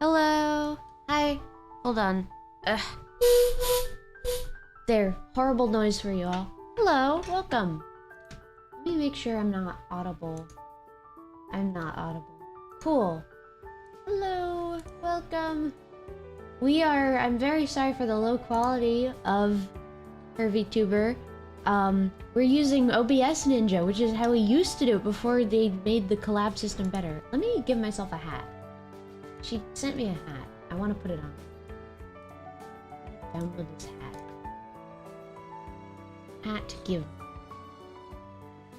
Hello. Hi. Hold on. Ugh. There. Horrible noise for you all. Hello. Welcome. Let me make sure I'm not audible. I'm not audible. Cool. Hello. Welcome. I'm very sorry for the low quality of Saffron Vtuber. We're using OBS Ninja, which is how we used to do it before they made the collab system better. Let me give myself a hat. She sent me a hat. I want to put it on. Download this hat. Hat give.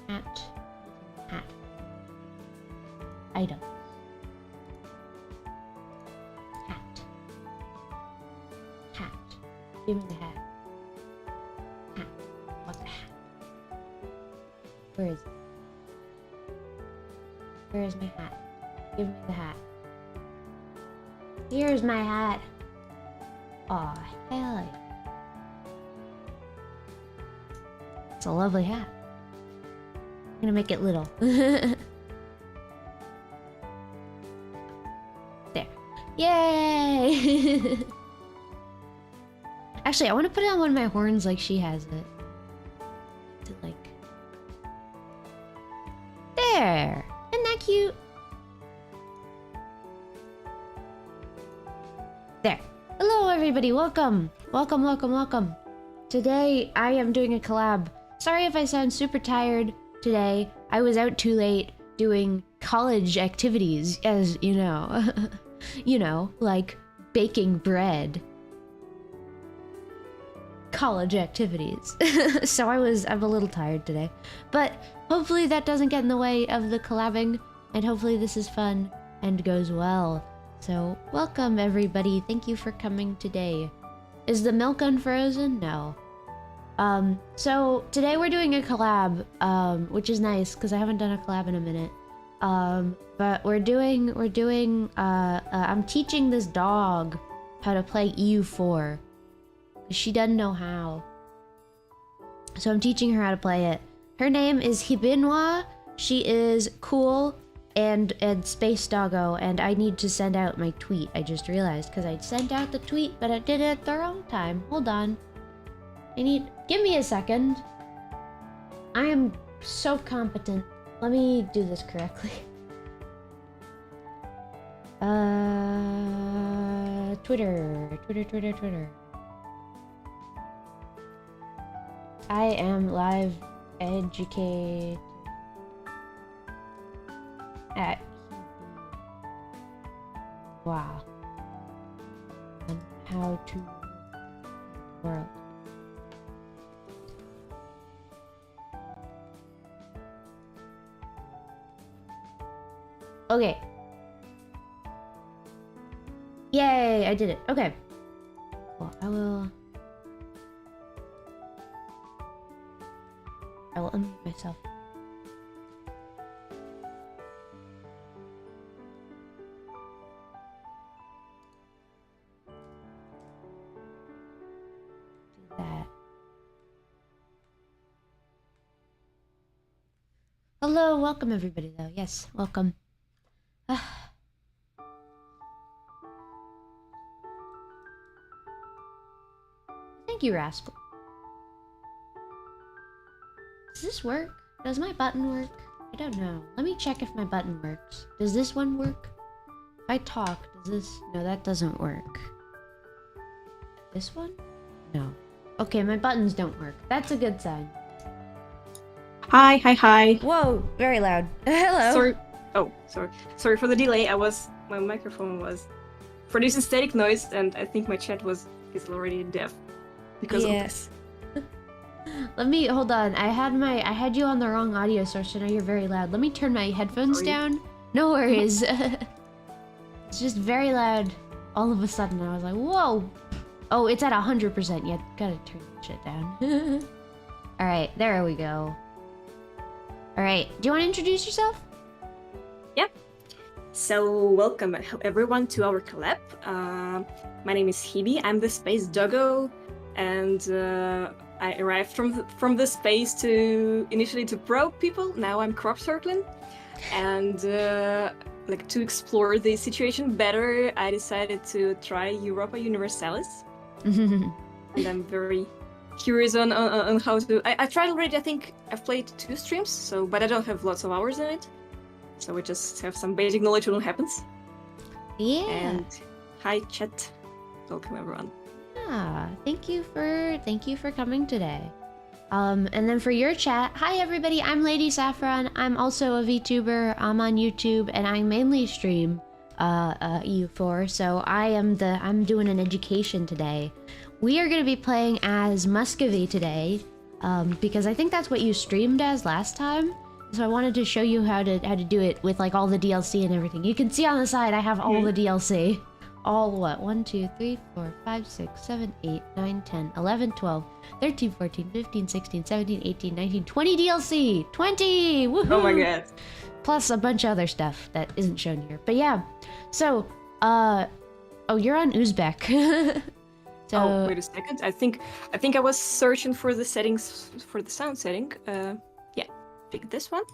Hat. Hat. Item. Hat. Hat. Give me the hat. Hat. What the hat? Where is it? Where is my hat? Give me the hat. Here's my hat. Aw, hell yeah. It's a lovely hat. I'm gonna make it little. There. Yay! Actually, I want to put it on one of my horns like she has it. To like... There! Isn't that cute? There. Hello everybody, welcome! Welcome, welcome, welcome. Today, I am doing a collab. Sorry if I sound super tired today. I was out too late doing college activities, as you know. You know, like baking bread. College activities. So I'm a little tired today. But hopefully that doesn't get in the way of the collabing, and hopefully this is fun and goes well. So, welcome everybody. Thank you for coming today. Is the milk unfrozen? No. So today we're doing a collab, which is nice because I haven't done a collab in a minute. But I'm teaching this dog how to play EU4. She doesn't know how. So I'm teaching her how to play it. Her name is Hibinwa. She is cool and Space Doggo, and I need to send out my tweet. I just realized because I sent out the tweet, but I did it at the wrong time. Hold on. Give me a second. I am so competent. Let me do this correctly. Twitter. I am live educated at wow on how to world. Okay. Yay, I did it. Okay. Well, I will unmute myself. Do that. Hello, welcome everybody though. Yes, welcome. Thank you, Rascal. Does this work? Does my button work? I don't know. Let me check if my button works. Does this one work? If I talk, does this... No, that doesn't work. This one? No. Okay, my buttons don't work. That's a good sign. Hi. Whoa, very loud. Hello. Sorry. Oh, sorry for the delay. My microphone was producing static noise, and I think my chat is already deaf because of this. Let me hold on. I had you on the wrong audio source, so now you're very loud. Let me turn my headphones down. No worries. It's just very loud. All of a sudden, I was like, "Whoa!" Oh, it's at 100%. You gotta turn that shit down. All right, there we go. All right. Do you want to introduce yourself? Yep. So welcome everyone to our collab. My name is Hibi. I'm the Space Doggo, and I arrived from the space initially to probe people. Now I'm crop circling, and like to explore the situation better, I decided to try Europa Universalis. And I'm very curious on how to. I tried already. I think I've played 2 streams, so but I don't have lots of hours in it. So we just have some basic knowledge of what happens. Yeah. And hi chat, welcome everyone. Yeah, thank you for coming today. And then for your chat, hi everybody, I'm Lady Saffron. I'm also a VTuber. I'm on YouTube and I mainly stream EU4. So I'm doing an education today. We are going to be playing as Muscovy today, because I think that's what you streamed as last time. So I wanted to show you how to do it with like all the DLC and everything. You can see on the side I have all the DLC. All what? 1, 2, 3, 4, 5, 6, 7, 8, 9, 10, 11, 12, 13, 14, 15, 16, 17, 18, 19, 20 DLC! 20! Woohoo! Oh my god. Plus a bunch of other stuff that isn't shown here. But yeah, so, oh, you're on Uzbek. So, oh, wait a second. I think I was searching for the settings for the sound setting. Yeah, pick this one.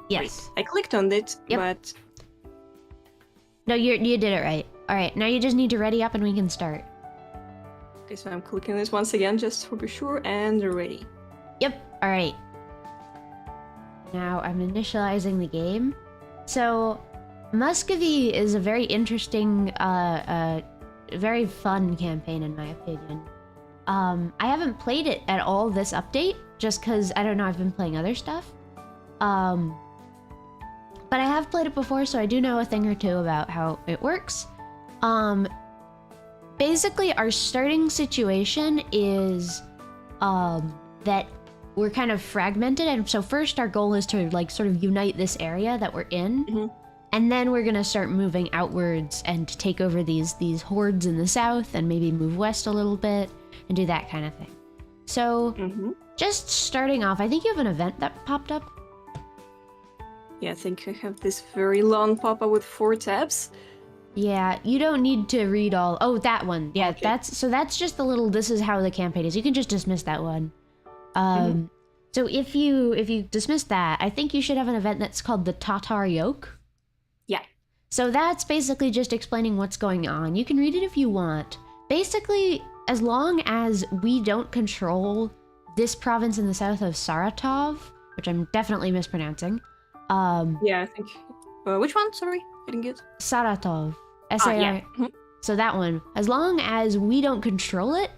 yes. Wait, I clicked on it, Yep. but No, you did it right. All right, now you just need to ready up and we can start. okay, so I'm clicking this once again just to be sure, and ready. Yep, all right. Now I'm initializing the game. So, Muscovy is a very interesting, very fun campaign in my opinion. I haven't played it at all this update, just because, I don't know, I've been playing other stuff. But I have played it before, so I do know a thing or two about how it works. Basically, our starting situation is that we're kind of fragmented, and so first our goal is to like sort of unite this area that we're in, and then we're gonna start moving outwards and take over these hordes in the south, and maybe move west a little bit and do that kind of thing. So, just starting off, I think you have an event that popped up. Yeah, I think I have this very long pop-up with 4 tabs. Yeah, you don't need to read all. Oh, that one. Yeah, Okay. that's just the little. This is how the campaign is. You can just dismiss that one. So if you dismiss that, I think you should have an event that's called the Tatar Yoke. Yeah. So that's basically just explaining what's going on. You can read it if you want. Basically, as long as we don't control this province in the south of Saratov, which I'm definitely mispronouncing. Yeah, I think. Which one? Sorry, I didn't get. Saratov. S-A-R. Yeah. So that one. As long as we don't control it,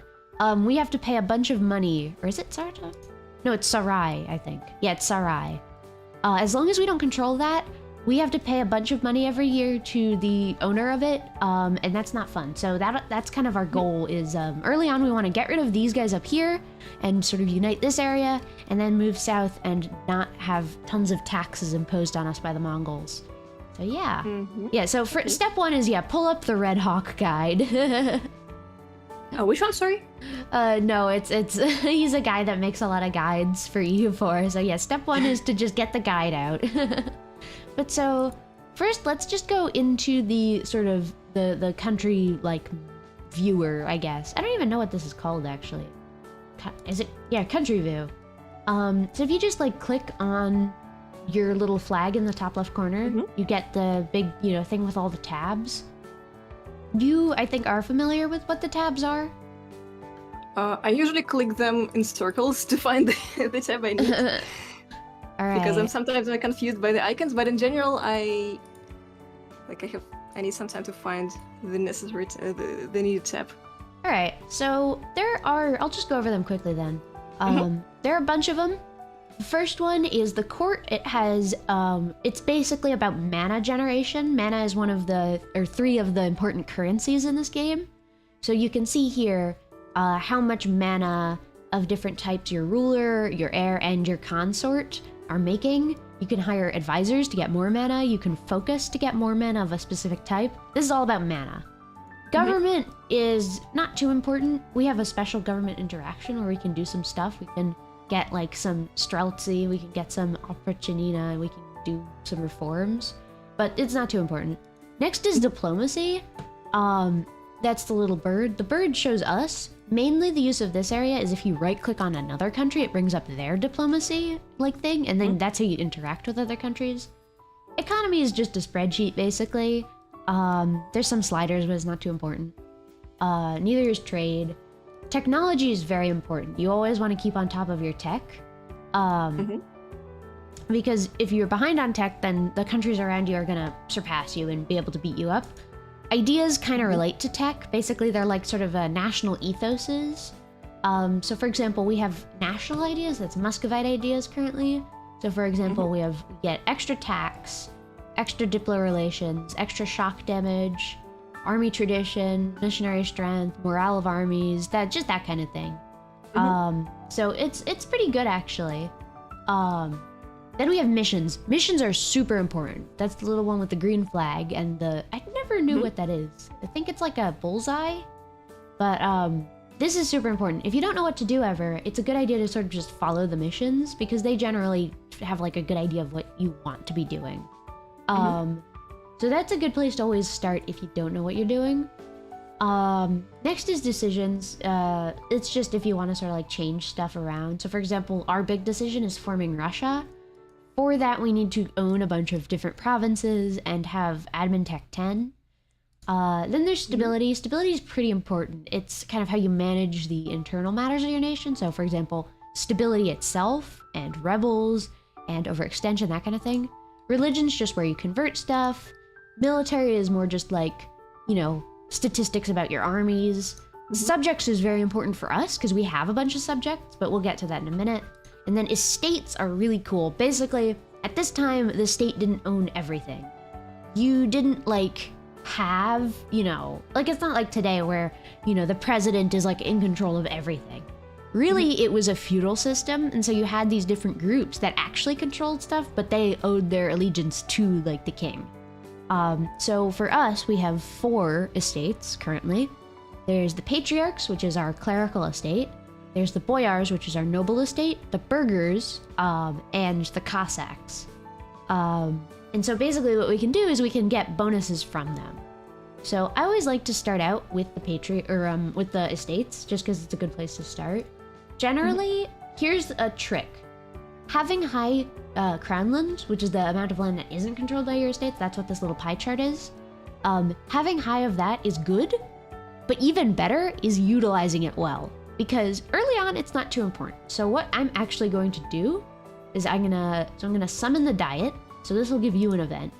we have to pay a bunch of money. Or is it Saratov? No, it's Sarai, I think. Yeah, it's Sarai. As long as we don't control that, we have to pay a bunch of money every year to the owner of it, and that's not fun. So that's kind of our goal is, early on we want to get rid of these guys up here and sort of unite this area, and then move south and not have tons of taxes imposed on us by the Mongols. So yeah. Yeah, so for step 1 is, pull up the Red Hawk guide. Oh, which one? Sorry. No, it's he's a guy that makes a lot of guides for EU4. So yeah, step 1 is to just get the guide out. But so, first let's just go into the sort of the country, like, viewer, I guess. I don't even know what this is called, actually. Is it? Yeah, country view. So if you just, like, click on your little flag in the top left corner, you get the big, thing with all the tabs. You, I think, are familiar with what the tabs are? I usually click them in circles to find the tab I need. All right. Because I'm sometimes confused by the icons, but in general, I need some time to find the necessary the needed tab. All right, so I'll just go over them quickly then. There are a bunch of them. The first one is the court. It has, it's basically about mana generation. Mana is one of 3 of the important currencies in this game. So you can see here how much mana of different types your ruler, your heir, and your consort are making. You can hire advisors to get more mana. You can focus to get more mana of a specific type. This is all about mana. Government is not too important. We have a special government interaction where we can do some stuff. We can get like some Streltsy, we can get some Opportunina, we can do some reforms, but it's not too important. Next is diplomacy. That's the little bird. The bird shows us. Mainly the use of this area is if you right click on another country, it brings up their diplomacy like thing, and then that's how you interact with other countries. Economy is just a spreadsheet, basically. There's some sliders, but it's not too important. Neither is trade. Technology is very important. You always want to keep on top of your tech. Because if you're behind on tech, then the countries around you are going to surpass you and be able to beat you up. Ideas kind of relate to tech. Basically, they're like sort of national ethoses. So for example, we have national ideas, that's Muscovite ideas currently. So for example, we get extra tax, extra diplo relations, extra shock damage, army tradition, missionary strength, morale of armies, that kind of thing. So it's pretty good actually. Then we have missions. Missions are super important. That's the little one with the green flag and I never knew what that is. I think it's like a bullseye, but this is super important. If you don't know what to do ever, it's a good idea to sort of just follow the missions because they generally have like a good idea of what you want to be doing. So that's a good place to always start if you don't know what you're doing. Next is decisions. It's just if you want to sort of like change stuff around. So for example, our big decision is forming Russia. For that, we need to own a bunch of different provinces and have admin tech 10. Then there's stability. Stability is pretty important. It's kind of how you manage the internal matters of your nation. So for example, stability itself and rebels and overextension, that kind of thing. Religion's just where you convert stuff. Military is more just like, you know, statistics about your armies. Subjects is very important for us because we have a bunch of subjects, but we'll get to that in a minute. And then estates are really cool. Basically, at this time, the state didn't own everything. You didn't like have, you know, like it's not like today where, you know, the president is like in control of everything. Really, it was a feudal system, and so you had these different groups that actually controlled stuff, but they owed their allegiance to like the king. So for us, we have 4 estates currently. There's the patriarchs, which is our clerical estate. There's the boyars, which is our noble estate, the burghers, and the cossacks. And so basically what we can do is we can get bonuses from them. So I always like to start out with the with the estates, just because it's a good place to start. Generally, here's a trick. Having high crownlands, which is the amount of land that isn't controlled by your estates, that's what this little pie chart is. Having high of that is good, but even better is utilizing it well. Because early on, it's not too important. So what I'm actually going to do is I'm gonna summon the diet. So this will give you an event.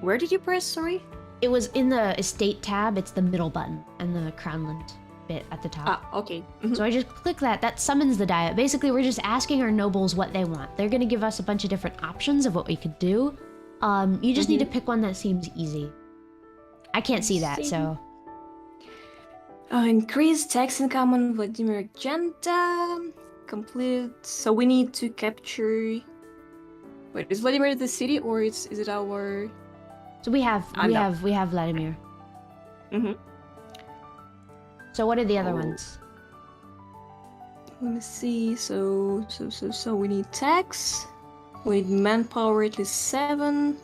Where did you press, sorry? It was in the estate tab. It's the middle button and the crownland bit at the top. Ah, okay. So I just click that. That summons the diet. Basically, we're just asking our nobles what they want. They're gonna give us a bunch of different options of what we could do. You just need to pick one that seems easy. I can't see that, so... Increase tax income on Vladimir Genta. Completed. So we need to capture... Wait, is Vladimir the city or is it our... So we have Vladimir. So what are the other ones? Let me see. So we need tax. We need manpower at least 7.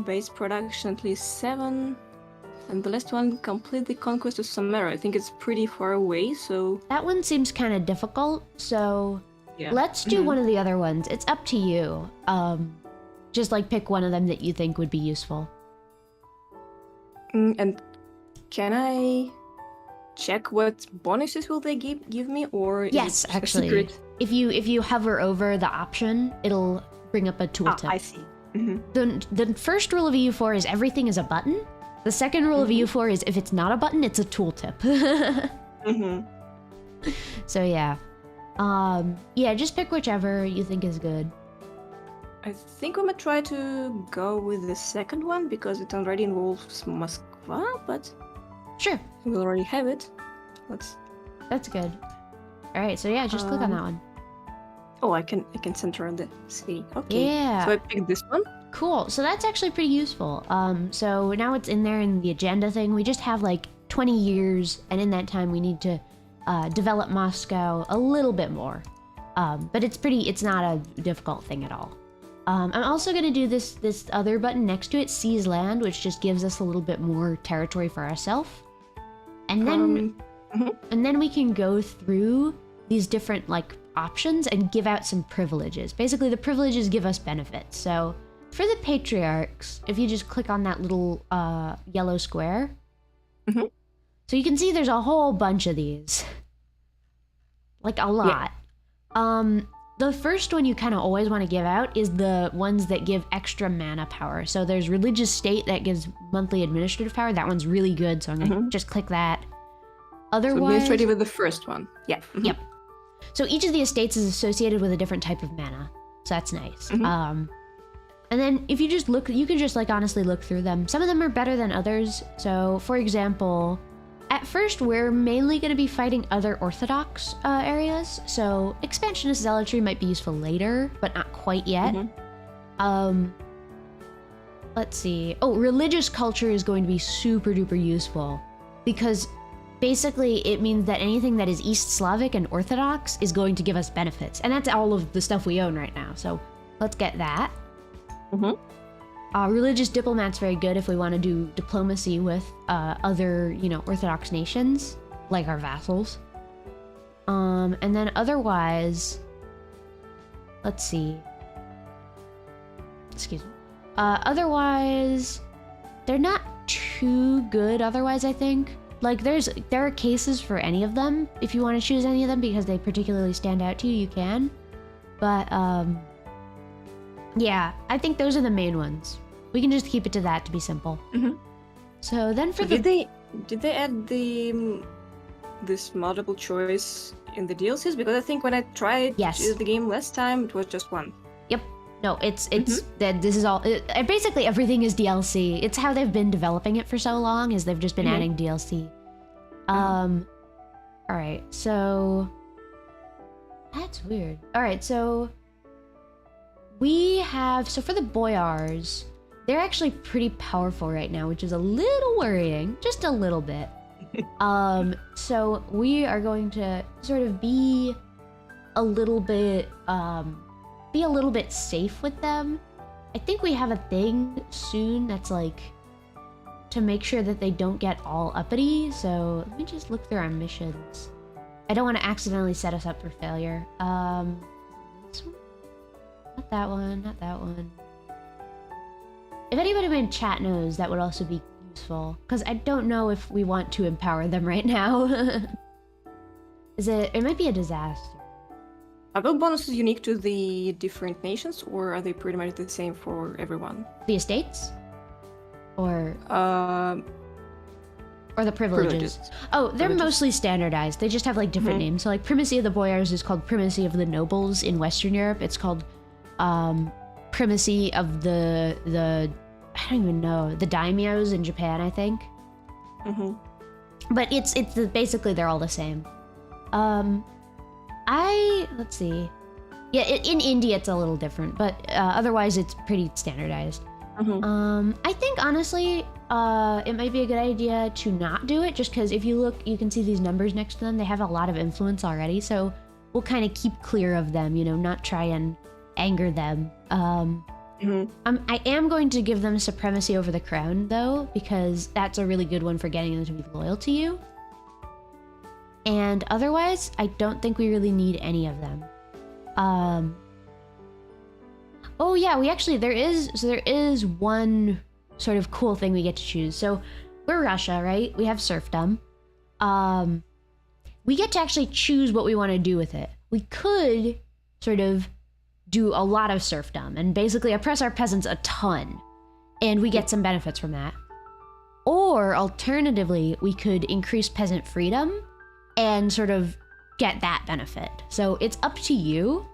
Base production at least 7. And the last one, complete the conquest of Samara. I think it's pretty far away, so... That one seems kind of difficult, so... Yeah. Let's do one of the other ones. It's up to you. Just like pick one of them that you think would be useful. And can I check what bonuses will they give me, or is yes, it actually. a secret? If you hover over the option, it'll bring up a tooltip. Ah, I see. The first rule of EU4 is everything is a button. The second rule of EU4 is if it's not a button, it's a tooltip. So yeah. Yeah, just pick whichever you think is good. I think I'm gonna try to go with the second one because it already involves Moskva, but sure, we already have it. That's good. All right, so yeah, just click on that one. Oh, I can center on the city. Okay. Yeah. So I picked this one. Cool. So that's actually pretty useful. So now it's in there in the agenda thing. We just have like 20 years, and in that time we need to develop Moscow a little bit more. But it's not a difficult thing at all. I'm also going to do this other button next to it, Seize Land, which just gives us a little bit more territory for ourselves. And then we can go through these different like options and give out some privileges. Basically, the privileges give us benefits. So for the patriarchs, if you just click on that little yellow square, so you can see there's a whole bunch of these, like a lot. The first one you kind of always want to give out is the ones that give extra mana power. So there's religious state that gives monthly administrative power. That one's really good, so I'm gonna just click that. Otherwise, so administrative is the first one. Yeah. Yep. So each of the estates is associated with a different type of mana, so that's nice. And then if you just look, you can just like honestly look through them. Some of them are better than others. So for example, at first we're mainly going to be fighting other Orthodox areas. So expansionist zealotry might be useful later, but not quite yet. Let's see. Oh, religious culture is going to be super duper useful because basically it means that anything that is East Slavic and Orthodox is going to give us benefits. And that's all of the stuff we own right now. So let's get that. Religious diplomat's very good if we want to do diplomacy with other, you know, Orthodox nations, like our vassals. And then otherwise, let's see. Excuse me. Otherwise, they're not too good otherwise, I think. Like, there are cases for any of them. If you want to choose any of them because they particularly stand out to you, you can. But, yeah, I think those are the main ones. We can just keep it to that to be simple. So then for did they add this multiple choice in the DLCs? Because I think when I tried the game last time, it was just one. Yep. No, it's that this is all. Basically, everything is DLC. It's how they've been developing it for so long, is they've just been adding DLC. All right, so that's weird. All right, so we have for the boyars, they're actually pretty powerful right now, which is a little worrying, just a little bit. So we are going to sort of be a little bit safe with them. I think we have a thing soon that's like to make sure that they don't get all uppity. So let me just look through our missions. I don't want to accidentally set us up for failure. This one? Not that one, not that one. If anybody in chat knows, that would also be useful, because I don't know if we want to empower them right now. It might be a disaster. Are those bonuses unique to the different nations, or are they pretty much the same for everyone? The estates? Or the privileges? Oh, they're mostly standardized. They just have like different names. So like Primacy of the Boyars is called Primacy of the Nobles in Western Europe. It's called Primacy of the I don't even know, the daimyos in Japan, I think. But it's basically they're all the same. Let's see. Yeah, in India it's a little different, but otherwise it's pretty standardized. I think honestly, it might be a good idea to not do it, just because if you look, you can see these numbers next to them. They have a lot of influence already, so we'll kind of keep clear of them, you know, not try and anger them. I am going to give them supremacy over the crown, though, because that's a really good one for getting them to be loyal to you. And otherwise, I don't think we really need any of them. Oh yeah, there is one sort of cool thing we get to choose. So we're Russia, right? We have serfdom. We get to actually choose what we want to do with it. We could sort of do a lot of serfdom and basically oppress our peasants a ton, and we get some benefits from that. Or alternatively, we could increase peasant freedom and sort of get that benefit. So it's up to you,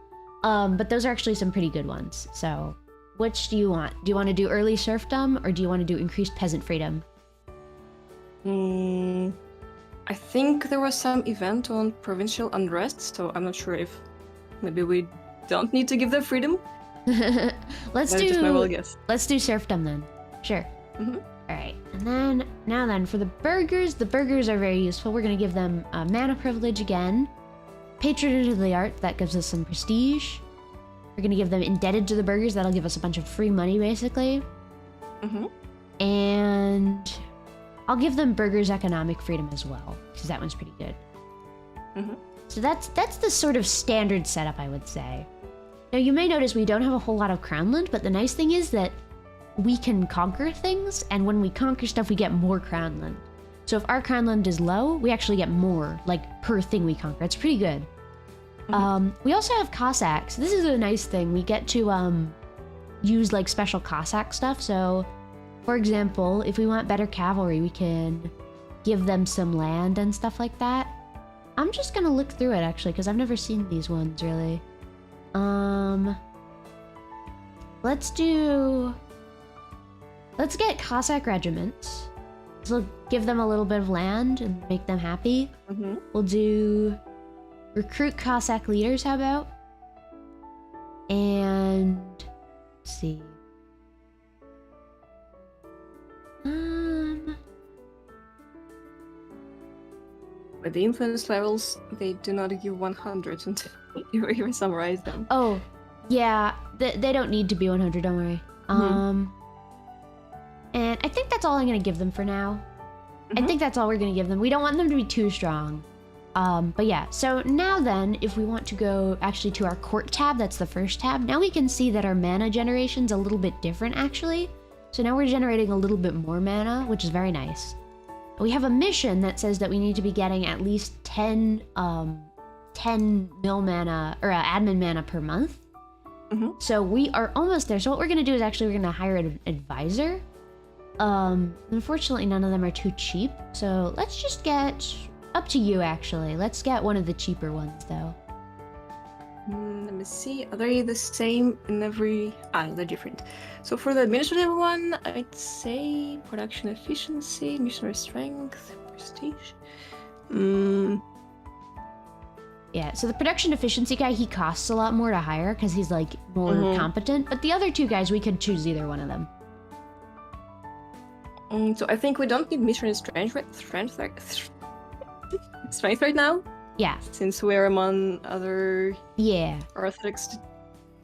but those are actually some pretty good ones. So which do you want? Do you want to do early serfdom, or do you want to do increased peasant freedom? I think there was some event on provincial unrest, so I'm not sure if maybe we don't need to give them freedom. Let's do serfdom then. Sure. All right, and then for the burghers are very useful. We're gonna give them mana privilege again, patronage of the art, that gives us some prestige. We're gonna give them indebted to the burghers, that'll give us a bunch of free money basically. And I'll give them burghers economic freedom as well, because that one's pretty good. Mhm. So that's the sort of standard setup, I would say. Now you may notice we don't have a whole lot of crownland, but the nice thing is that we can conquer things, and when we conquer stuff, we get more crownland. So if our crownland is low, we actually get more, like, per thing we conquer. It's pretty good. We also have cossacks. This is a nice thing. We get to use, like, special cossack stuff. So, for example, if we want better cavalry, we can give them some land and stuff like that. I'm just gonna look through it, actually, because I've never seen these ones, really. Let's get Cossack regiments. So give them a little bit of land and make them happy. We'll do recruit Cossack leaders, how about? And let's see. With the influence levels, they do not give 100 until you even summarize them. Oh, yeah, they don't need to be 100, don't worry. And I think that's all I'm gonna give them for now. I think that's all we're gonna give them. We don't want them to be too strong. But yeah, so now then, if we want to go actually to our court tab, that's the first tab, now we can see that our mana generation's a little bit different, actually. So now we're generating a little bit more mana, which is very nice. We have a mission that says that we need to be getting at least 10 mil mana, or admin mana per month. So we are almost there. So what we're gonna do is actually we're gonna hire an advisor. Unfortunately, none of them are too cheap. So let's just get, up to you actually. Let's get one of the cheaper ones though. Let me see. Are they the same in every... they're different. So for the administrative one, I'd say production efficiency, missionary strength, prestige. Yeah, so the production efficiency guy, he costs a lot more to hire because he's like more competent. But the other two guys, we could choose either one of them. So I think we don't need missionary strength right now. Yeah. Since we're among other Orthodox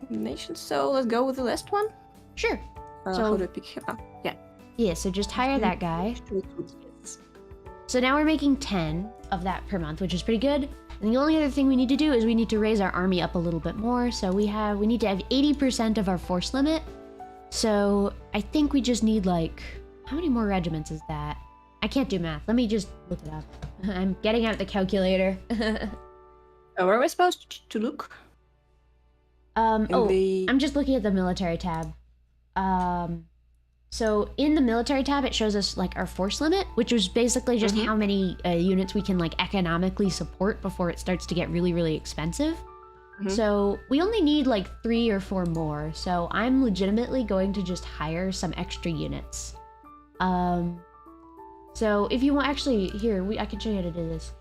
nations, so let's go with the last one. Sure. How do I pick him up? Yeah. Yeah, so just hire that guy. So now we're making 10 of that per month, which is pretty good. And the only other thing we need to do is we need to raise our army up a little bit more. So we need to have 80% of our force limit. So I think we just need like, how many more regiments is that? I can't do math. Let me just look it up. I'm getting out the calculator. Where am I supposed to look? I'm just looking at the military tab. So in the military tab, it shows us like our force limit, which is basically just how many units we can like economically support before it starts to get really, really expensive. So we only need like 3 or 4 more. So I'm legitimately going to just hire some extra units. So if you want, actually, here, I can show you how to do this.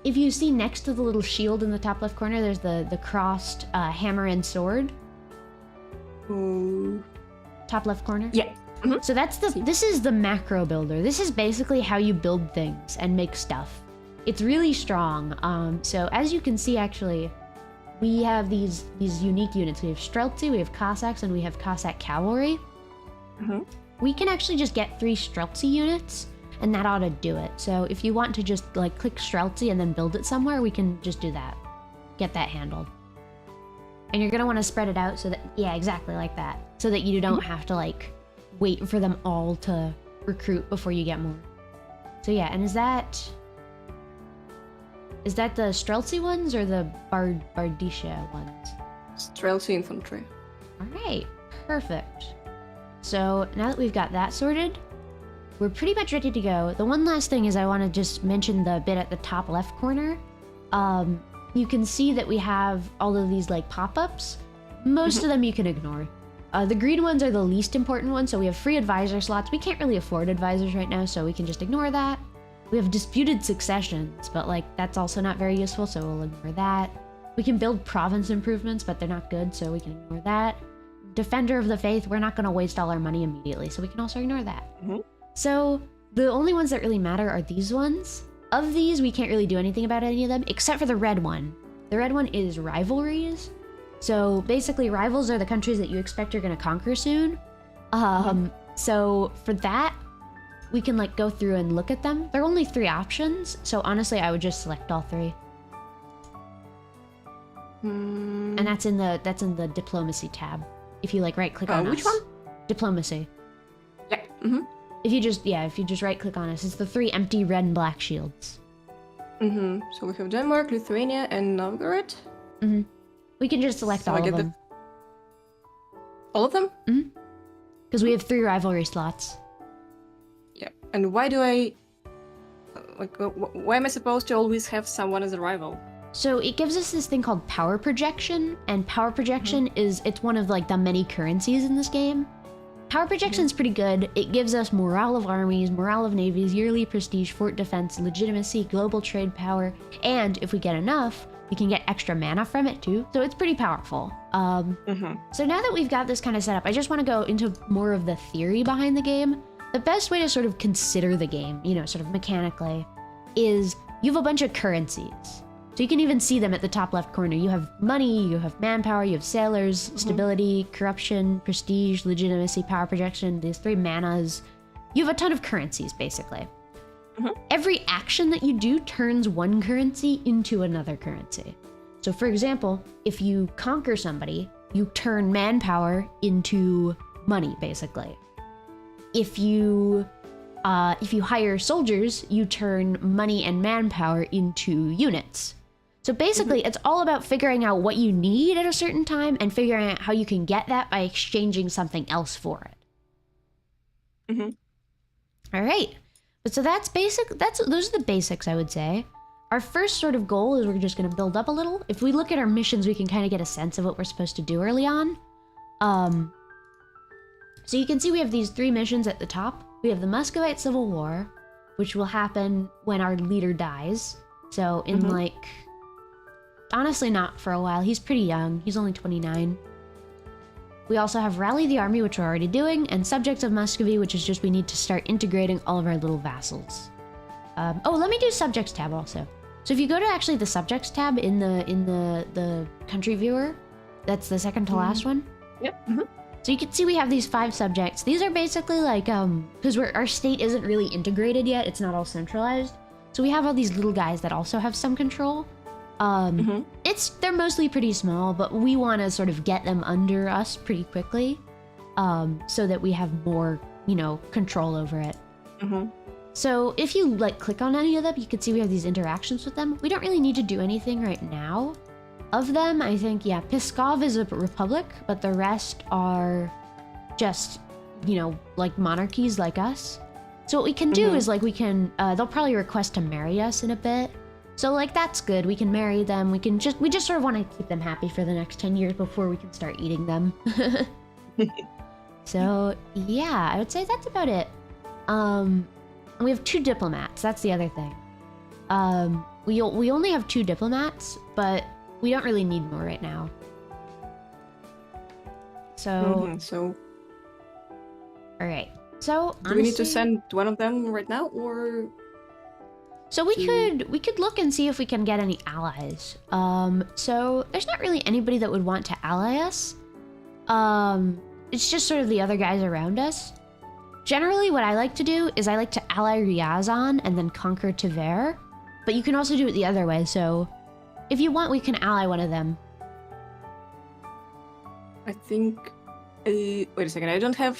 If you see next to the little shield in the top left corner, there's the crossed hammer and sword. Top left corner? Yeah. So this is the macro builder. This is basically how you build things and make stuff. It's really strong. So as you can see, actually, we have these unique units. We have Streltsy, we have Cossacks, and we have Cossack cavalry. We can actually just get 3 Streltsy units, and that ought to do it. So if you want to just like click Streltsy and then build it somewhere, we can just do that. Get that handled. And you're gonna want to spread it out so that, yeah, exactly like that. So that you don't have to like wait for them all to recruit before you get more. So yeah, and is that the Streltsy ones or the Bardisha ones? Streltsy infantry. All right, perfect. So now that we've got that sorted, we're pretty much ready to go. The one last thing is I want to just mention the bit at the top left corner. You can see that we have all of these like pop-ups. Most of them you can ignore. The green ones are the least important ones, so we have free advisor slots. We can't really afford advisors right now, so we can just ignore that. We have disputed successions, but like that's also not very useful, so we'll ignore that. We can build province improvements, but they're not good, so we can ignore that. Defender of the Faith, we're not going to waste all our money immediately, so we can also ignore that. So the only ones that really matter are these ones. Of these, we can't really do anything about any of them, except for the red one. The red one is rivalries. So basically, rivals are the countries that you expect you're going to conquer soon. So for that, we can like go through and look at them. There are only 3 options, so honestly, I would just select all 3. And that's in the diplomacy tab. If you like right click on which us. one? Diplomacy. Yeah. If you just right click on us, it's the 3 empty red and black shields. So we have Denmark, Lithuania, and Novgorod. We can just select all of them. All of them? Because we have 3 rivalry slots. Yeah. And why do I... why am I supposed to always have someone as a rival? So it gives us this thing called power projection, and power projection it's one of like the many currencies in this game. Power projection is pretty good. It gives us morale of armies, morale of navies, yearly prestige, fort defense, legitimacy, global trade power, and if we get enough, we can get extra mana from it too. So it's pretty powerful. So now that we've got this kind of set up, I just want to go into more of the theory behind the game. The best way to sort of consider the game, sort of mechanically, is you have a bunch of currencies. So you can even see them at the top left corner. You have money, you have manpower, you have sailors, stability, corruption, prestige, legitimacy, power projection, these 3 manas. You have a ton of currencies, basically. Every action that you do turns one currency into another currency. So for example, if you conquer somebody, you turn manpower into money, basically. If you hire soldiers, you turn money and manpower into units. So basically, it's all about figuring out what you need at a certain time and figuring out how you can get that by exchanging something else for it. All right. So that's basic. Those are the basics, I would say. Our first sort of goal is we're just going to build up a little. If we look at our missions, we can kind of get a sense of what we're supposed to do early on. So you can see we have these 3 missions at the top. We have the Muscovite Civil War, which will happen when our leader dies. So in honestly not for a while. He's pretty young. He's only 29. We also have Rally the Army, which we're already doing, and Subjects of Muscovy, which is just we need to start integrating all of our little vassals. Let me do Subjects tab also. So if you go to actually the Subjects tab in the country viewer, that's the second to last one. Yep. So you can see we have these 5 subjects. These are basically like, because our state isn't really integrated yet, it's not all centralized. So we have all these little guys that also have some control. They're mostly pretty small, but we want to sort of get them under us pretty quickly, so that we have more, control over it. So if you click on any of them, you can see we have these interactions with them. We don't really need to do anything right now. Of them, I think, Pskov is a republic, but the rest are just, like monarchies like us. So what we can do is we can, they'll probably request to marry us in a bit. So that's good. We can marry them. We just sort of want to keep them happy for the next 10 years before we can start eating them. So yeah, I would say that's about it. We have 2 diplomats. That's the other thing. We only have 2 diplomats, but we don't really need more right now. So. All right. So do we need to send one of them right now, or? So we could look and see if we can get any allies. So there's not really anybody that would want to ally us. It's just sort of the other guys around us. Generally, what I like to do is I like to ally Ryazan and then conquer Tver. But you can also do it the other way. So if you want, we can ally one of them. I think. Wait a second. I don't have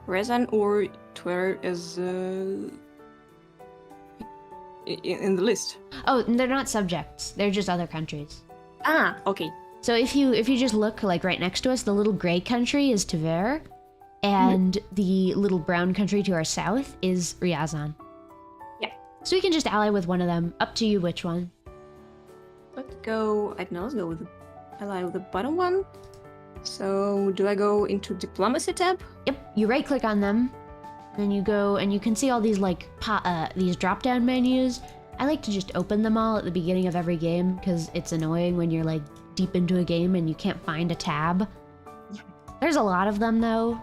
Ryazan or Tver as. In the list. Oh, they're not subjects. They're just other countries. Ah, okay. So if you just look right next to us, the little gray country is Tver, and the little brown country to our south is Ryazan. Yeah. So we can just ally with one of them. Up to you which one. Let's go. I don't know. Let's go with ally with the bottom one. So do I go into diplomacy tab? Yep. You right click on them. Then you go and you can see all these these drop-down menus. I like to just open them all at the beginning of every game because it's annoying when you're deep into a game and you can't find a tab. There's a lot of them though.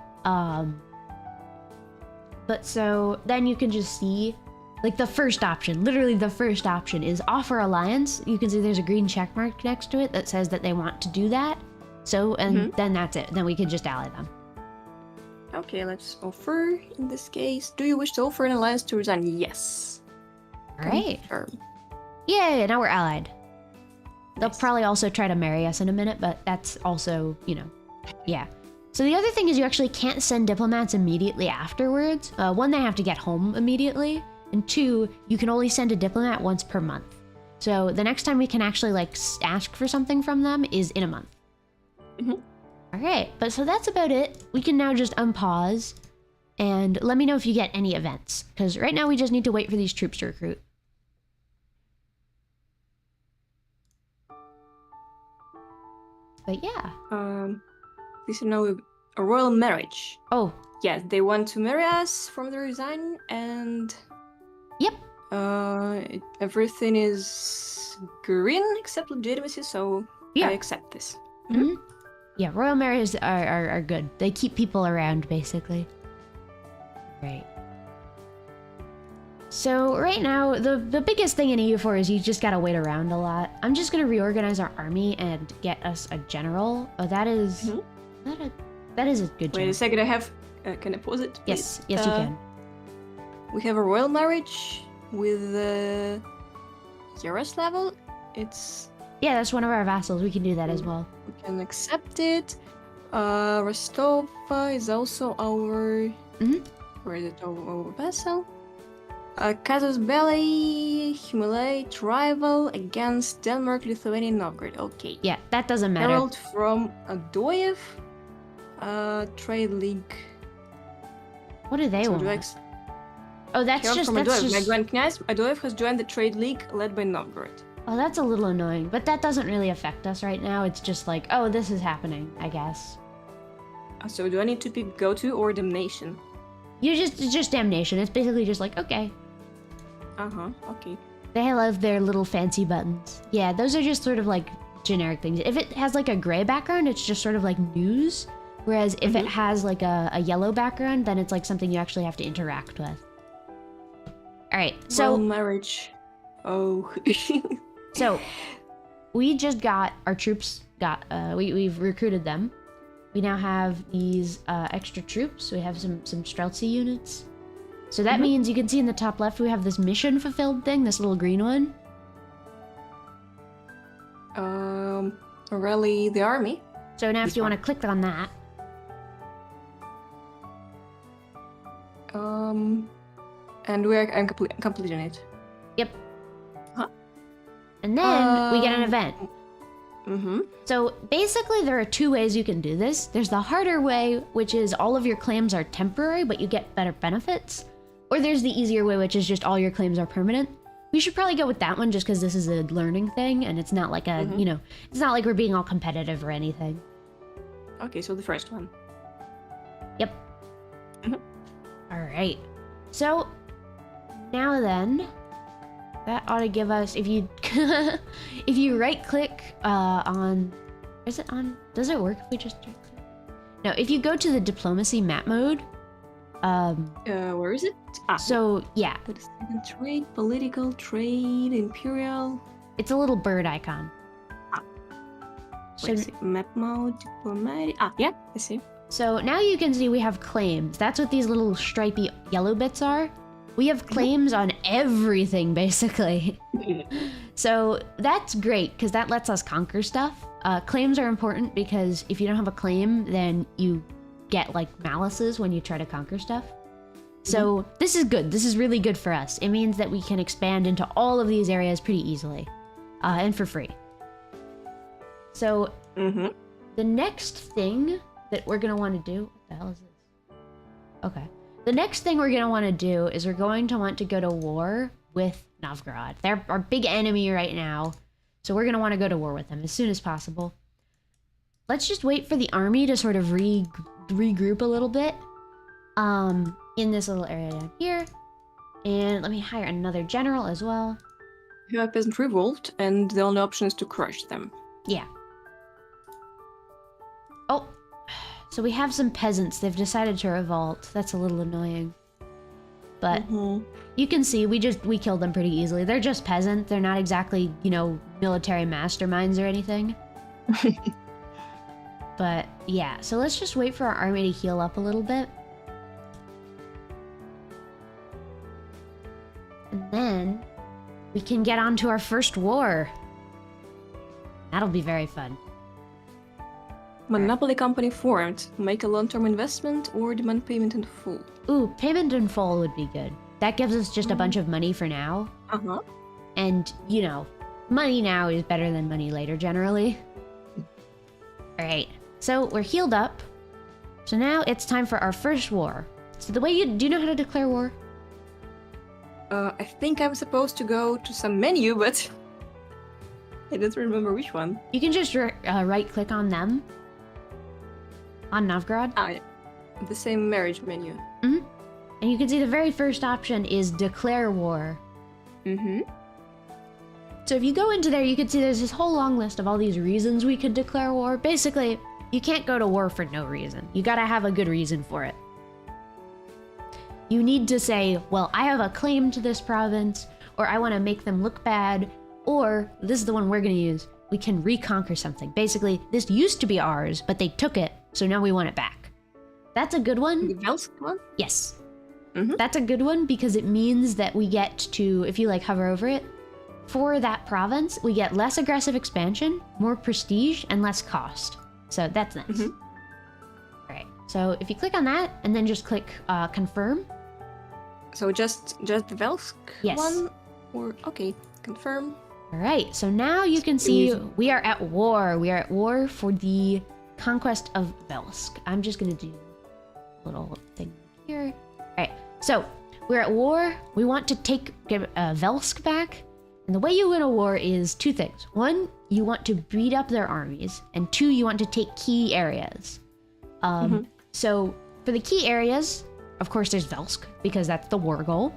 But so then you can just see the first option, literally the first option is offer alliance. You can see there's a green check mark next to it that says that they want to do that. So, and then that's it. Then we can just ally them. Okay, let's offer in this case. Do you wish to offer an alliance to resign? Yes. All right. Confirm. Yay, now we're allied. They'll Nice. probably also try to marry us in a minute, but that's also, you know, yeah. So the other thing is you actually can't send diplomats immediately afterwards. One, they have to get home immediately, and two, you can only send a diplomat once per month. So the next time we can actually like ask for something from them is in a month. Mm-hmm. All right, but so that's about it. We can now just unpause and let me know if you get any events, because right now we just need to wait for these troops to recruit. But yeah. This is now a royal marriage. Oh, Yeah, they want to marry us from the resign, and yep. everything is green except legitimacy, so Yeah. I accept this. Mm-hmm. Yeah, royal marriages are good. They keep people around, basically. Right. So right now, the biggest thing in EU4 is you just gotta wait around a lot. I'm just gonna reorganize our army and get us a general. Oh, that is... That is a good Wait a general. second, I have... can I pause it, Yes, please? yes you can. We have a royal marriage with the harass level. It's... Yeah, that's one of our vassals. We can do that as well. We can accept it. Rostova is also our... Mhm. Where is it? Our vassal. Casus Belli, humiliate rival against Denmark, Lithuania, Novgorod. Okay. Yeah, that doesn't matter. Herald from Adoyev. Trade League. What do they So want? do I Oh, that's Herald just... from That's Adoyev. My just... Grand Knight Adoyev has joined the Trade League led by Novgorod. Oh, that's a little annoying, but that doesn't really affect us right now. It's just like, oh, this is happening, I guess. So do I need to pick go-to or damnation? It's just damnation. It's basically just like, okay. Okay. They love their little fancy buttons. Yeah, those are just sort of like generic things. If it has like a gray background, it's just sort of like news. Whereas if it has like a yellow background, then it's like something you actually have to interact with. All right, so... Royal marriage. Oh. So, we just got, our troops got, we've recruited them. We now have these extra troops. We have some Streltsy units. So that means you can see in the top left, we have this mission fulfilled thing, this little green one. Rally the army. So now if you want to click on that. And I'm completing it. Yep. And then we get an event. So basically there are two ways you can do this. There's the harder way, which is all of your claims are temporary, but you get better benefits. Or there's the easier way, which is just all your claims are permanent. We should probably go with that one just because this is a learning thing and it's not like a, you know, it's not like we're being all competitive or anything. Okay, so the first one. Yep. All right. So now then, that ought to give us, if you if you right click on, is it on, does it work if we just right click? No, if you go to the diplomacy map mode, where is it? so yeah, Trade, political, trade, imperial. it's a little bird icon. Let's see. Map mode, diplomatic. Yeah, I see. So now you can see we have claims. That's what these little stripy yellow bits are. We have claims on everything, basically. So that's great, because that lets us conquer stuff. Claims are important because if you don't have a claim, then you get, like, malices when you try to conquer stuff. So this is good. This is really good for us. It means that we can expand into all of these areas pretty easily, and for free. So the next thing that we're going to want to do... What the hell is this? Okay. The next thing we're going to want to do is we're going to want to go to war with Novgorod. They're our big enemy right now. So we're going to want to go to war with them as soon as possible. Let's just wait for the army to sort of regroup a little bit in this little area down here. And let me hire another general as well. You have peasant revolt, and the only option is to crush them. Yeah. Oh, so we have some peasants. They've decided to revolt. That's a little annoying. But you can see we killed them pretty easily. They're just peasant. They're not exactly, you know, military masterminds or anything. But yeah, so let's just wait for our army to heal up a little bit. And then we can get on to our first war. That'll be very fun. Monopoly company formed. Make a long-term investment or demand payment in full. Ooh, payment in full would be good. That gives us just a bunch of money for now. Uh-huh. And, you know, money now is better than money later, generally. Alright, so we're healed up. So now it's time for our first war. So the way do you know how to declare war? I think I'm supposed to go to some menu, but I don't remember which one. You can just right-click on them. On Novgorod. Ah, yeah. The same marriage menu. Mm-hmm. And you can see the very first option is declare war. Mm-hmm. So if you go into there, you can see there's this whole long list of all these reasons we could declare war. Basically, you can't go to war for no reason. You gotta have a good reason for it. You need to say, well, I have a claim to this province, or I want to make them look bad, or this is the one we're gonna use. We can reconquer something. Basically, this used to be ours, but they took it, so now we want it back. That's a good one. The Velsk one? Yes. Mm-hmm. That's a good one because it means that we get to, if you like hover over it, for that province, we get less aggressive expansion, more prestige, and less cost. So that's nice. Mm-hmm. All right. So if you click on that and then just click confirm. So just the Velsk Yes. one? Or, okay, confirm. All right. So now you can see Easy. we are at war. We are at war for the conquest of Velsk. I'm just going to do a little thing here. All right. So we're at war. We want to get Velsk back. And the way you win a war is two things. One, you want to beat up their armies. And two, you want to take key areas. So for the key areas, of course, there's Velsk, because that's the war goal.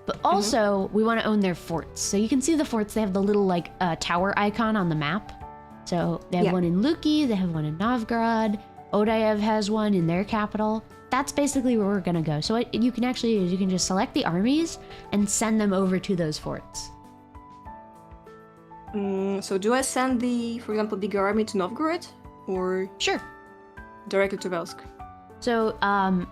But also, we want to own their forts. So you can see the forts, they have the little like tower icon on the map. So they have one in Luki, they have one in Novgorod. Odayev has one in their capital. That's basically where we're going to go. So what you can actually use, you can just select the armies and send them over to those forts. So do I send for example, bigger army to Novgorod? Or Sure. directly to Velsk? So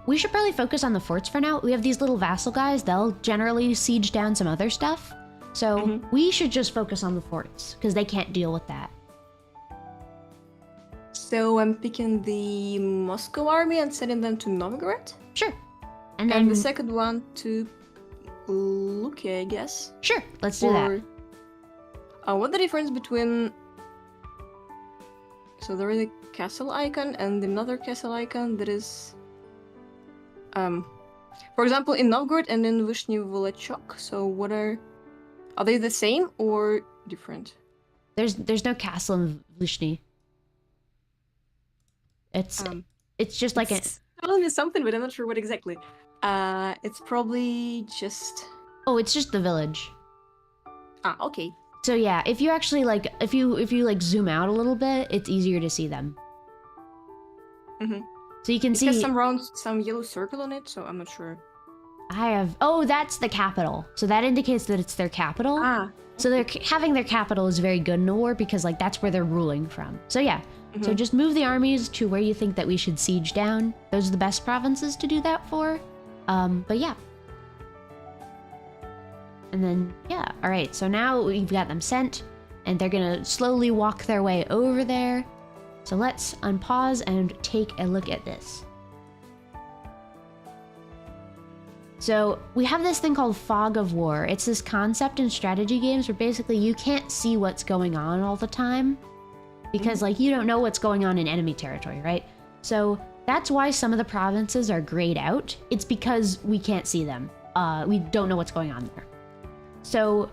we should probably focus on the forts for now. We have these little vassal guys. They'll generally siege down some other stuff. So we should just focus on the forts because they can't deal with that. So I'm picking the Moscow army and sending them to Novgorod? Sure. And then And the second one to Luki, I guess? Sure, let's do that. What's the difference between... So there is a castle icon and another castle icon that is... For example, in Novgorod and in Vyshny Volochyok. So what are they the same or different? There's no castle in Vyshny. It's just like it's telling me something, but I'm not sure what exactly. It's probably just... Oh, it's just the village. Ah, okay. So yeah, if you actually like, if you like zoom out a little bit, it's easier to see them. So you can see. It has some yellow circle on it, so I'm not sure. Oh, that's the capital. So that indicates that it's their capital. Ah. So having their capital is very good in a war because like that's where they're ruling from. So yeah, so just move the armies to where you think that we should siege down. Those are the best provinces to do that for. But yeah. And then, yeah, all right, so now we've got them sent, and they're gonna slowly walk their way over there. So let's unpause and take a look at this. So we have this thing called Fog of War. It's this concept in strategy games where basically you can't see what's going on all the time because like you don't know what's going on in enemy territory, right? So that's why some of the provinces are grayed out. It's because we can't see them. We don't know what's going on there. So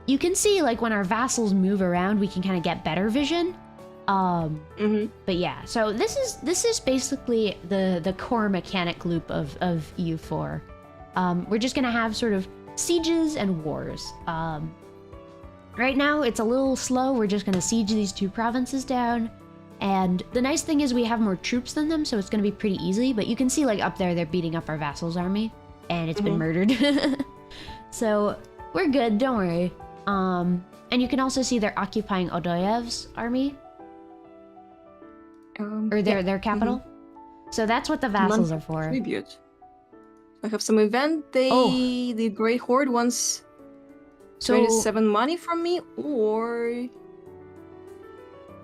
you can see like when our vassals move around, we can kind of get better vision. But yeah, so this is basically the core mechanic loop of EU4. We're just gonna have sort of sieges and wars. Right now it's a little slow. We're just gonna siege these two provinces down. And the nice thing is we have more troops than them, so it's gonna be pretty easy. But you can see like up there, they're beating up our vassals' army and it's been murdered. So we're good, don't worry. And you can also see they're occupying Odoyev's army. Or their capital. So that's what the vassals are for. Tribute. I have some event. The Grey Horde wants 27 money from me, or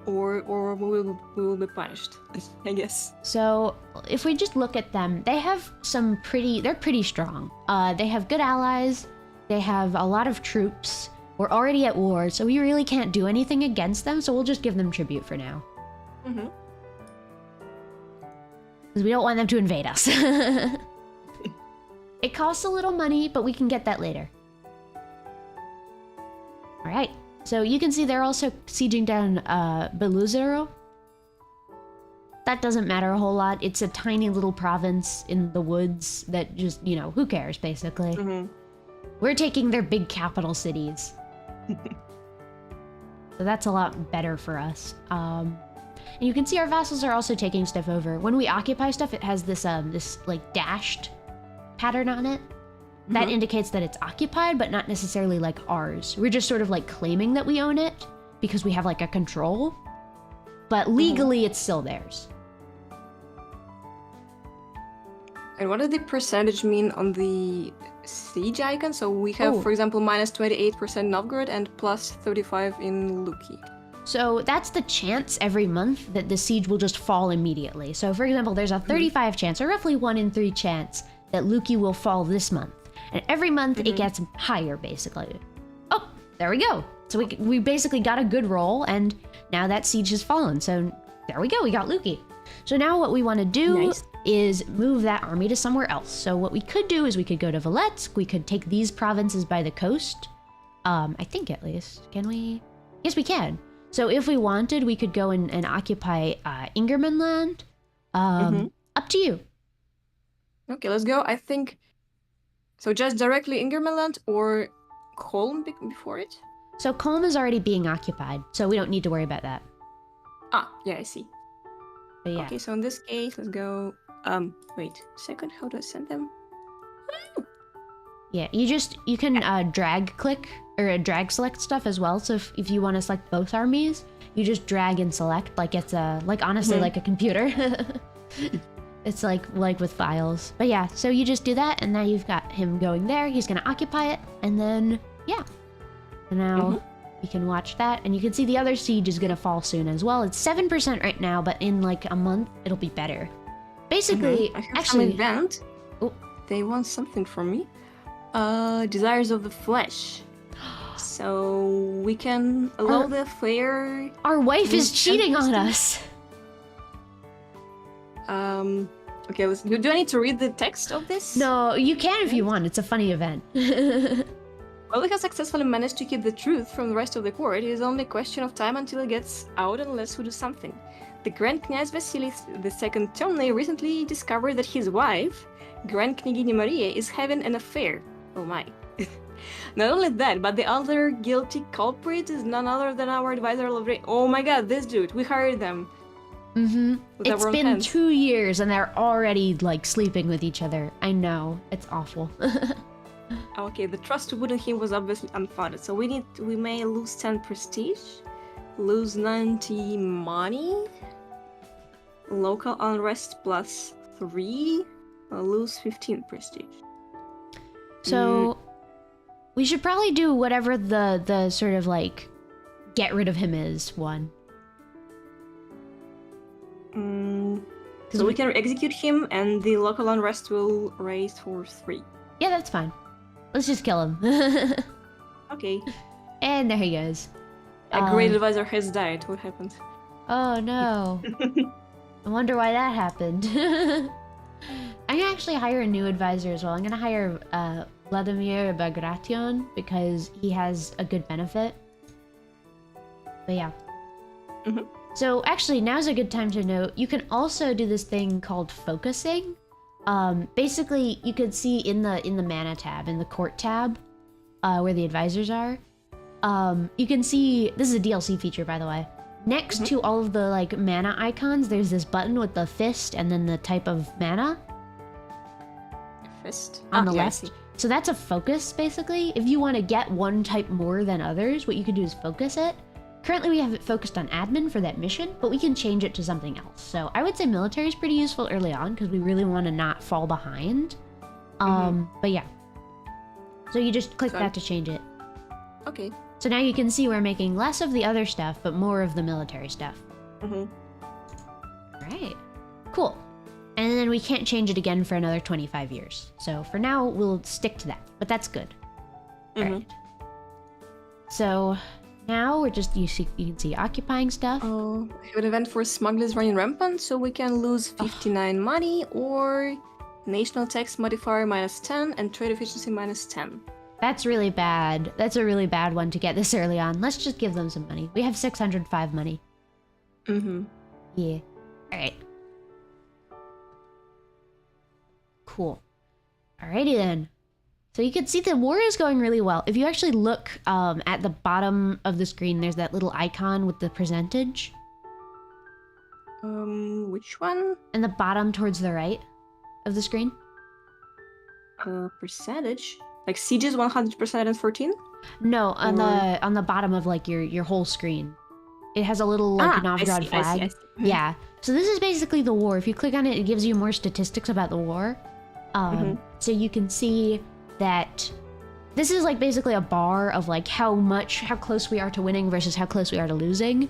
or we will be punished, I guess. So if we just look at them, they have they're pretty strong. They have good allies. They have a lot of troops. We're already at war, so we really can't do anything against them, so we'll just give them tribute for now. Mm-hmm. Because we don't want them to invade us. It costs a little money, but we can get that later. Alright, so you can see they're also sieging down Beluzero. That doesn't matter a whole lot. It's a tiny little province in the woods that just, you know, who cares, basically. Mm-hmm. We're taking their big capital cities. So that's a lot better for us. And you can see our vassals are also taking stuff over. When we occupy stuff, it has this like dashed pattern on it. That indicates that it's occupied, but not necessarily like ours. We're just sort of like claiming that we own it because we have like a control. But legally, it's still theirs. And what does the percentage mean on the siege icon? So we have, for example, minus 28% Novgorod and plus 35 in Luki. So that's the chance every month that the siege will just fall immediately. So for example, there's a 35 chance, or roughly 1 in 3 chance, that Luki will fall this month. And every month it gets higher, basically. Oh, there we go. So we basically got a good roll, and now that siege has fallen. So there we go, we got Luki. So now what we want to do is move that army to somewhere else. So what we could do is we could go to Valetsk, we could take these provinces by the coast. I think at least. Can we? Yes, we can. So if we wanted, we could go and occupy Ingermanland. Up to you. Okay, let's go. I think... So just directly Ingermanland or Kolm before it? So Kolm is already being occupied, so we don't need to worry about that. Ah, yeah, I see. But yeah. Okay, so in this case, let's go... wait a second, how do I send them? Yeah, you can drag click, or drag select stuff as well, so if you want to select both armies, you just drag and select like it's honestly like a computer. It's like with files. But yeah, so you just do that, and now you've got him going there. He's gonna occupy it, and then, yeah. And now we can watch that, and you can see the other siege is gonna fall soon as well. It's 7% right now, but in like a month, it'll be better. Basically, I have actually... some event. Oh. They want something from me. Desires of the flesh. So we can allow the affair... Our wife is cheating on us! Okay, do I need to read the text of this? No, you can if you want. It's a funny event. Well, we have successfully managed to keep the truth from the rest of the court. It is only a question of time until it gets out unless we do something. The Grand Kniaz Vasily II Temny recently discovered that his wife, Grand Kniginya Maria, is having an affair. Oh my. Not only that, but the other guilty culprit is none other than our advisor Lovre. Oh my god, this dude, we hired them. It's been 2 years and they're already like sleeping with each other. I know, it's awful. Okay, the trust we put in him was obviously unfounded, so we may lose 10 prestige, lose 90 money, local unrest plus 3, lose 15 prestige. So we should probably do whatever the sort of like get rid of him is one. So we can execute him, and the local unrest will raise for 3. Yeah, that's fine. Let's just kill him. Okay. And there he goes. A great advisor has died. What happened? Oh no. I wonder why that happened. I'm gonna actually hire a new advisor as well. I'm gonna hire Vladimir Bagration because he has a good benefit. But yeah. So actually, now's a good time to note, you can also do this thing called focusing. Basically, you could see in the mana tab, in the court tab, where the advisors are, you can see, this is a DLC feature, by the way. Next to all of the like mana icons, there's this button with the fist and then the type of mana. Fist? On the left. So that's a focus, basically. If you want to get one type more than others, what you can do is focus it. Currently we have it focused on admin for that mission, but we can change it to something else. So I would say military is pretty useful early on because we really want to not fall behind. But yeah. So you just click that to change it. Okay. So now you can see we're making less of the other stuff, but more of the military stuff. Right. Cool. And then we can't change it again for another 25 years. So for now, we'll stick to that. But that's good. Right. So now we're just, you can see occupying stuff. Oh, I have an event for smugglers running rampant, so we can lose 59 money, or national tax modifier -10 and trade efficiency -10. That's really bad. That's a really bad one to get this early on. Let's just give them some money. We have 605 money. Yeah. All right. Cool. Alrighty then. So you can see the war is going really well. If you actually look at the bottom of the screen, there's that little icon with the percentage. Which one? And the bottom towards the right of the screen. Percentage? Like sieges 100% and 14? No, on the bottom of like your whole screen. It has a little like Novgorod flag. I see. Yeah. So this is basically the war. If you click on it, it gives you more statistics about the war. So you can see that this is like basically a bar of like how close we are to winning versus how close we are to losing.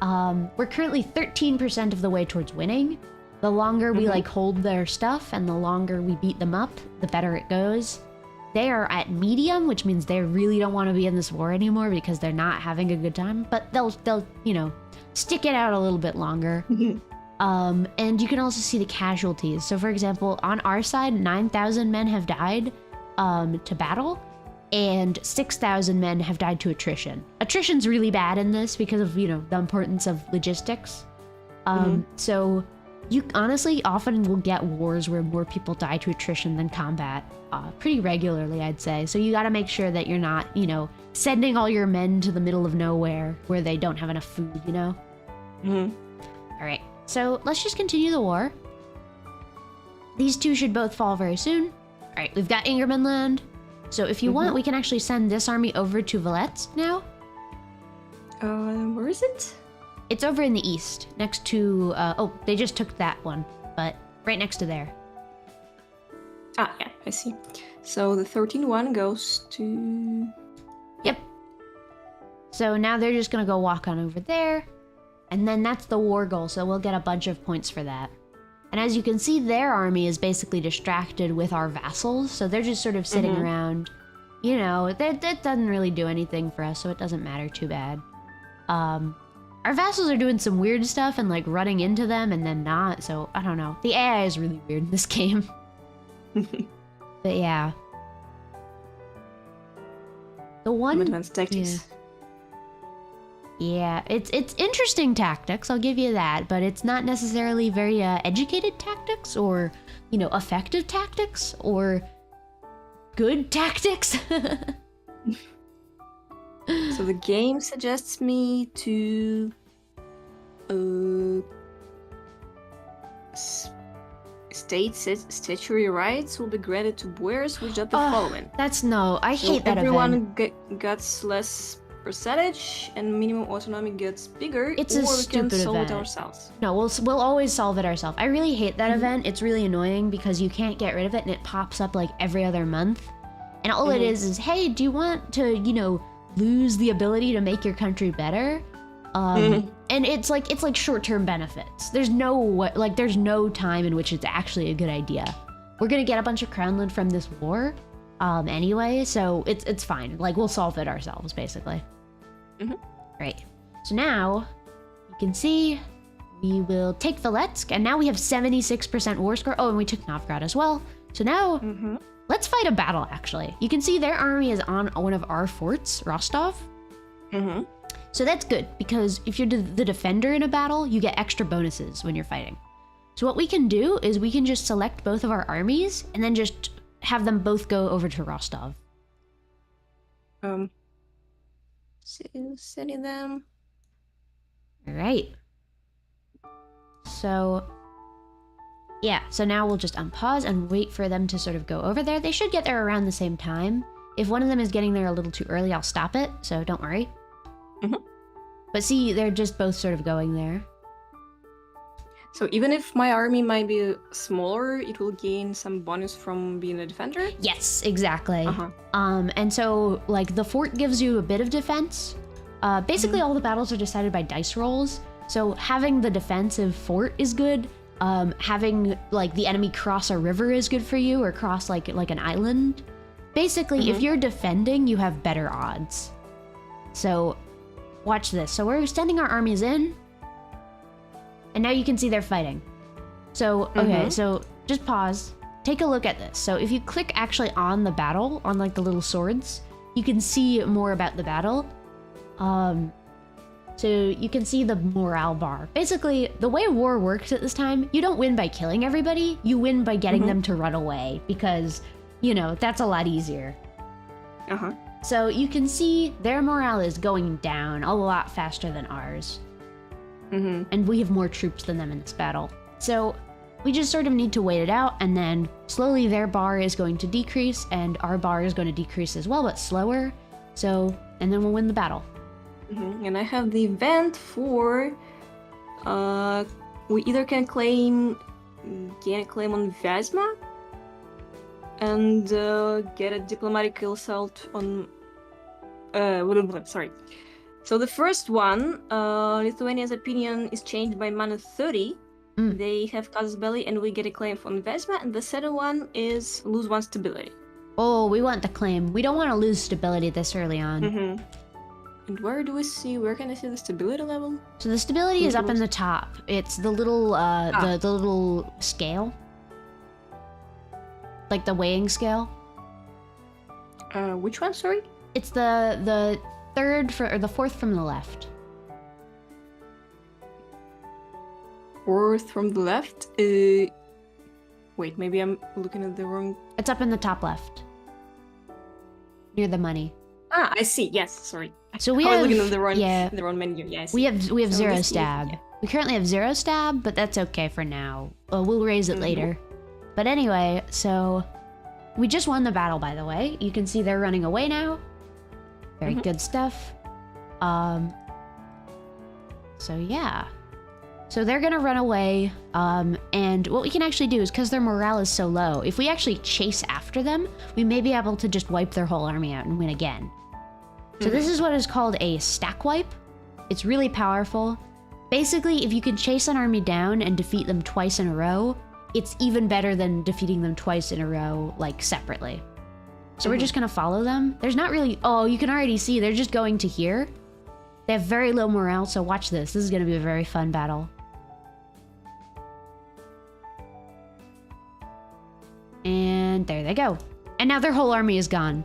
We're currently 13% of the way towards winning. The longer we like hold their stuff and the longer we beat them up, the better it goes. They are at medium, which means they really don't want to be in this war anymore because they're not having a good time, but they'll you know, stick it out a little bit longer. And you can also see the casualties. So for example, on our side, 9,000 men have died to battle, and 6,000 men have died to attrition. Attrition's really bad in this because of, you know, the importance of logistics. So you honestly often will get wars where more people die to attrition than combat, pretty regularly, I'd say. So you gotta make sure that you're not, you know, sending all your men to the middle of nowhere where they don't have enough food, you know? All right, so let's just continue the war. These two should both fall very soon. All right, we've got Ingerman land. So if you want, we can actually send this army over to Valets now. Where is it? It's over in the east, next to, oh, they just took that one, but right next to there. Ah, yeah, I see. So the 13 one goes to... Yep. So now they're just gonna go walk on over there, and then that's the war goal, so we'll get a bunch of points for that. And as you can see, their army is basically distracted with our vassals, so they're just sort of sitting around. You know, that doesn't really do anything for us, so it doesn't matter too bad. Our vassals are doing some weird stuff and like running into them and then not, so I don't know. The AI is really weird in this game. But yeah. The one... Advanced tactics. Yeah, it's interesting tactics, I'll give you that, but it's not necessarily very educated tactics or, you know, effective tactics or good tactics. So the game suggests me to state statutory rights will be granted to Boers, which are the following. That's no, I hate that everyone event. gets less percentage and minimum autonomy gets bigger. It's or a we stupid can solve event. it ourselves. No, we'll always solve it ourselves. I really hate that event. It's really annoying because you can't get rid of it and it pops up like every other month. And all it is, hey, do you want to, you know, lose the ability to make your country better? And it's like short-term benefits. There's no time in which it's actually a good idea. We're gonna get a bunch of crownland from this war anyway, so it's fine. Like, we'll solve it ourselves, basically. Right. So now, you can see, we will take Valetsk, and now we have 76% war score. Oh, and we took Novgorod as well. So now, let's fight a battle, actually. You can see their army is on one of our forts, Rostov. So that's good, because if you're the defender in a battle, you get extra bonuses when you're fighting. So what we can do is we can just select both of our armies, and then just have them both go over to Rostov. Sending them. All right. So, yeah, so now we'll just unpause and wait for them to sort of go over there. They should get there around the same time. If one of them is getting there a little too early, I'll stop it, so don't worry. But see, they're just both sort of going there. So even if my army might be smaller, it will gain some bonus from being a defender? Yes, exactly. Uh-huh. And so, like, the fort gives you a bit of defense. Basically, all the battles are decided by dice rolls. So having the defensive fort is good. Having, like, the enemy cross a river is good for you, or cross, like an island. Basically, if you're defending, you have better odds. So, watch this. So we're sending our armies in. And now you can see they're fighting. So, okay, so just pause. Take a look at this. So if you click actually on the battle, on like the little swords, you can see more about the battle. So you can see the morale bar. Basically, the way war works at this time, you don't win by killing everybody, you win by getting them to run away, because, you know, that's a lot easier. So you can see their morale is going down a lot faster than ours. And we have more troops than them in this battle. So we just sort of need to wait it out, and then slowly their bar is going to decrease and our bar is going to decrease as well, but slower. So, and then we'll win the battle. And I have the event for, we either can gain a claim on Vyazma and get a diplomatic assault on, sorry. So the first one, Lithuania's opinion is changed by -30. They have casus belli and we get a claim on Vesma, and the second one is lose 1 stability. Oh, we want the claim. We don't want to lose stability this early on. And where can I see the stability level? So the stability is up in the top. It's the little, the little scale. Like the weighing scale. Which one, sorry? It's the the fourth from the left. Fourth from the left? Wait, maybe I'm looking at the wrong... It's up in the top left. Near the money. Ah, I see. Yes, sorry. So we I have... was looking at the wrong menu, yes. We have so 0 stab. We currently have 0 stab, but that's okay for now. We'll raise it later. But anyway, so... We just won the battle, by the way. You can see they're running away now. Very good stuff. So yeah. So they're gonna run away, and what we can actually do is, because their morale is so low, if we actually chase after them, we may be able to just wipe their whole army out and win again. So this is what is called a stack wipe. It's really powerful. Basically, if you can chase an army down and defeat them twice in a row, it's even better than defeating them twice in a row, like, separately. So we're just gonna follow them. There's not really... Oh, you can already see they're just going to here. They have very low morale, so watch this. This is gonna be a very fun battle. And there they go. And now their whole army is gone.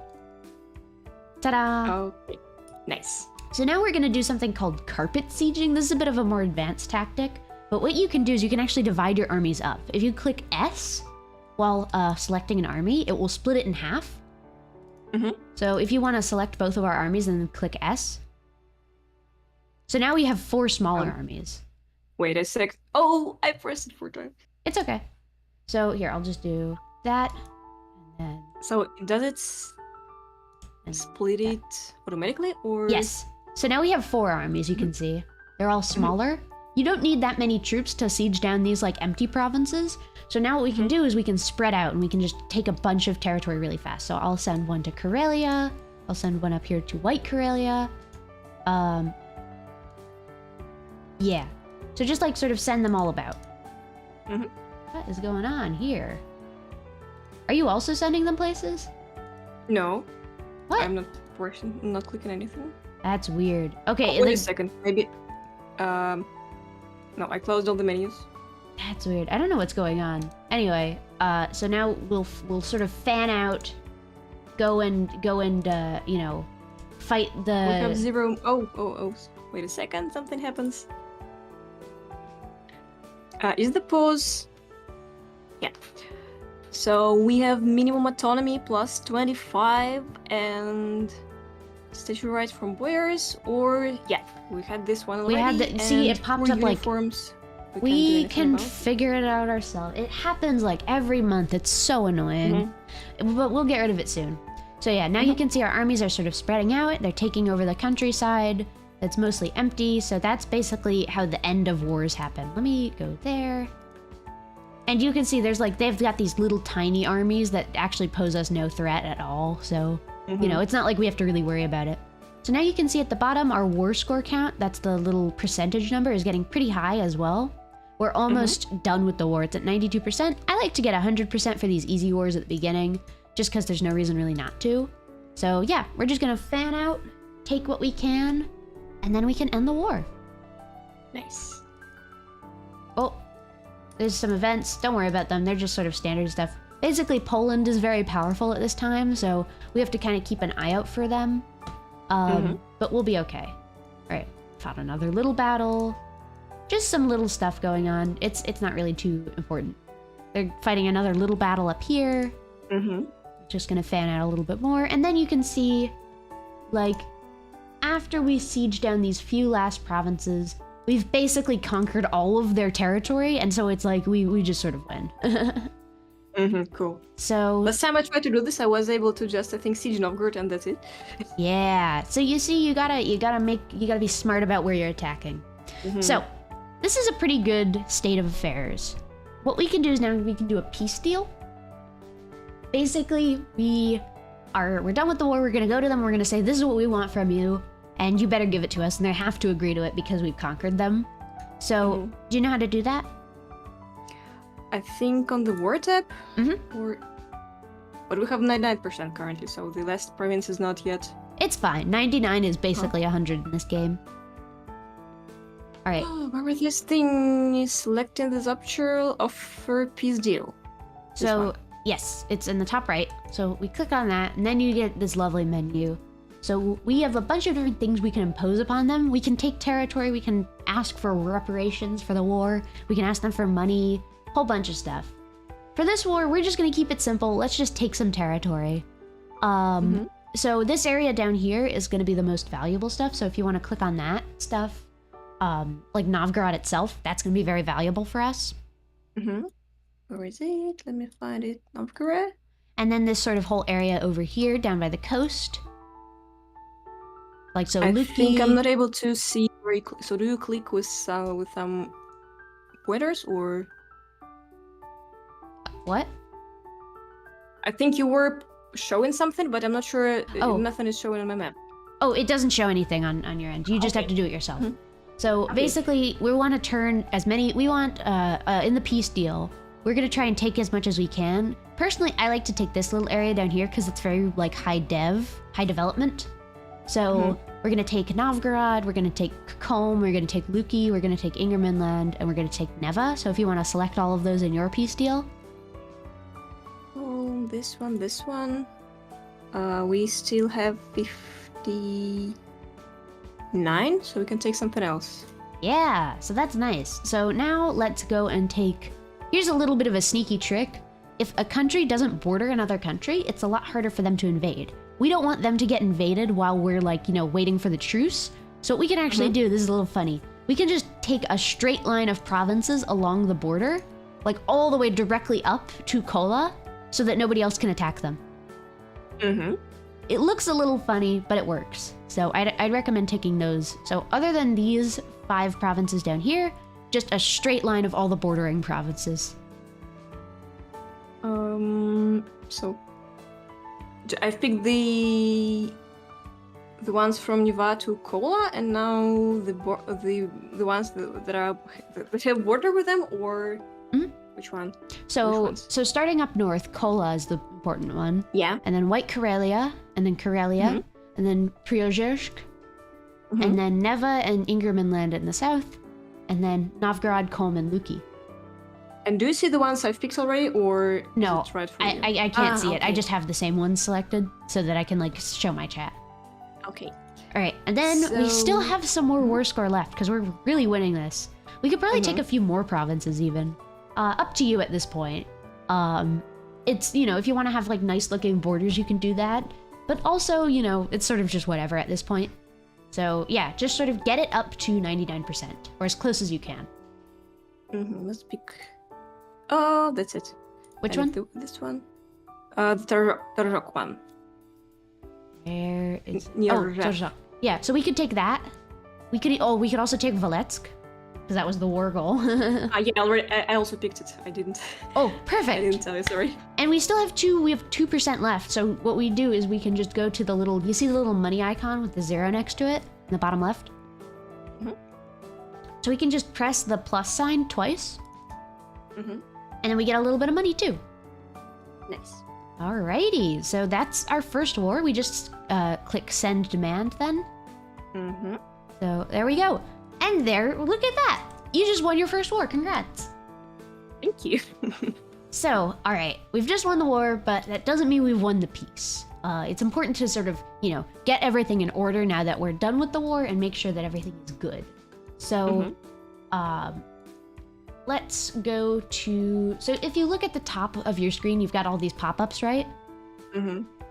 Ta-da! Okay, nice. So now we're gonna do something called carpet sieging. This is a bit of a more advanced tactic. But what you can do is you can actually divide your armies up. If you click S while selecting an army, it will split it in half. So if you want to select both of our armies and then click S. So now we have 4 smaller armies. Wait a sec. Oh, I pressed it 4 times. It's okay. So here, I'll just do that. And then... So does it split it automatically, or...? Yes. So now we have 4 armies, you can see. They're all smaller. You don't need that many troops to siege down these, like, empty provinces. So now what we can do is we can spread out and we can just take a bunch of territory really fast. So I'll send one to Karelia. I'll send one up here to White Karelia. Yeah. So just, like, sort of send them all about. What is going on here? Are you also sending them places? No. What? I'm not clicking anything. That's weird. Okay. Oh, wait a second. Maybe... No, I closed all the menus. That's weird. I don't know what's going on. Anyway, so now we'll sort of fan out, go and you know, fight the... We have 0... Oh, wait a second, something happens. Is the pause... Yeah. So we have minimum autonomy plus 25 and statue rights from boyars, or... Yeah, we had this one already. We had the... See, it popped up like... Uniforms. We can figure it out ourselves. It happens like every month. It's so annoying. But we'll get rid of it soon. So yeah, now you can see our armies are sort of spreading out. They're taking over the countryside. It's mostly empty, so that's basically how the end of wars happen. Let me go there. And you can see there's like, they've got these little tiny armies that actually pose us no threat at all. So, you know, it's not like we have to really worry about it. So now you can see at the bottom, our war score count, that's the little percentage number, is getting pretty high as well. We're almost done with the war. It's at 92%. I like to get 100% for these easy wars at the beginning, just because there's no reason really not to. So yeah, we're just gonna fan out, take what we can, and then we can end the war. Nice. Oh, there's some events. Don't worry about them. They're just sort of standard stuff. Basically, Poland is very powerful at this time, so we have to kind of keep an eye out for them. But we'll be okay. All right, fought another little battle. Just some little stuff going on. It's not really too important. They're fighting another little battle up here. Just gonna fan out a little bit more, and then you can see, like, after we siege down these few last provinces, we've basically conquered all of their territory, and so it's like we just sort of win. Cool. So last time I tried to do this, I was able to just, I think, siege Novgorod, and that's it. yeah. So you see, you gotta be smart about where you're attacking. So this is a pretty good state of affairs. What we can do is now we can do a peace deal. Basically, we're done with the war. We're gonna go to them. We're gonna say, this is what we want from you, and you better give it to us. And they have to agree to it because we've conquered them. So, do you know how to do that? I think on the war tab, but we have 99% currently, so the last province is not yet. It's fine. 99 is basically 100 in this game. All right. Oh, where this thing is selecting this option offer peace deal. So yes, it's in the top right. So we click on that, and then you get this lovely menu. So we have a bunch of different things we can impose upon them. We can take territory. We can ask for reparations for the war. We can ask them for money. Whole bunch of stuff. For this war, we're just gonna keep it simple. Let's just take some territory. So this area down here is gonna be the most valuable stuff. So if you want to click on that stuff, like Novgorod itself, that's gonna be very valuable for us. Where is it? Let me find it. Novgorod. And then this sort of whole area over here, down by the coast. Like so, I Luki. think I'm not able to see very. So do you click with pointers or? What? I think you were showing something, but I'm not sure. Nothing is showing on my map. Oh, it doesn't show anything on your end. You just have to do it yourself. So basically, we want to turn as many. We want in the peace deal. We're gonna try and take as much as we can. Personally, I like to take this little area down here because it's very like high development. So we're gonna take Novgorod, we're gonna take Kolm, we're gonna take Luki, we're gonna take Ingermanland, and we're gonna take Neva. So if you want to select all of those in your peace deal. Oh, this one. We still have 59, so we can take something else. Yeah, so that's nice. So now let's go and take. Here's a little bit of a sneaky trick. If a country doesn't border another country, it's a lot harder for them to invade. We don't want them to get invaded while we're like, waiting for the truce. So what we can actually do, this is a little funny. We can just take a straight line of provinces along the border, like all the way directly up to Kola, so that nobody else can attack them. It looks a little funny, but it works. So I'd recommend taking those. So other than these 5 provinces down here, just a straight line of all the bordering provinces. So I've picked the ones from Neva to Kola, and now the ones that have border with them, or which one? So starting up north, Kola is the important one. Yeah. And then White Karelia, and then Karelia, and then Priozhsk, and then Neva and Ingermanland in the south, and then Novgorod, Kolm, and Luki. And do you see the ones I've picked already, or no? is it right for you? I can't see it. I just have the same ones selected so that I can like show my chat. Okay. All right, and then we still have some more war score left because we're really winning this. We could probably take a few more provinces even. Up to you at this point. It's if you want to have like nice looking borders, you can do that. But also, it's sort of just whatever at this point. So yeah, just sort of get it up to 99% or as close as you can. Let's pick. Oh, that's it. Which one? This one. The Tarok one. Where is? Near Zorjak. Yeah, so we could take that. we could also take Valetsk, because that was the war goal. Yeah, already. I also picked it. I didn't. Oh, perfect. I didn't tell you. Sorry. And we still have we have 2% left. So what we do is we can just go to the little, you see the little money icon with the 0 next to it in the bottom left? So we can just press the plus sign twice. And then we get a little bit of money too. Nice. Alrighty, so that's our first war. We just click send demand then. So there we go. And there, look at that. You just won your first war, congrats. Thank you. So, alright, we've just won the war, but that doesn't mean we've won the peace. It's important to sort of, get everything in order now that we're done with the war and make sure that everything is good. So, let's go to... So if you look at the top of your screen, you've got all these pop-ups, right?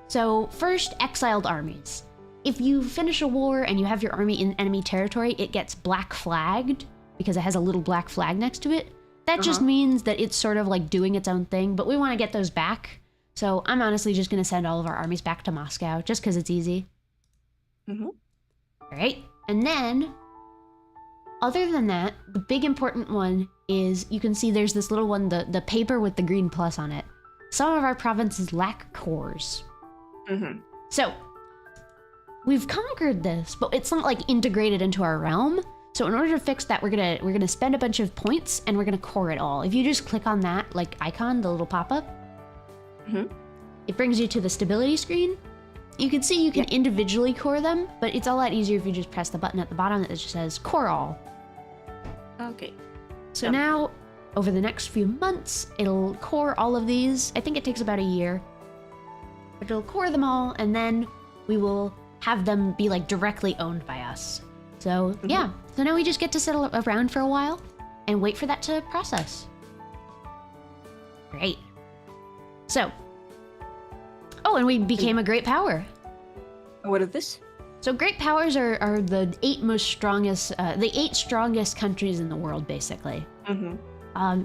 So first, exiled armies. If you finish a war and you have your army in enemy territory, it gets black flagged because it has a little black flag next to it. That just means that it's sort of like doing its own thing, but we want to get those back. So I'm honestly just going to send all of our armies back to Moscow just because it's easy. All right. And then, other than that, the big important one is you can see there's this little one, the paper with the green plus on it. Some of our provinces lack cores. So we've conquered this, but it's not like integrated into our realm. So in order to fix that, we're gonna spend a bunch of points and we're gonna core it all. If you just click on that like icon, the little pop-up, it brings you to the stability screen. You can see you can individually core them, but it's a lot easier if you just press the button at the bottom that just says core all. Okay. So now, over the next few months, it'll core all of these. I think it takes about a year. But it'll core them all, and then we will have them be like directly owned by us. So yeah, so now we just get to sit around for a while and wait for that to process. Great. So, oh, and we became a great power. What is this? So great powers are the 8 strongest countries in the world, basically.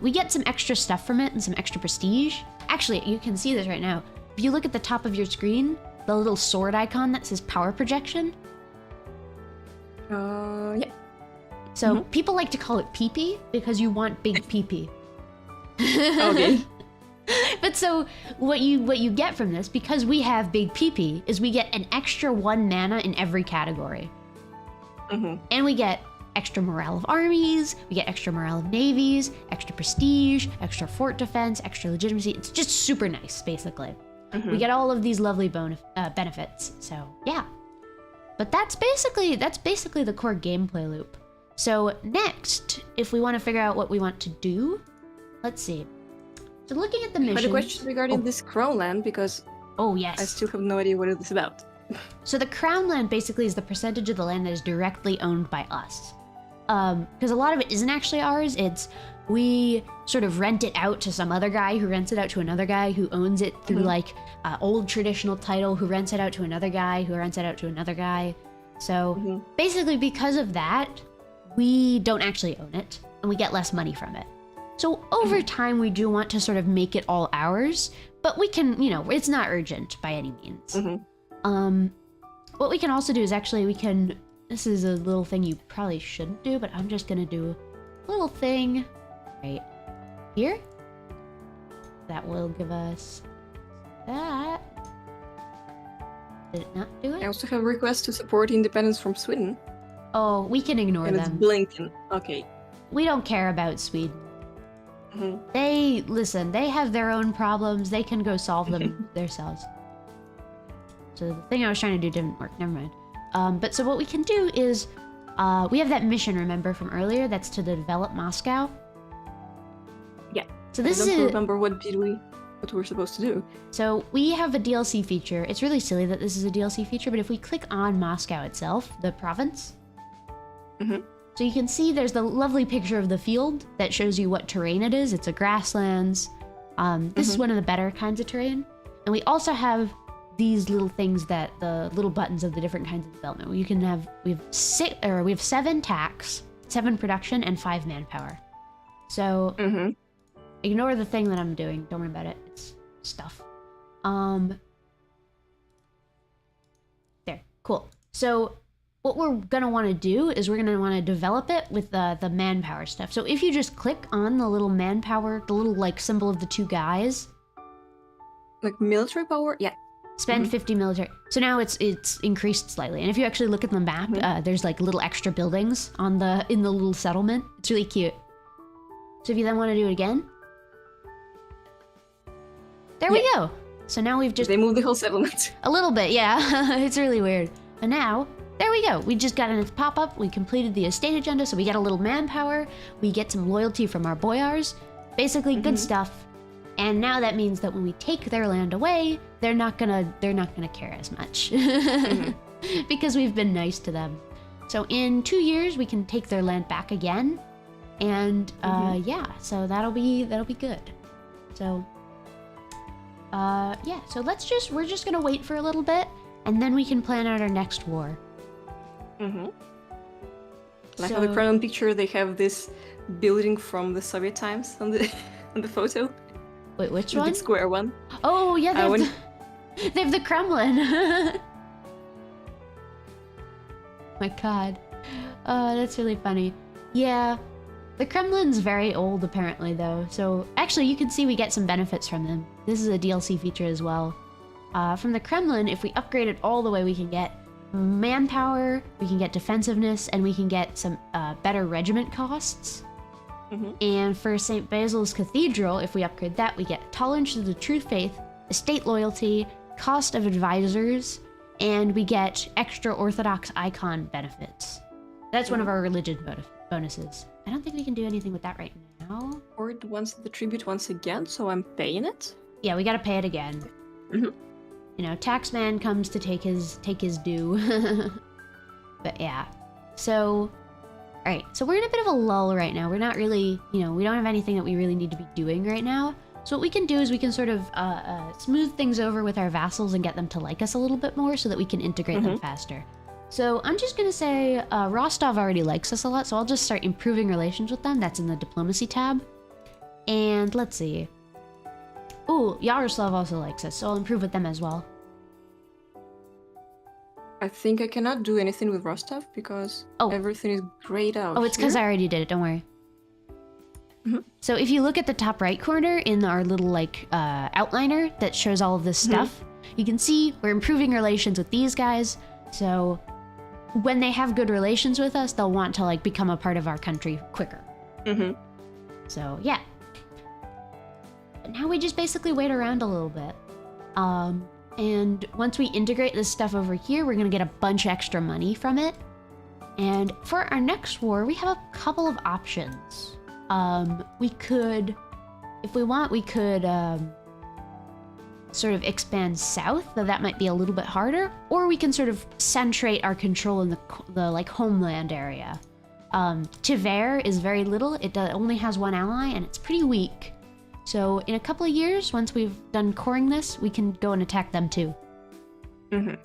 We get some extra stuff from it and some extra prestige. Actually, you can see this right now. If you look at the top of your screen, the little sword icon that says power projection. Yeah. So people like to call it PP because you want big PP. Okay. But so what you get from this, because we have big PP, is we get an extra 1 mana in every category. And we get extra morale of armies, we get extra morale of navies, extra prestige, extra fort defense, extra legitimacy. It's just super nice, basically. We get all of these lovely benefits. So yeah. But that's basically the core gameplay loop. So next, if we want to figure out what we want to do, let's see. So looking at the mission... I had a question regarding this crown land, because yes. I still have no idea what it is about. So the crown land basically is the percentage of the land that is directly owned by us. Because a lot of it isn't actually ours. It's we sort of rent it out to some other guy who rents it out to another guy who owns it through like old traditional title, who rents it out to another guy who rents it out to another guy. So basically because of that, we don't actually own it and we get less money from it. So over time, we do want to sort of make it all ours, but we can, it's not urgent by any means. What we can also do is actually this is a little thing you probably shouldn't do, but I'm just gonna do a little thing right here. That will give us that. Did it not do it? I also have a request to support independence from Sweden. Oh, we can ignore and them. It's blinking. Okay. We don't care about Sweden. They have their own problems. They can go solve them themselves. So the thing I was trying to do didn't work. Never mind. But so what we can do is, we have that mission, remember, from earlier? That's to develop Moscow. Yeah. So this I don't remember what we're supposed to do. So we have a DLC feature. It's really silly that this is a DLC feature, but if we click on Moscow itself, the province, so you can see there's the lovely picture of the field that shows you what terrain it is. It's a grasslands. This is one of the better kinds of terrain. And we also have these little things that the little buttons of the different kinds of development. We have 7 tax, 7 production, and 5 manpower. So ignore the thing that I'm doing. Don't worry about it. It's stuff. There, cool. So what we're gonna want to do is we're gonna want to develop it with the manpower stuff. So if you just click on the little manpower, the little like symbol of the two guys, Like military power? Yeah. spend 50 military. So now it's increased slightly. And if you actually look at the map, there's like little extra buildings in the little settlement. It's really cute. So if you then want to do it again, there we go. So now we've just... They moved the whole settlement. A little bit, yeah. It's really weird. And now, there we go. We just got a pop-up. We completed the estate agenda, so we get a little manpower. We get some loyalty from our boyars. Basically, good stuff. And now that means that when we take their land away, they're not gonna care as much. Because we've been nice to them. So in 2 years, we can take their land back again. And yeah, so that'll be good. So yeah, so we're just gonna wait for a little bit, and then we can plan out our next war. Like on the Kremlin picture, they have this building from the Soviet times on the on the photo. Wait, which the one? big square one. Oh yeah, they have the Kremlin. My God, oh, that's really funny. Yeah. The Kremlin's very old, apparently, though. So, actually, you can see we get some benefits from them. This is a DLC feature as well. From the Kremlin, if we upgrade it all the way, we can get manpower, we can get defensiveness, and we can get some better regiment costs. And for St. Basil's Cathedral, if we upgrade that, we get tolerance to the true faith, estate loyalty, cost of advisors, and we get extra Orthodox icon benefits. That's one of our religion bonuses. I don't think we can do anything with that right now. Or it wants the tribute once again, so I'm paying it. Yeah, we gotta pay it again. You know, taxman comes to take his due. But yeah, so all right, so we're in a bit of a lull right now. We're not really, you know, we don't have anything that we really need to be doing right now. So what we can do is we can sort of smooth things over with our vassals and get them to like us a little bit more so that we can integrate them faster. So I'm just gonna say Rostov already likes us a lot, so I'll just start improving relations with them. That's in the diplomacy tab. And let's see. Ooh, Yaroslav also likes us, so I'll improve with them as well. I think I cannot do anything with Rostov because everything is grayed out. Oh, it's because I already did it, don't worry. So if you look at the top right corner in our little like outliner that shows all of this stuff, you can see we're improving relations with these guys. So when they have good relations with us, they'll want to like become a part of our country quicker. So yeah. But now we just basically wait around a little bit. And once we integrate this stuff over here, we're gonna get a bunch extra money from it. And for our next war, we have a couple of options. We could, if we want, we could sort of expand south, though that might be a little bit harder, or we can sort of centrate our control in the like homeland area. Tver is very little. It only has one ally, and it's pretty weak. So in a couple of years, once we've done coring this, we can go and attack them too. So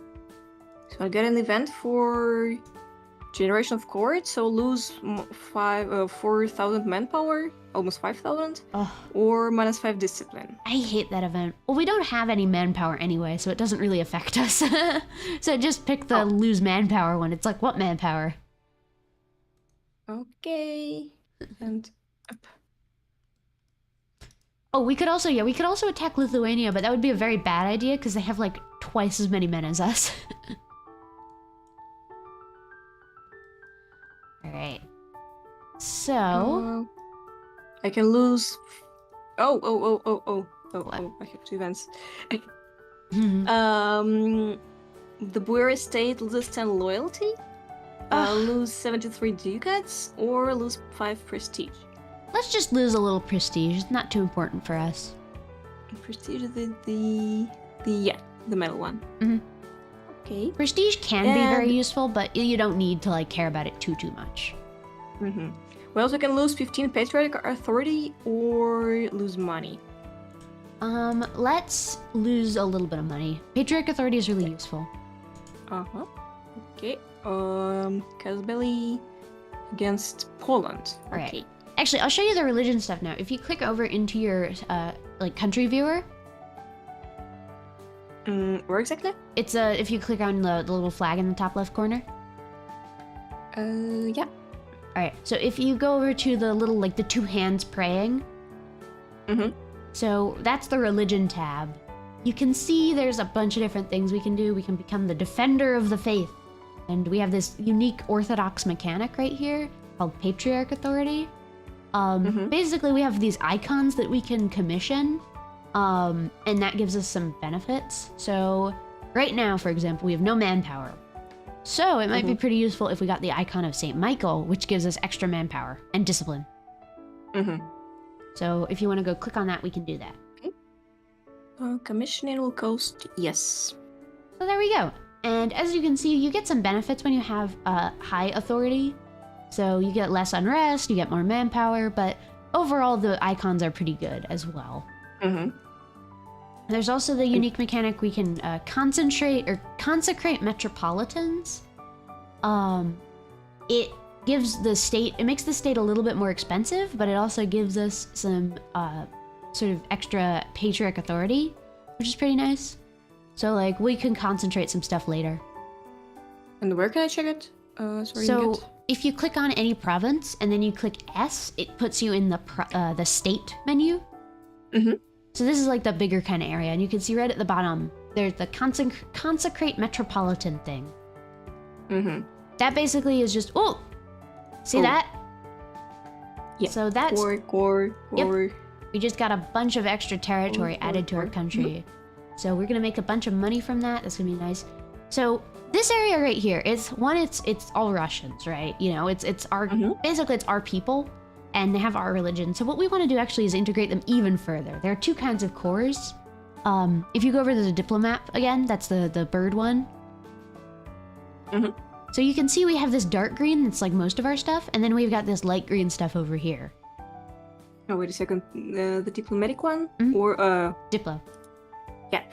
I'll get an event for generation of court, so lose 4,000 manpower, almost 5,000, or -5 discipline. I hate that event. Well, we don't have any manpower anyway, so it doesn't really affect us. So just pick the lose manpower one. It's like, what manpower? Okay. And up. Oh, we could also attack Lithuania, but that would be a very bad idea because they have like twice as many men as us. All right. So I can lose. Oh! I have 2 events. The Boer estate loses 10 loyalty, lose 73 ducats, or lose 5 prestige. Let's just lose a little prestige. It's not too important for us. Prestige is the metal one. Okay. Prestige can be very useful, but you don't need to like care about it too much. We also can lose 15 patriotic authority or lose money. Let's lose a little bit of money. Patriotic authority is really useful. Okay. Kazbeli against Poland. All right. Actually, I'll show you the religion stuff now. If you click over into your like country viewer. Where exactly? It's if you click on the little flag in the top left corner. Yeah. All right, so if you go over to the little, like, the two hands praying, so that's the religion tab. You can see there's a bunch of different things we can do. We can become the defender of the faith. And we have this unique orthodox mechanic right here called Patriarch Authority. Basically, we have these icons that we can commission, and that gives us some benefits. So right now, for example, we have no manpower. So it might be pretty useful if we got the icon of St. Michael, which gives us extra manpower and discipline. So if you want to go click on that, we can do that. Commissioning will cost, yes. So there we go. And as you can see, you get some benefits when you have high authority. So you get less unrest, you get more manpower, but overall the icons are pretty good as well. There's also the unique mechanic we can consecrate metropolitans. It gives the state, it makes the state a little bit more expensive, but it also gives us some sort of extra patriarch authority, which is pretty nice. So like we can concentrate some stuff later. And where can I check it? So if you click on any province and then you click S, it puts you in the state menu. So this is like the bigger kind of area, and you can see right at the bottom, there's the consecrate metropolitan thing. That basically is just, see that? Yeah. So that's core. Yep. We just got a bunch of extra territory added to our country. So we're gonna make a bunch of money from that. That's gonna be nice. So this area right here, it's all Russians, right? You know, it's our basically it's our people, and they have our religion. So what we want to do actually is integrate them even further. There are two kinds of cores. If you go over to the diplomat again, that's the bird one. So you can see we have this dark green that's like most of our stuff, and then we've got this light green stuff over here. Oh, wait a second. The diplomatic one? Or Diplo. Yeah.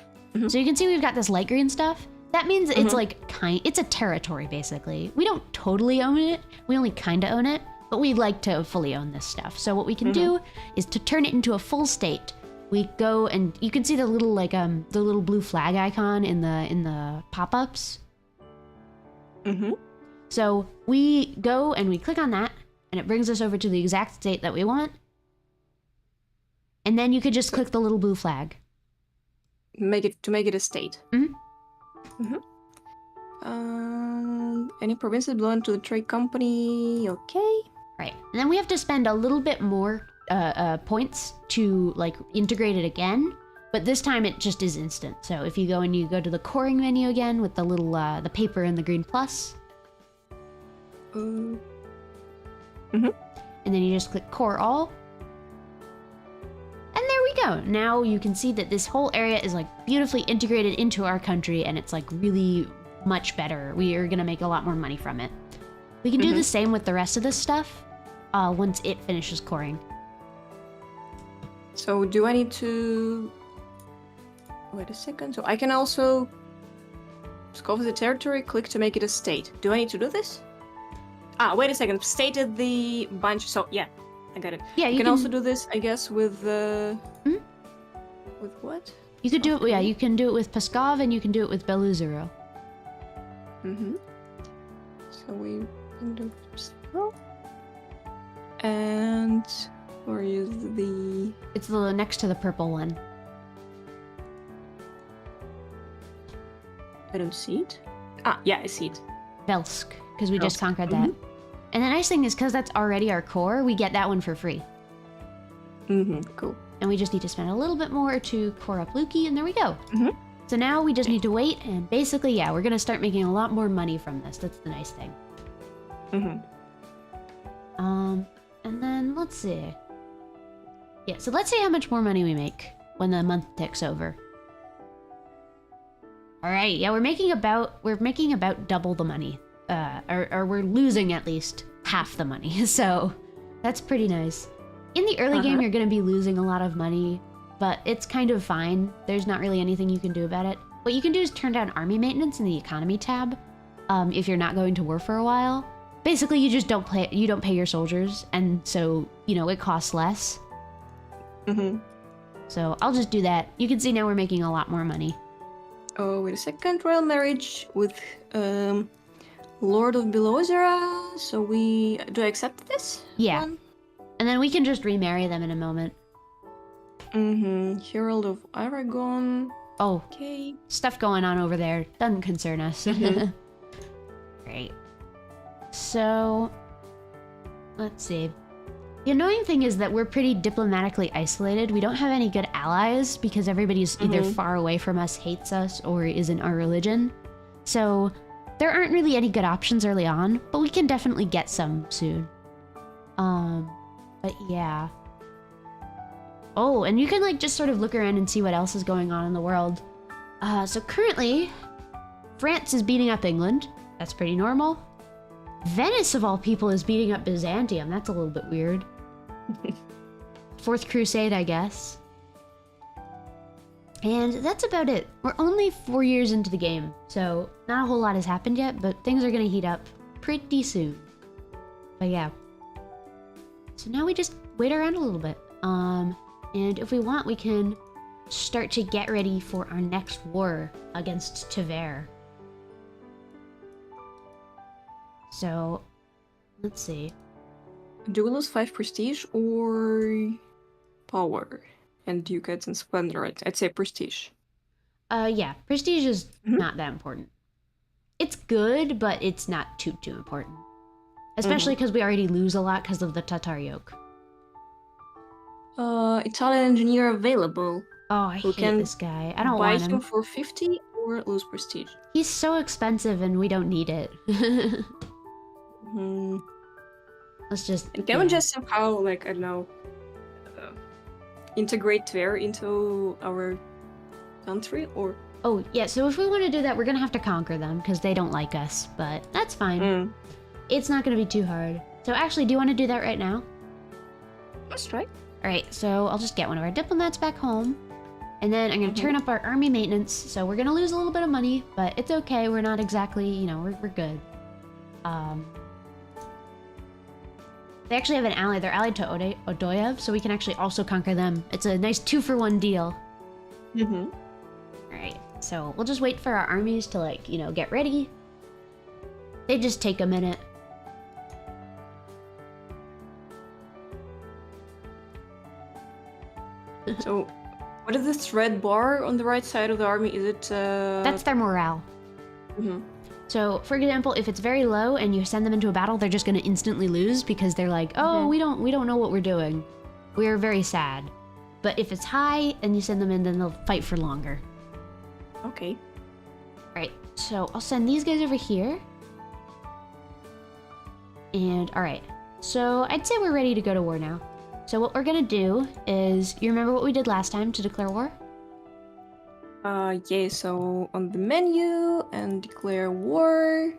So you can see we've got this light green stuff. That means it's like it's a territory basically. We don't totally own it. We only kind of own it, but we'd like to fully own this stuff. So what we can do is to turn it into a full state. We go and you can see the little like the little blue flag icon in the pop-ups. So we go and we click on that, and it brings us over to the exact state that we want. And then you could just click the little blue flag. Make it a state. Any provinces belong to the trade company? Okay. Right. And then we have to spend a little bit more points to like integrate it again, but this time it just is instant. So if you go and you go to the coring menu again with the little the paper and the green plus, and then you just click core all. And there we go. Now you can see that this whole area is like beautifully integrated into our country, and it's like really much better. We are gonna make a lot more money from it. We can do the same with the rest of this stuff once it finishes coring. So do I need to... Wait a second. So I can also scope the territory, click to make it a state. Do I need to do this? Ah, wait a second. Stated the bunch. So yeah. I got it. Yeah, you can also do this, I guess, with with what? You could do it. Yeah, you can do it with Pskov, and you can do it with Beluzero. So we can do Pskov. And where is the? It's the next to the purple one. I don't see it. Ah, yeah, I see it. Velsk, because we just conquered that. And the nice thing is, because that's already our core, we get that one for free. Cool. And we just need to spend a little bit more to core up Lukey, and there we go. So now we just need to wait, and basically, yeah, we're going to start making a lot more money from this. That's the nice thing. And then, let's see. Yeah, so let's see how much more money we make when the month ticks over. All right, yeah, we're making about double the money. Or we're losing at least half the money, so that's pretty nice. In the early game, you're going to be losing a lot of money, but it's kind of fine. There's not really anything you can do about it. What you can do is turn down army maintenance in the economy tab if you're not going to war for a while. Basically, you just don't pay your soldiers, and so, you know, it costs less. So I'll just do that. You can see now we're making a lot more money. Oh, wait a second. Royal marriage with Lord of Belozera. So do I accept this? Yeah. One? And then we can just remarry them in a moment. Herald of Aragon. Oh, Okay. stuff going on over there. Doesn't concern us. Great. So, let's see. The annoying thing is that we're pretty diplomatically isolated. We don't have any good allies because everybody's either far away from us, hates us, or isn't our religion. So, there aren't really any good options early on, but we can definitely get some soon. But yeah. Oh, and you can like just sort of look around and see what else is going on in the world. So currently, France is beating up England. That's pretty normal. Venice, of all people, is beating up Byzantium. That's a little bit weird. Fourth Crusade, I guess. And that's about it. We're only 4 years into the game, so not a whole lot has happened yet, but things are gonna heat up pretty soon. But yeah. So now we just wait around a little bit. And if we want, we can start to get ready for our next war against Tver. So, let's see. Do we lose 5 prestige or power? And ducats and splendor, I'd say prestige. Yeah, prestige is not that important. It's good, but it's not too important. Especially because we already lose a lot because of the Tatar yoke. Italian engineer available. Oh, I hate this guy. I don't buy want him. him for 50 or lose prestige. He's so expensive and we don't need it. Let's just... And can we just somehow, like, I don't know, integrate Tver into our country, or... Oh, yeah, so if we want to do that, we're gonna have to conquer them, because they don't like us, but that's fine. It's not gonna be too hard. So actually, do you want to do that right now? Let's try. Alright, so I'll just get one of our diplomats back home, and then I'm gonna turn up our army maintenance, so we're gonna lose a little bit of money, but it's okay, we're not exactly, you know, we're good. They actually have an ally, they're allied to Odoyev, so we can actually also conquer them. It's a nice 2-for-1 deal. Alright, so we'll just wait for our armies to, like, you know, get ready. They just take a minute. So, what is this red bar on the right side of the army? Is it, That's their morale. So, for example, if it's very low and you send them into a battle, they're just gonna instantly lose because they're like, oh, we don't know what we're doing. We're very sad. But if it's high and you send them in, then they'll fight for longer. Okay. Alright, so I'll send these guys over here. And, alright. So, I'd say we're ready to go to war now. So what we're gonna do is, you remember what we did last time to declare war? Yeah, so on the menu, and declare war,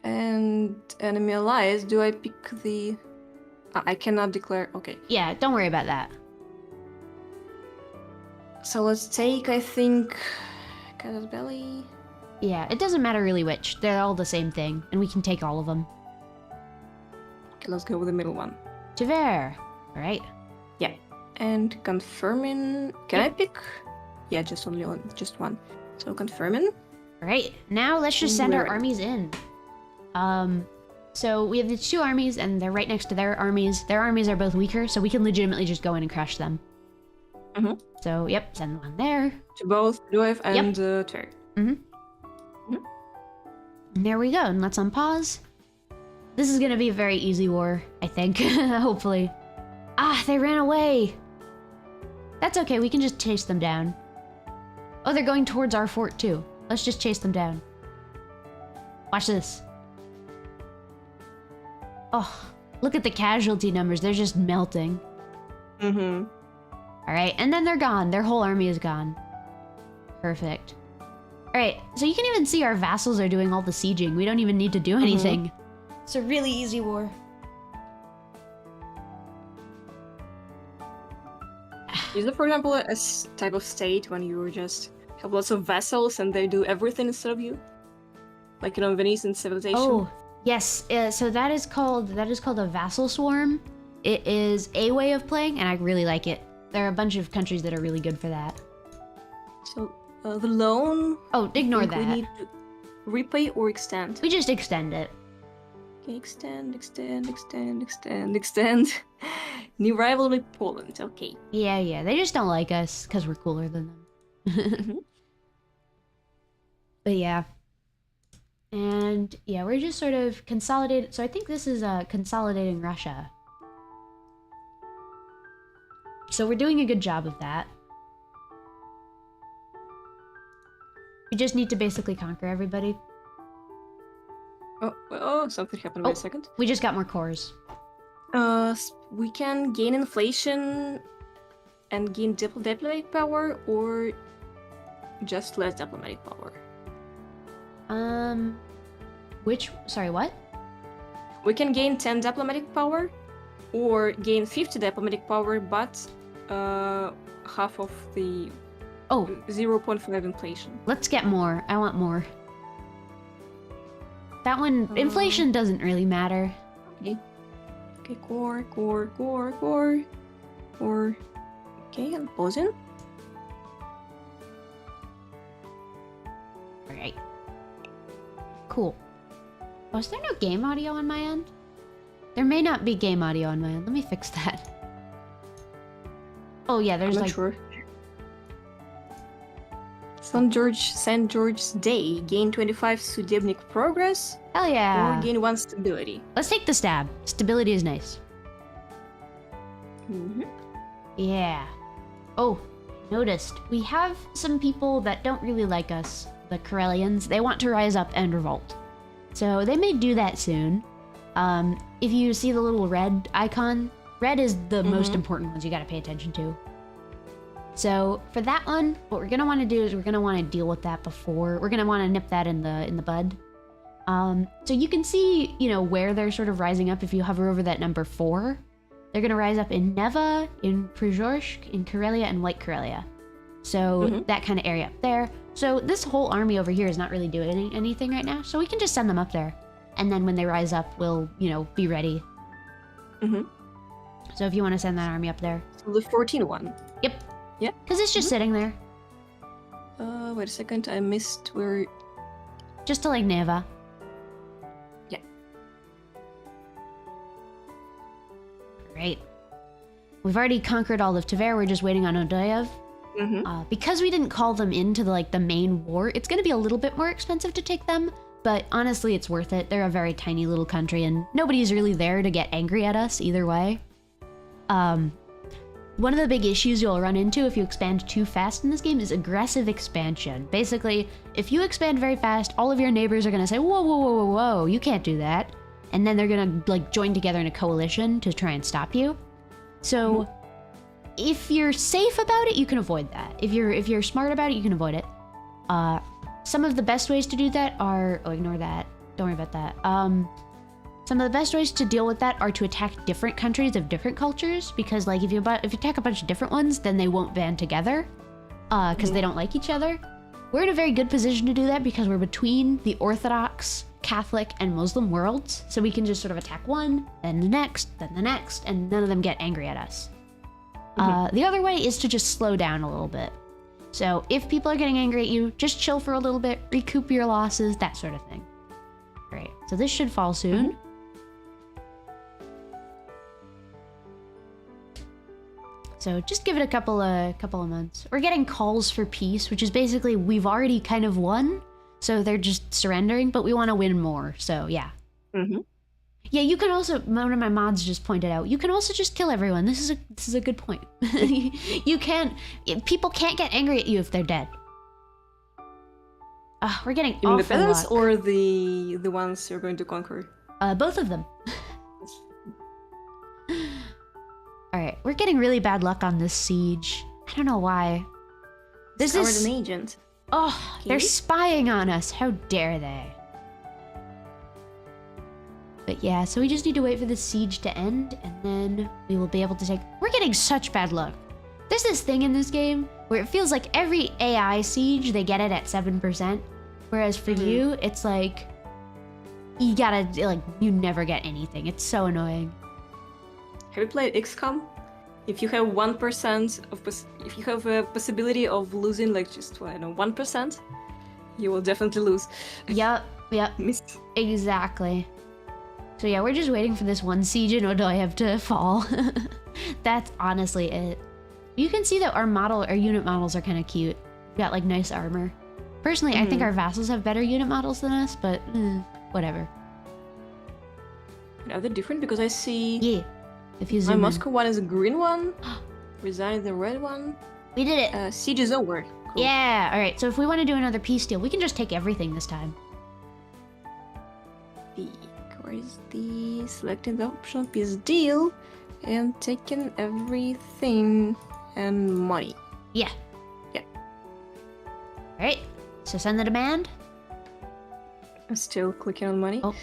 and enemy allies, do I pick the... I cannot declare, okay. Yeah, don't worry about that. So let's take, I think, Casus Belli. Yeah, it doesn't matter really which, they're all the same thing, and we can take all of them. Okay, let's go with the middle one. Tver, alright. Yeah, and confirming, can I pick? Yeah, just one. So confirming. Alright, now let's just send our armies in. So we have the 2 armies, and they're right next to their armies. Their armies are both weaker, so we can legitimately just go in and crush them. So, yep, send one there. To both Duev and Tver. And there we go, and let's unpause. This is gonna be a very easy war, I think, hopefully. Ah, they ran away! That's okay, we can just chase them down. Oh, they're going towards our fort too. Let's just chase them down. Watch this. Oh, look at the casualty numbers, they're just melting. Alright, and then they're gone. Their whole army is gone. Perfect. Alright, so you can even see our vassals are doing all the sieging. We don't even need to do anything. It's a really easy war. Is it, for example, a type of state when you just have lots of vassals and they do everything instead of you? Like, you know, Venetian civilization? Oh, yes. So that is called a vassal swarm. It is a way of playing, and I really like it. There are a bunch of countries that are really good for that. So, the loan... Oh, ignore that. repay or extend? We just extend it. Okay, extend. New rivalry Poland. Okay. Yeah. They just don't like us because we're cooler than them. Mhm. But yeah. And yeah, we're just sort of consolidated. So I think this is consolidating Russia. So we're doing a good job of that. We just need to basically conquer everybody. Oh, something happened. Wait a second. We just got more cores. We can gain inflation and gain diplomatic power, or just less diplomatic power. Sorry, what? We can gain 10 diplomatic power, or gain 50 diplomatic power, but half of the 0.5 inflation. Let's get more. I want more. That one, inflation doesn't really matter. Okay. Okay, core. Okay, I'm pausing. Alright. Cool. Oh, is there no game audio on my end? There may not be game audio on my end. Let me fix that. Oh yeah, there's I'm not sure. St. George's Day. Gain 25 Sudebnik progress. Hell yeah. Or gain 1 stability. Let's take the stab. Stability is nice. Yeah. Oh, noticed. We have some people that don't really like us, the Karelians. They want to rise up and revolt. So they may do that soon. If you see the little red icon, red is the most important ones you gotta pay attention to. So for that one, what we're gonna want to do is we're gonna want to deal with that before. We're gonna want to nip that in the bud. So you can see, where they're sort of rising up if you hover over that number 4. They're gonna rise up in Neva, in Przyorsk, in Karelia, and White Karelia. So that kind of area up there. So this whole army over here is not really doing anything right now. So we can just send them up there, and then when they rise up, we'll be ready. So if you want to send that army up there. So the 14 one. Yep. Yeah. Because it's just sitting there. Wait a second, I missed where... Just to Neva. Yeah. Great. We've already conquered all of Tver, we're just waiting on Odoyev. Because we didn't call them into the main war, it's going to be a little bit more expensive to take them, but honestly it's worth it. They're a very tiny little country and nobody's really there to get angry at us either way. One of the big issues you'll run into if you expand too fast in this game is aggressive expansion. Basically, if you expand very fast, all of your neighbors are gonna say, whoa, you can't do that. And then they're gonna join together in a coalition to try and stop you. So if you're safe about it, you can avoid that. If you're smart about it, you can avoid it. Some of the best ways to do that are, ignore that. Don't worry about that. Some of the best ways to deal with that are to attack different countries of different cultures, because if you attack a bunch of different ones, then they won't band together, because they don't like each other. We're in a very good position to do that because we're between the Orthodox, Catholic, and Muslim worlds, so we can just sort of attack one, then the next, and none of them get angry at us. The other way is to just slow down a little bit. So if people are getting angry at you, just chill for a little bit, recoup your losses, that sort of thing. Great, so this should fall soon. So just give it a couple of months. We're getting calls for peace, which is basically we've already kind of won, so they're just surrendering, but we want to win more. So yeah. Yeah, you can also, one of my mods just pointed out, you can also just kill everyone. This is a good point. People can't get angry at you if they're dead. We're getting awful the peasants luck. or the ones you're going to conquer? Both of them. Alright, we're getting really bad luck on this siege. I don't know why. This is an agent. Oh, they're spying on us. How dare they? But yeah, so we just need to wait for the siege to end, and then we will be able to take... We're getting such bad luck. There's this thing in this game where it feels like every AI siege, they get it at 7%. Whereas for you, it's like... You gotta, you never get anything. It's so annoying. Have you played XCOM? If you have 1% of if you have a possibility of losing just 1%, you will definitely lose. Yep, Miss. exactly. So yeah, we're just waiting for this one siege in Odoyev to fall. That's honestly it. You can see that our unit models are kind of cute. We got like nice armor. Personally, I think our vassals have better unit models than us, but whatever. Are they different? Because I see... Yeah, if you My zoom in. Moscow one is a green one. Resign is the red one. We did it! Siege is over. Cool. Yeah, alright, so if we want to do another peace deal, we can just take everything this time. Where is the... Selecting the optional peace deal and taking everything and money. Yeah. Yeah. Alright, so send the demand. I'm still clicking on money. Oh.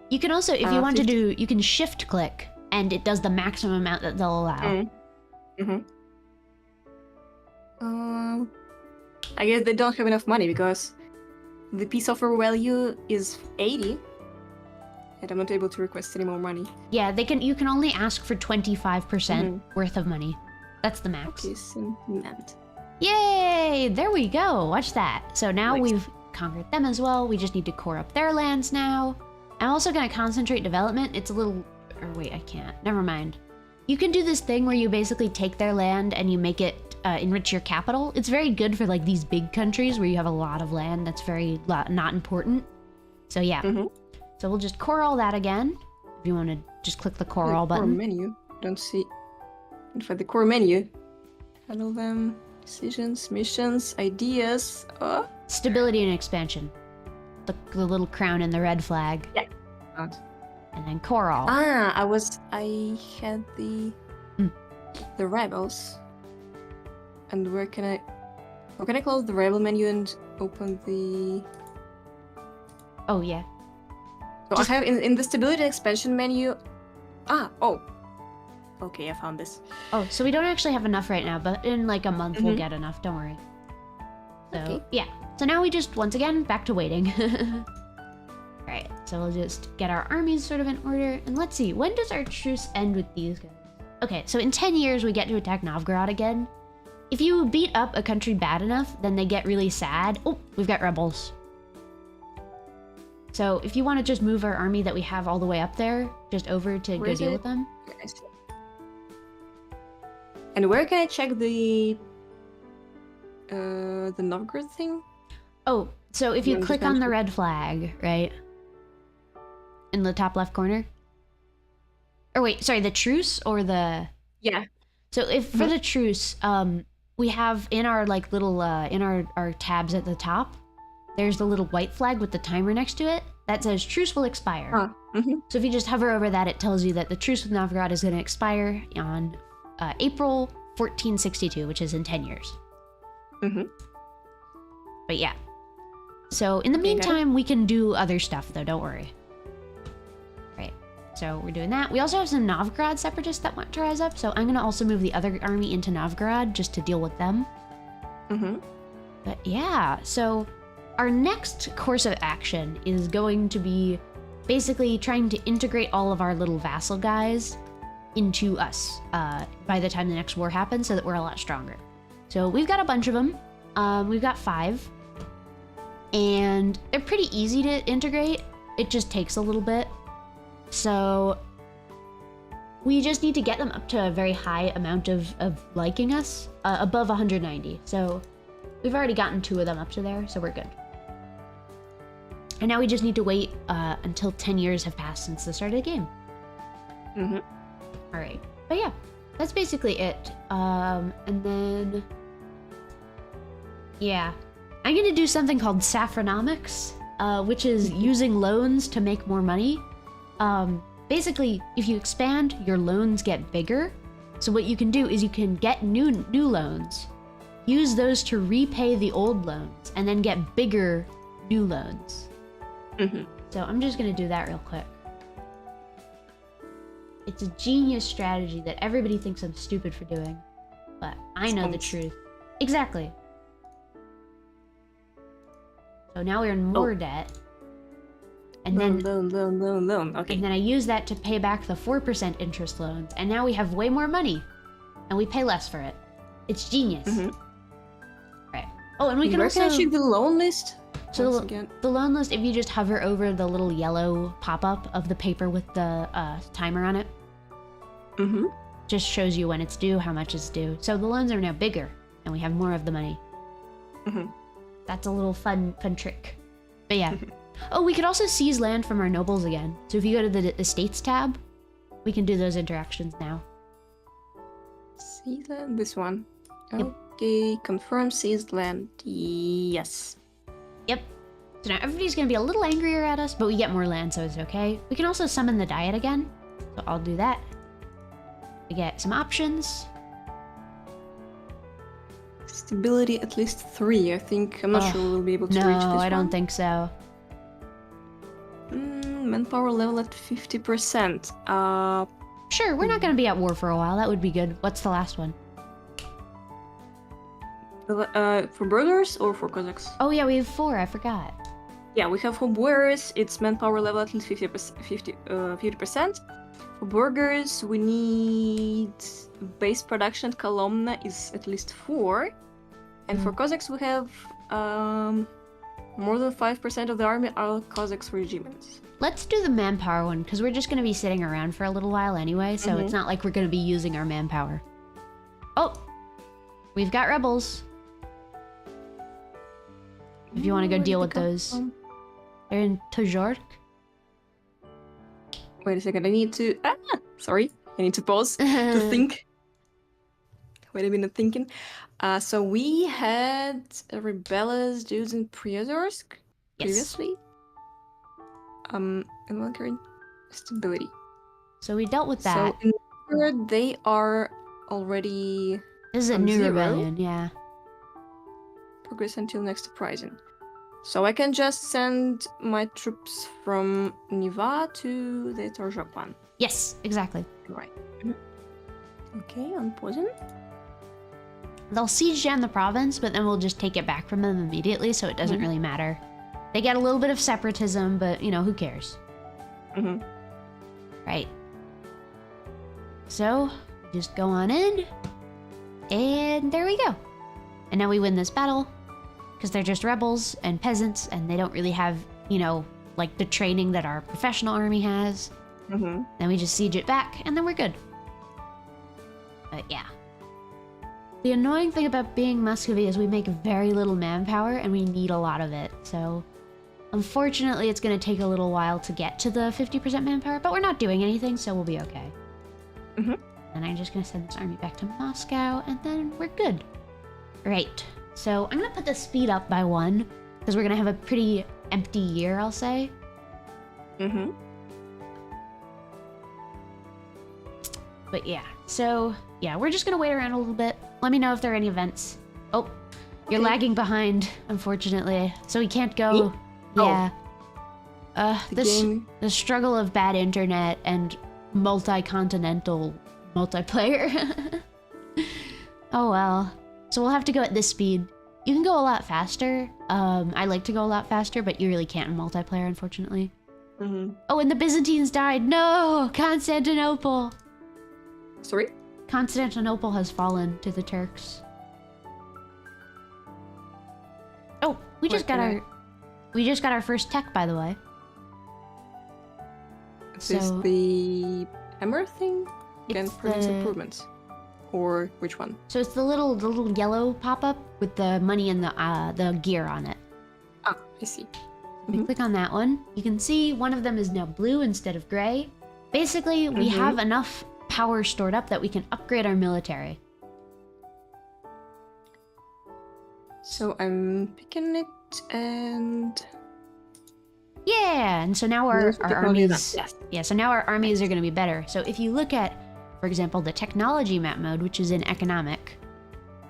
You can also, if you want 50. to do, you can shift click, and it does the maximum amount that they'll allow. I guess they don't have enough money because the peace offer value is 80, and I'm not able to request any more money. Yeah, you can only ask for 25% worth of money. That's the max. Okay, cement. Yay! There we go. Watch that. So now Nice. we've conquered them as well. We just need to core up their lands now. I'm also going to concentrate development. It's a little... Or wait, I can't. Never mind. You can do this thing where you basically take their land and you make it enrich your capital. It's very good for like these big countries where you have a lot of land that's very not important. So yeah. So we'll just core all that again. If you want to just click the core all button. Core menu. Don't see... In fact, the core menu. Handle them. Decisions, missions, ideas. Stability and expansion. The little crown and the red flag. Yeah. And then core all. I had the rebels. And where can I... How can I close the rebel menu and open the... Oh, yeah. So I have in the stability expansion menu... Okay, I found this. Oh, so we don't actually have enough right now, but in like a month we'll get enough, don't worry. So, yeah. So now we just, once again, back to waiting. Alright, so we'll just get our armies sort of in order. And let's see, when does our truce end with these guys? Okay, so in 10 years we get to attack Novgorod again. If you beat up a country bad enough, then they get really sad. Oh, we've got rebels. So if you want to just move our army that we have all the way up there, just over to go deal with them. And where can I check the Novgorod thing? Oh, so if you click on the red flag, right? In the top left corner? Or wait, sorry, the truce or the... Yeah. So if for the truce, we have in our like little, in our tabs at the top, there's the little white flag with the timer next to it that says truce will expire. So if you just hover over that, it tells you that the truce with Novgorod is going to expire on April 1462, which is in 10 years. But yeah. So in the meantime, we can do other stuff though, don't worry. Right. So we're doing that. We also have some Novgorod separatists that want to rise up, so I'm going to also move the other army into Novgorod just to deal with them. But yeah, so our next course of action is going to be basically trying to integrate all of our little vassal guys into us by the time the next war happens so that we're a lot stronger. So we've got a bunch of them. We've got 5. And they're pretty easy to integrate. It just takes a little bit. So we just need to get them up to a very high amount of liking us, above 190. So we've already gotten 2 of them up to there, so we're good. And now we just need to wait until 10 years have passed since the start of the game. All right, but yeah, that's basically it. And then, yeah, I'm gonna do something called saffronomics, which is using loans to make more money. Basically, if you expand, your loans get bigger. So what you can do is you can get new loans, use those to repay the old loans, and then get bigger new loans. So I'm just gonna do that real quick. It's a genius strategy that everybody thinks I'm stupid for doing, but I know the truth. Exactly. So now we're in more debt. And loan. Okay. And then I use that to pay back the 4% interest loans, and now we have way more money, and we pay less for it. It's genius. Right. Oh, and we can Where also... can I check the loan list? So once again. the loan list, if you just hover over the little yellow pop-up of the paper with the timer on it, just shows you when it's due, how much is due. So the loans are now bigger, and we have more of the money. That's a little fun trick. But yeah. Oh, we could also seize land from our nobles again. So if you go to the Estates tab, we can do those interactions now. Seized land, this one. Yep. Okay, confirm seized land. Yes. Yep. So now everybody's gonna be a little angrier at us, but we get more land, so it's okay. We can also summon the Diet again, so I'll do that. We get some options. Stability at least 3. I think I'm not sure we'll be able to reach this one. No, I don't think so. Manpower level at 50%. Sure, we're not gonna be at war for a while. That would be good. What's the last one? For burghers or for Cossacks? Oh yeah, we have 4. I forgot. Yeah, we have for burghers, it's manpower level at least 50%. For burghers, we need base production column is at least 4. And for Cossacks, we have more than 5% of the army are Cossacks regiments. Let's do the manpower one, because we're just going to be sitting around for a little while anyway, so it's not like we're going to be using our manpower. Oh! We've got rebels. If you want to go deal with those. They're in Tajork. Wait a second, I need to... sorry. I need to pause to think. Wait a minute, thinking. So we had rebellious dudes in Priazorsk previously. And one current stability. So we dealt with that. So in third, they are already. This is a new rebellion, yeah. Progress until next uprising. So I can just send my troops from Niva to the Torjok one. Yes, exactly. Right. Okay, I'm pausing. They'll siege down the province, but then we'll just take it back from them immediately, so it doesn't really matter. They get a little bit of separatism, but, you know, who cares? Right. So, just go on in. And there we go. And now we win this battle. Because they're just rebels and peasants, and they don't really have, you know, like the training that our professional army has. Then we just siege it back, and then we're good. But yeah. The annoying thing about being Muscovy is we make very little manpower, and we need a lot of it, so... Unfortunately, it's going to take a little while to get to the 50% manpower, but we're not doing anything, so we'll be okay. And I'm just going to send this army back to Moscow, and then we're good. Right. So I'm going to put the speed up by 1, because we're going to have a pretty empty year, I'll say. But yeah, so yeah, we're just going to wait around a little bit. Let me know if there are any events. Oh, you're lagging behind, unfortunately, so we can't go... Yeah. The struggle of bad internet and multi-continental multiplayer. Oh well. So we'll have to go at this speed. You can go a lot faster. I like to go a lot faster, but you really can't in multiplayer, unfortunately. Oh, and the Byzantines died. No! Constantinople! Sorry? Constantinople has fallen to the Turks. Oh, we just got our first tech, by the way. Is this the hammer thing? Against produce improvements? Or which one? So it's the little yellow pop-up with the money and the gear on it. Ah, I see. If you click on that one, you can see one of them is now blue instead of gray. Basically, we have enough power stored up that we can upgrade our military. So I'm picking it and... Yeah, and so now our armies... Yes. Yeah, so now our armies are going to be better. So if you look at, for example, the technology map mode, which is in economic,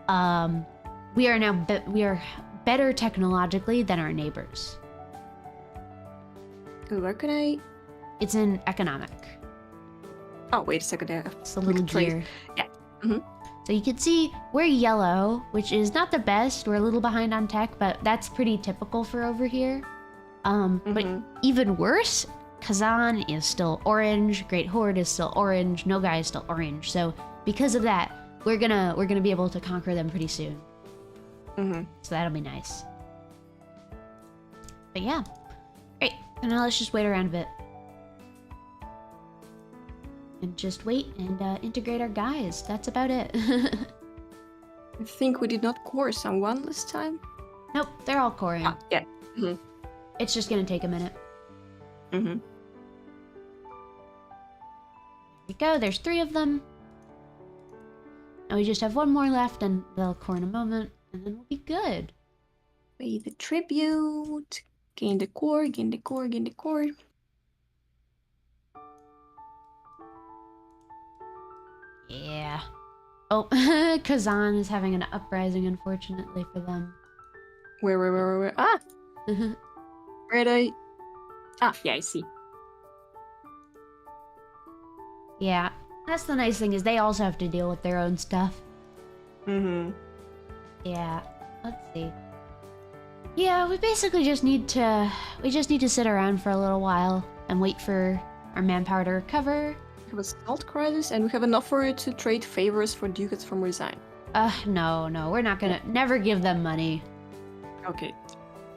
we are now we are better technologically than our neighbors. Where can I... It's in economic. Oh, wait a second. It's the little gear. Yeah. So you can see we're yellow, which is not the best. We're a little behind on tech, but that's pretty typical for over here. But even worse, Kazan is still orange, Great Horde is still orange, Nogai is still orange. So because of that, we're gonna be able to conquer them pretty soon. So that'll be nice. But yeah. Great. And now let's just wait around a bit. And just wait and integrate our guys. That's about it. I think we did not core someone this time. Nope, they're all coring. Ah, yeah. Mm-hmm. It's just gonna take a minute. Mm-hmm. There we go, there's 3 of them. And we just have 1 more left and they'll core in a moment and then we'll be good. Pay the tribute. Gain the core, gain the core, gain the core. Yeah. Oh, Kazan is having an uprising, unfortunately for them. Where? Ah! Where did I... Ah, yeah, I see. Yeah, that's the nice thing is they also have to deal with their own stuff. Mm-hmm. Yeah, let's see. Yeah, we basically just need to... We just need to sit around for a little while and wait for our manpower to recover. We have a salt crisis and we have an offer to trade favors for ducats from Resign. No, we're not gonna... Never give them money. Okay.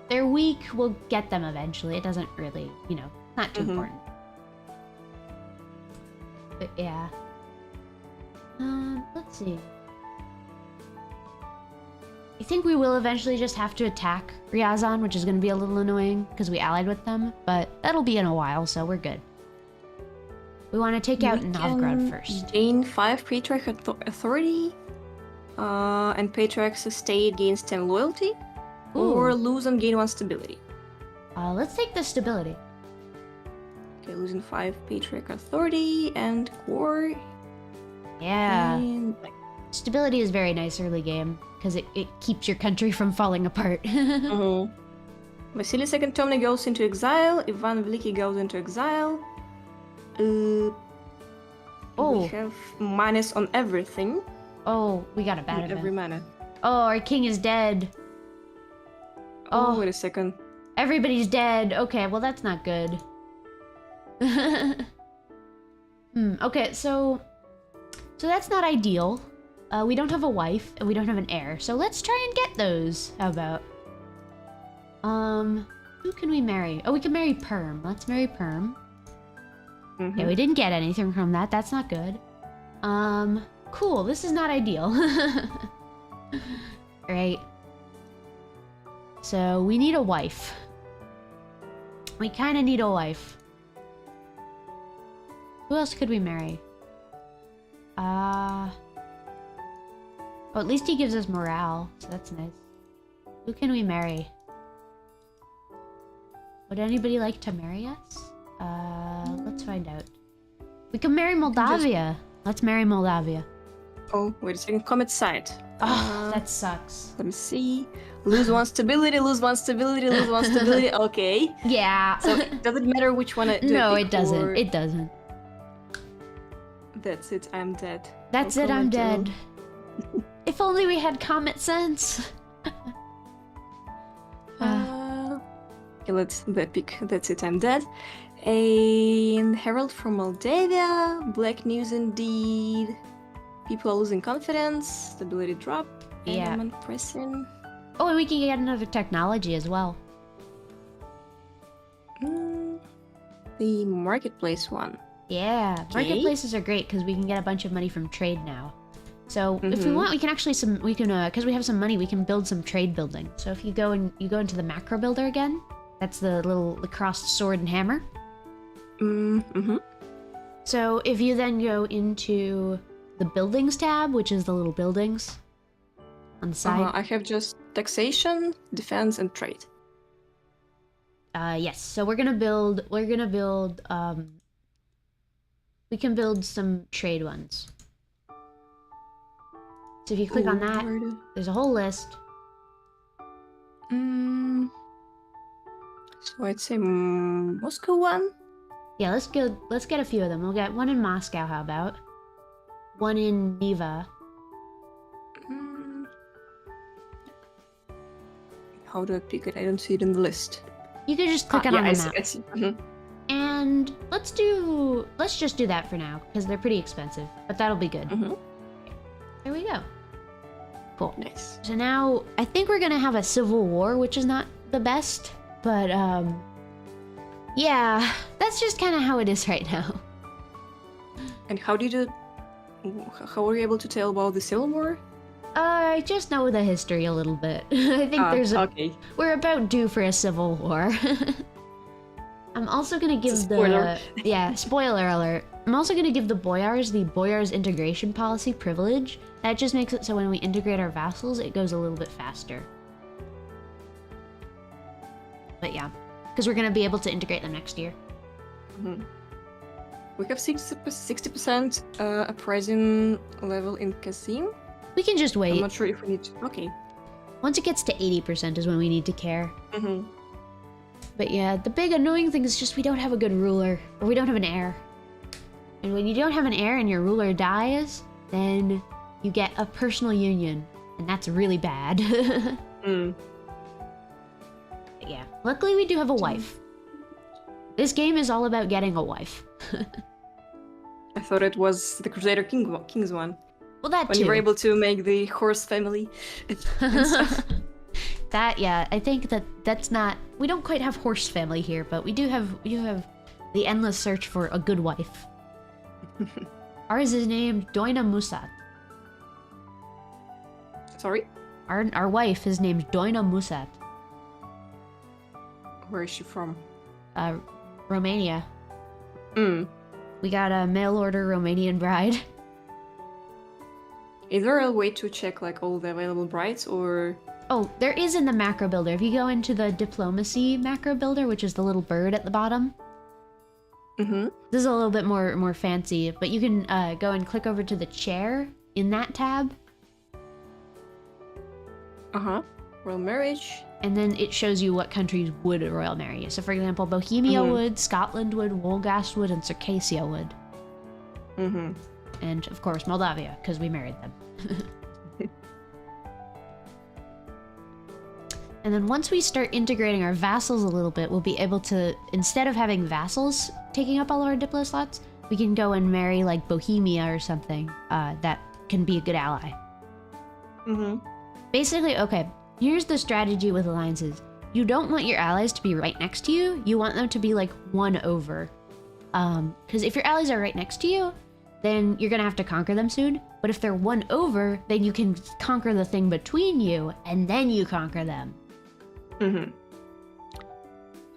They're weak, we'll get them eventually. It doesn't really, you know, not too important. But yeah. Let's see. I think we will eventually just have to attack Ryazan, which is going to be a little annoying because we allied with them, but that'll be in a while, so we're good. We want to take out Novgorod first. Gain 5 Patriarch authority, and Patriarch's estate gains 10 loyalty, or lose and gain 1 stability. Let's take the stability. Okay, losing 5 Patriarch authority and core. Yeah. And... Stability is very nice early game, because it keeps your country from falling apart. Vasily II Tomny goes into exile, Ivan Veliki goes into exile. We have minus on everything. Oh, we got a bad every event. mana. Oh, our king is dead. Oh, wait a second. Everybody's dead. Okay, well that's not good. Okay, so that's not ideal. We don't have a wife and we don't have an heir, so let's try and get those. How about? Who can we marry? Oh, we can marry Perm. Let's marry Perm. Yeah, we didn't get anything from that. That's not good. Cool. This is not ideal. Right. So we need a wife. We kind of need a wife. Who else could we marry? Well, at least he gives us morale, so that's nice. Who can we marry? Would anybody like to marry us? Let's find out. We can marry Moldavia. Let's marry Moldavia. Oh, wait a second. Comet side. Oh, that sucks. Let me see. Lose 1 stability, lose 1 stability, lose 1 stability. Okay. Yeah. So does it matter which one I do? No, it doesn't. It doesn't. That's it. I'm dead. That's it. I'm dead. If only we had comet sense. Okay, let's the pick. That's it. I'm dead. A herald from Moldavia. Black news indeed. People are losing confidence. Stability drop. Yeah. I'm pressing. Oh, and we can get another technology as well. The marketplace one. Yeah, Okay. marketplaces are great because we can get a bunch of money from trade now. So if we want, we can actually because we have some money, we can build some trade building. So if you go into the macro builder again, that's the crossed sword and hammer. So if you then go into the buildings tab, which is the little buildings on the side. I have just taxation, defense, and trade. Yes. So we can build some trade ones. So if you click on that, there's a whole list. So I'd say Moscow one. Yeah, let's get a few of them. We'll get one in Moscow, how about? One in Neva. How do I pick it? I don't see it in the list. You can just click on the map. I see. And let's just do that for now, because they're pretty expensive, but that'll be good. There we go. Cool. Nice. So now, I think we're gonna have a civil war, which is not the best. But, yeah, that's just kind of how it is right now. And how were you able to tell about the Civil War? I just know the history a little bit. I think okay. We're about due for a civil war. I'm also gonna give spoiler. Yeah, spoiler alert. I'm also gonna give the Boyars integration policy privilege. That just makes it so when we integrate our vassals, it goes a little bit faster. But yeah, because we're gonna be able to integrate them next year. Mm-hmm. We have 60% uprising level in Kasim. We can just wait. I'm not sure if we need to. Okay. Once it gets to 80% is when we need to care. Mm-hmm. But yeah, the big annoying thing is just we don't have a good ruler, or we don't have an heir. And when you don't have an heir and your ruler dies, then you get a personal union, and that's really bad. Mm. But yeah, luckily we do have a wife. This game is all about getting a wife. I thought it was the Crusader Kings one. Well, that when too. you were able to make the horse family. That, yeah, I think that's not. We don't quite have horse family here, but we do have the endless search for a good wife. Ours is named Doina Musat. Sorry? Our wife is named Doina Musat. Where is she from? Romania. Mm. We got a mail order Romanian bride. Is there a way to check like all the available brides, or? Oh, there is in the macro builder. If you go into the diplomacy macro builder, which is the little bird at the bottom. Mm-hmm. This is a little bit more fancy, but you can go and click over to the chair in that tab. Uh-huh. Royal marriage. And then it shows you what countries would royal marry you. So for example, Bohemia would, Scotland would, Wolgast would, and Circassia would. Mm-hmm. And of course, Moldavia, because we married them. And then once we start integrating our vassals a little bit, we'll be able to, instead of having vassals taking up all of our diplo slots, we can go and marry like Bohemia or something that can be a good ally. Mm-hmm. Basically, okay, here's the strategy with alliances. You don't want your allies to be right next to you. You want them to be like one over. Because if your allies are right next to you, then you're gonna have to conquer them soon. But if they're one over, then you can conquer the thing between you, and then you conquer them. Mm-hmm.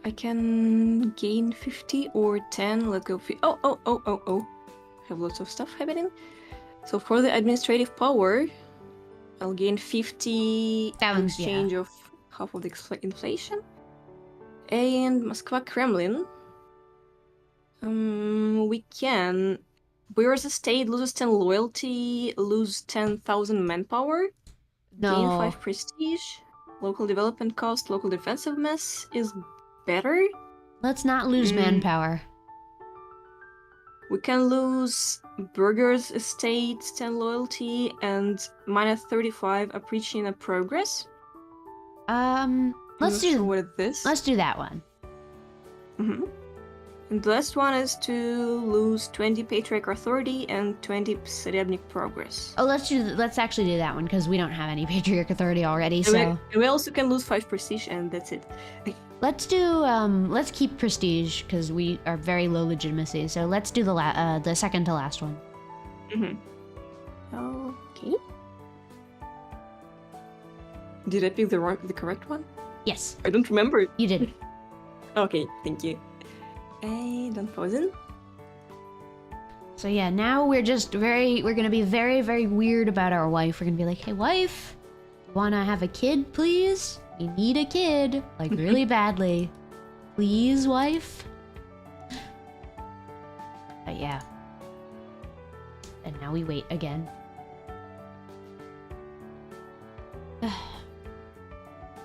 I can gain 50 or 10. Let's go. Oh. Have lots of stuff happening. So for the administrative power, I'll gain 50 in exchange of half of the inflation. And Moscow Kremlin. We can. Whereas a state loses 10 loyalty, lose 10,000 manpower, gain 5 prestige, local development cost, local defensiveness is better. Let's not lose manpower. We can lose Burger's estate, 10 loyalty, and minus 35 appreciation of progress. Let's do what is this. Let's do that one. Mm-hmm. And the last one is to lose 20 Patriarch Authority and 20 Serebnik Progress. Oh, let's actually do that one because we don't have any Patriarch Authority already. So we also can lose 5 Prestige, and that's it. Let's do let's keep Prestige because we are very low legitimacy. So let's do the second to last one. Mm-hmm. Okay. Did I pick the correct one? Yes. I don't remember. You did. Okay, thank you. Don't pause it. So yeah, now we're gonna be very, very weird about our wife. We're gonna be like, hey wife, wanna have a kid, please? We need a kid, like really badly. Please, wife? But yeah. And now we wait again.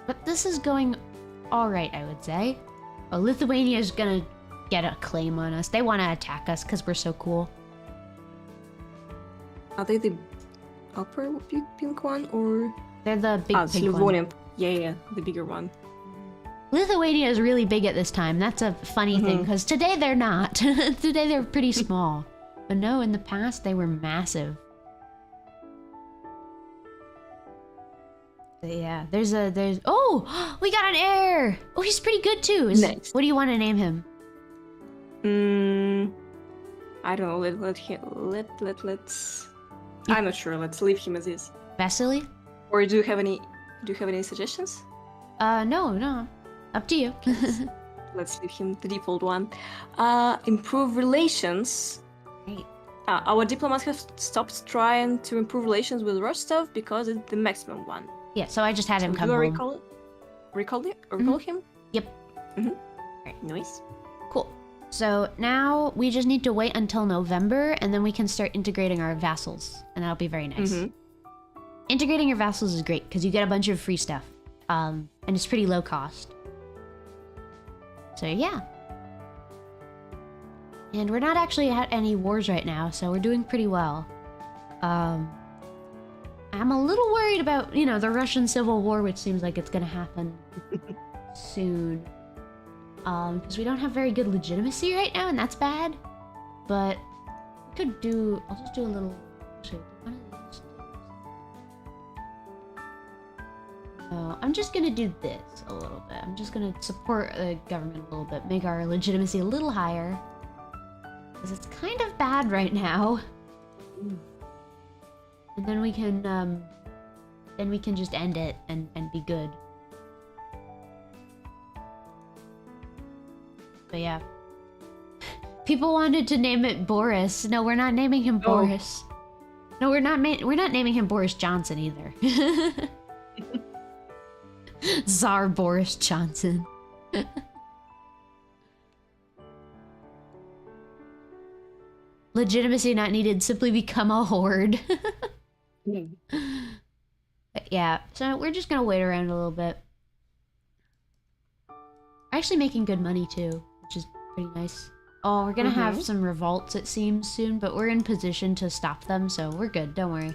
But this is going alright, I would say. Oh, Lithuania is gonna get a claim on us. They want to attack us because we're so cool. Are they the upper pink one, or? They're the big pink one. Yeah, the bigger one. Lithuania is really big at this time. That's a funny thing, because today they're not. Today they're pretty small. But no, in the past they were massive. Yeah, there's oh, we got an heir. Oh, he's pretty good too. Nice. What do you want to name him? I don't know. Let's. I'm not sure. Let's leave him as is. Vassal? Or do you have any suggestions? No. Up to you. Let's leave him the default one. Improve relations. Great. Our diplomats have stopped trying to improve relations with Rostov because it's the maximum one. Yeah, so I just had him come Do you home. recall him? Yep. Right. Nice. Cool. So now we just need to wait until November, and then we can start integrating our vassals, and that'll be very nice. Integrating your vassals is great because you get a bunch of free stuff, and it's pretty low cost. So yeah. And we're not actually at any wars right now, so we're doing pretty well. I'm a little worried about, the Russian Civil War, which seems like it's gonna happen soon. Because we don't have very good legitimacy right now, and that's bad. But we could I'll just do a little, actually, one of these. I'm just gonna do this a little bit. I'm just gonna support the government a little bit, make our legitimacy a little higher. Because it's kind of bad right now. And then we can just end it and be good. But yeah. People wanted to name it Boris. No, we're not naming him Boris. No, we're not naming him Boris Johnson either. Tsar Boris Johnson. Legitimacy not needed, simply become a horde. But yeah, so we're just gonna wait around a little bit. We're actually making good money too, which is pretty nice. Oh, we're gonna have some revolts, it seems, soon, but we're in position to stop them, so we're good, don't worry.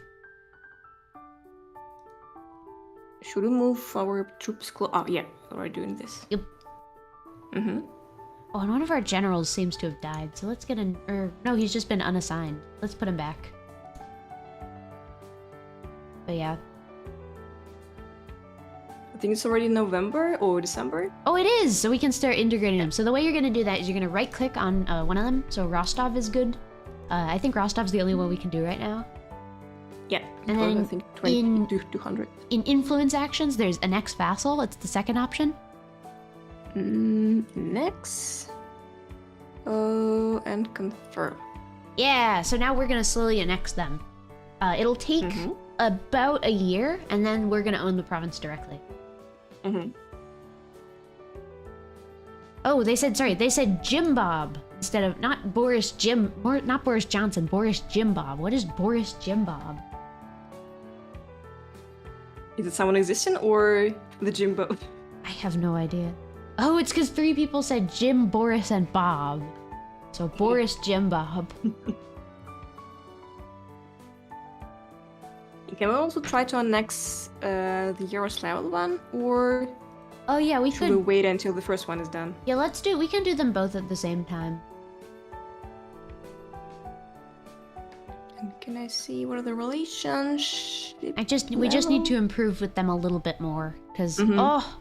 Should we move our troops close? Oh, yeah, we're doing this. Yep. Oh, and one of our generals seems to have died, so let's get no, he's just been unassigned. Let's put him back. But yeah. I think it's already November or December. Oh, it is! So we can start integrating them. So the way you're gonna do that is you're gonna right-click on one of them. So Rostov is good. I think Rostov's the only one we can do right now. Yeah, and then I think 200. In influence actions, there's annex vassal. It's the second option. Next. Oh, and confirm. Yeah, so now we're gonna slowly annex them. It'll take about a year, and then we're gonna own the province directly. Oh, they said Jim Bob instead of not Boris Johnson, Boris Jim Bob. What is Boris Jim Bob? Is it someone existing or the Jim Bob? I have no idea. Oh, it's because 3 people said Jim, Boris, and Bob. So Boris Jim Bob. Can we also try to annex the Yaroslav one, or oh yeah, we should we wait until the first one is done? Yeah, we can do them both at the same time. And can I see what are the relations? We just need to improve with them a little bit more, because oh,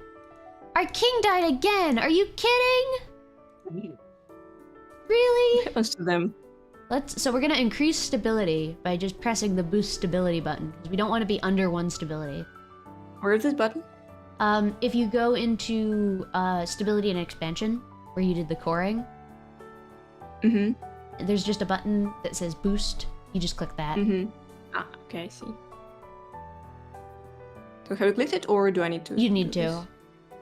our king died again. Are you kidding? Really? What happens to them? So we're gonna increase stability by just pressing the boost stability button, because we don't want to be under 1 stability. Where is this button? If you go into stability and expansion, where you did the coring, there's just a button that says boost. You just click that. Ah, okay, I see. So have you clicked it, or do I need to? You need to.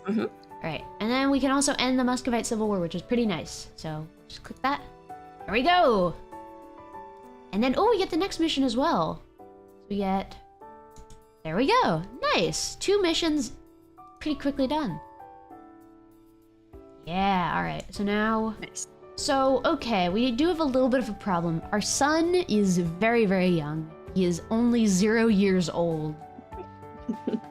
Alright, and then we can also end the Muscovite Civil War, which is pretty nice. So just click that. There we go! And then, we get the next mission as well. We get... There we go! Nice! 2 missions pretty quickly done. Yeah, alright. So now... Nice. So, okay, we do have a little bit of a problem. Our son is very, very young. He is only 0 years old.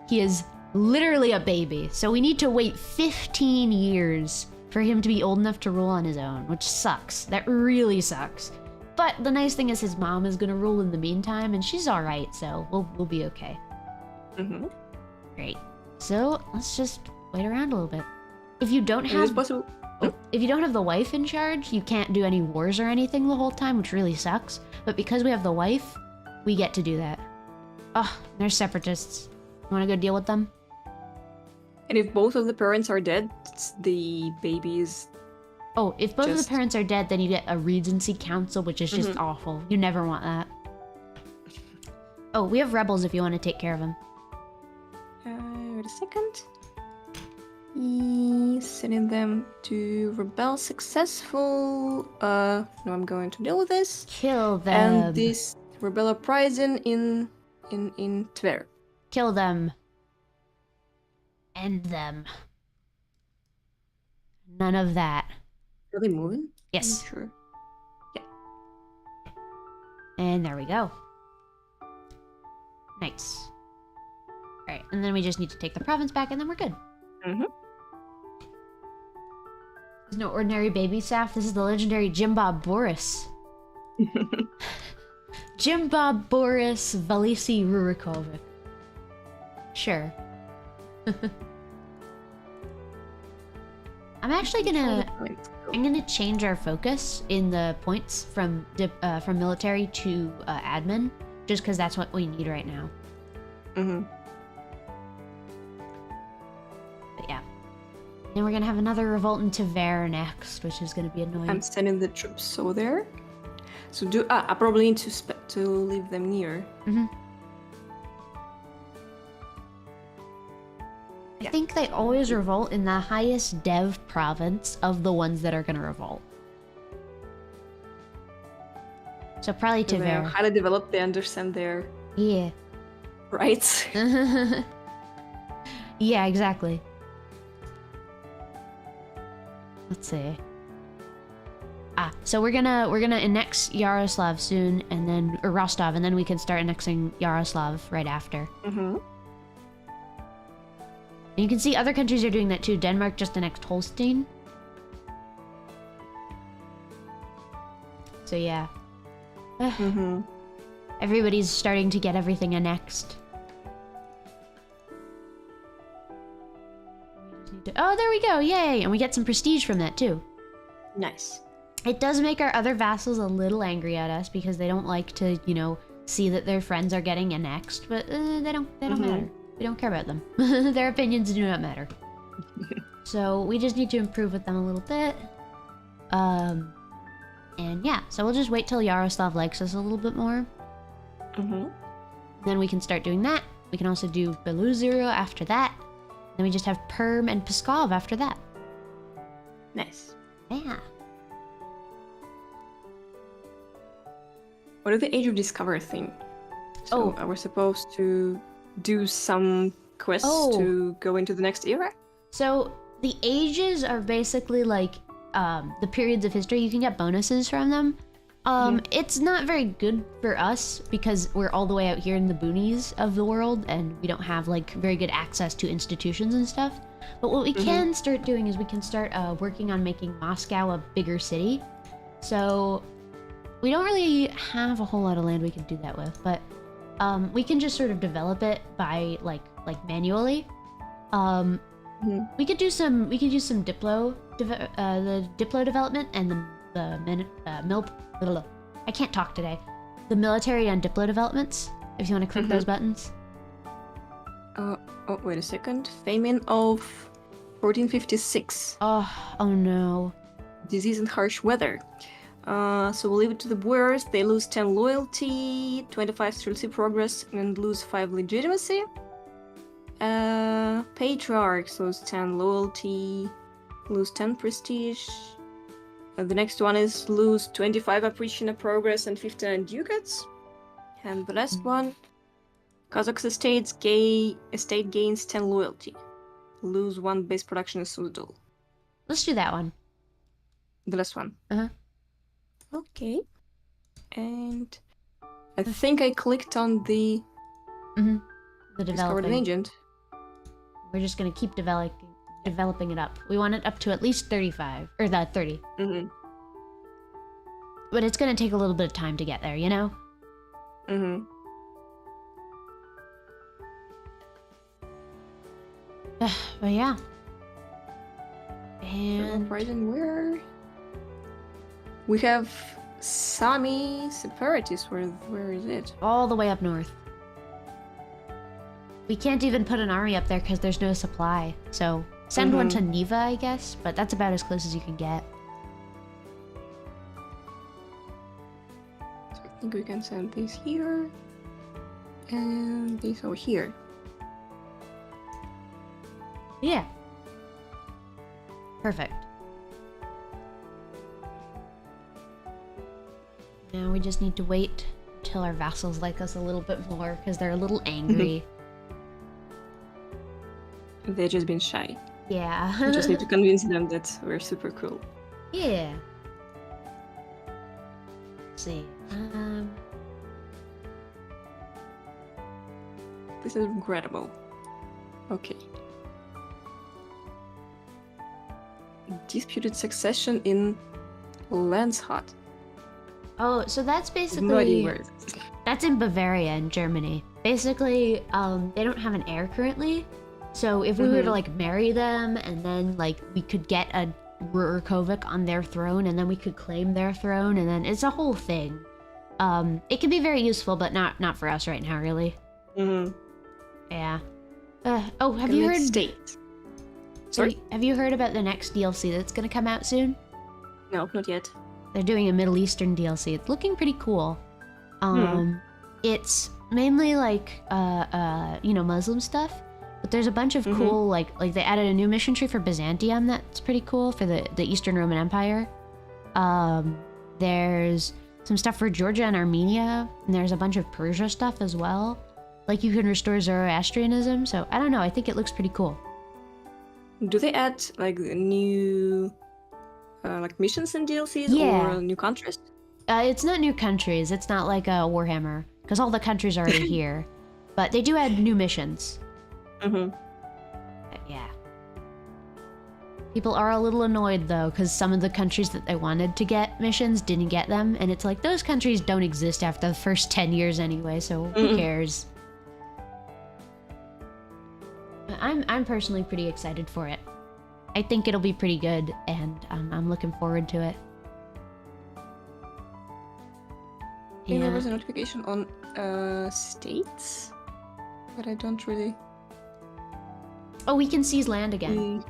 He is literally a baby. So we need to wait 15 years for him to be old enough to rule on his own, which sucks. That really sucks. But the nice thing is his mom is gonna rule in the meantime, and she's alright, so we'll be okay. Great. So let's just wait around a little bit. If you don't Is it have possible? if you don't have the wife in charge, you can't do any wars or anything the whole time, which really sucks. But because we have the wife, we get to do that. Oh, there's separatists. You want to go deal with them? And if both of the parents are dead, the babies. Oh, if both of the parents are dead, then you get a Regency Council, which is just awful. You never want that. Oh, we have rebels if you want to take care of them. Wait a second. Sending them to rebel successful. No, I'm going to deal with this. Kill them. And this rebel uprising in Tver. Kill them. End them. None of that. Are they moving? Yes. Sure. Yeah. And there we go. Nice. Alright, and then we just need to take the province back and then we're good. Mm-hmm. There's no ordinary baby staff. This is the legendary Jim Bob Boris. Jim Bob Boris Valisi Rurikovic. Sure. I'm actually gonna change our focus in the points from military to admin, just because that's what we need right now. Mm-hmm. But yeah, then we're gonna have another revolt in Tver next, which is gonna be annoying. I'm sending the troops over there. So I probably need to leave them near. Mm-hmm. I think they always revolt in the highest dev province of the ones that are gonna revolt. So probably Tver. They're highly developed. They understand their rights. Yeah, exactly. Let's see. So we're gonna annex Yaroslav soon, and then or Rostov, and then we can start annexing Yaroslav right after. Mm-hmm. And you can see other countries are doing that too. Denmark just annexed Holstein. So yeah. Mm-hmm. Everybody's starting to get everything annexed. Oh, there we go! Yay! And we get some prestige from that too. Nice. It does make our other vassals a little angry at us because they don't like to, see that their friends are getting annexed, but they don't matter. We don't care about them. Their opinions do not matter. So we just need to improve with them a little bit. And yeah, so we'll just wait till Yaroslav likes us a little bit more. Mm-hmm. Then we can start doing that. We can also do Beluzero after that. Then we just have Perm and Pskov after that. Nice. Yeah. What is the Age of Discovery thing? So are we supposed to do some quests to go into the next era? So the ages are basically like the periods of history. You can get bonuses from them. It's not very good for us because we're all the way out here in the boonies of the world and we don't have like very good access to institutions and stuff. But what we can start doing is we can start working on making Moscow a bigger city. So we don't really have a whole lot of land we can do that with, but we can just sort of develop it by like manually. We could do some the diplo development and the I can't talk today. The military and diplo developments. If you want to click those buttons. Oh, wait a second. Famine of 1456. Oh no. Disease and harsh weather. So we'll leave it to the Boers. They lose 10 loyalty, 25 strategy progress, and lose 5 legitimacy. Patriarchs lose 10 loyalty, lose 10 prestige. The next one is lose 25 appreciation of progress and 15 ducats. And the last one, Cossacks estate gains 10 loyalty, lose 1 base production in Suzdal. Let's do that one. The last one. Okay. And I Mm-hmm. think I clicked on the The discovered an developing. agent. We're just gonna keep developing it up. We want it up to at least 35 or the 30. Mm-hmm. But it's gonna take a little bit of time to get there, you know? Mm-hmm. But yeah. And Uprising where? We have Sami separatists. Where is it? all the way up north. We can't even put an army up there because there's no supply. So send one to Neva, I guess, but that's about as close as you can get. So I think we can send these here. And these over here. Yeah. Perfect. Now we just need to wait until our vassals like us a little bit more because they're a little angry. They've just been shy. Yeah. We just need to convince them that we're super cool. Yeah. Let's see. This is incredible. Okay. Disputed succession in Landshut. Oh, so that's No idea basically where it is. that's in Bavaria in Germany. Basically, they don't have an heir currently. So if we were to like marry them and then like we could get a Rurikovic on their throne and then we could claim their throne and then it's a whole thing. It can be very useful, but not for us right now, really. Yeah. Oh, have you heard? State. Sorry? Have you heard about the next DLC that's gonna come out soon? No, not yet. They're doing a Middle Eastern DLC. It's looking pretty cool. It's mainly like Muslim stuff, but there's a bunch of cool like they added a new mission tree for Byzantium that's pretty cool for the Eastern Roman Empire. There's some stuff for Georgia and Armenia, and there's a bunch of Persia stuff as well. Like you can restore Zoroastrianism, so I don't know, I think it looks pretty cool. Do they add like new like missions and DLCs Yeah. or new countries? It's not new countries, it's not like a Warhammer, because all the countries are already here. But they do add new missions. But yeah. People are a little annoyed though, because some of the countries that they wanted to get missions didn't get them, and it's like, those countries don't exist after the first 10 years anyway, so who cares? But I'm personally pretty excited for it. I think it'll be pretty good, and I'm looking forward to it. I think there was a notification on states, but I don't really... Oh, we can seize land again.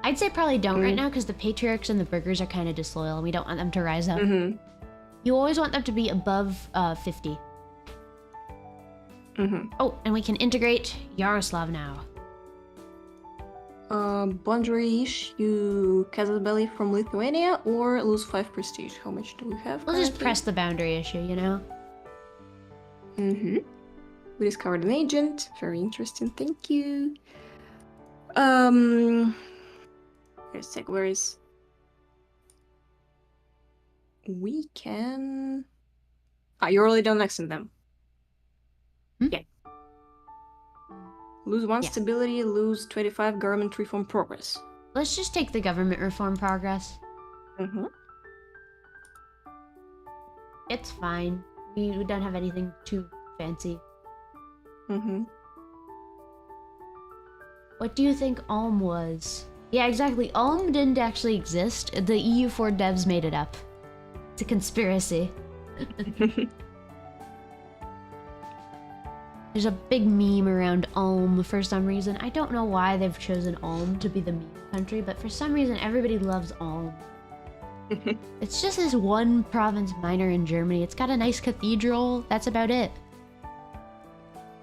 I'd say probably don't right now, because the patriarchs and the burghers are kind of disloyal, and we don't want them to rise up. You always want them to be above 50. Oh, and we can integrate Yaroslav now. Boundary issue Kazabeli from Lithuania or lose 5 prestige. How much do we have? We'll just press the boundary issue, you know? We discovered an agent. Very interesting. Thank you. Wait a sec. Where is? We can. You're already done next to them. Yeah. Lose 1 stability, lose 25 government reform progress. Let's just take the government reform progress. It's fine. We don't have anything too fancy. What do you think Ulm was? Yeah, exactly. Ulm didn't actually exist. The EU4 devs made it up. It's a conspiracy. There's a big meme around Ulm for some reason. I don't know why they've chosen Ulm to be the meme country, but for some reason everybody loves Ulm. It's just this one province minor in Germany. It's got a nice cathedral. That's about it.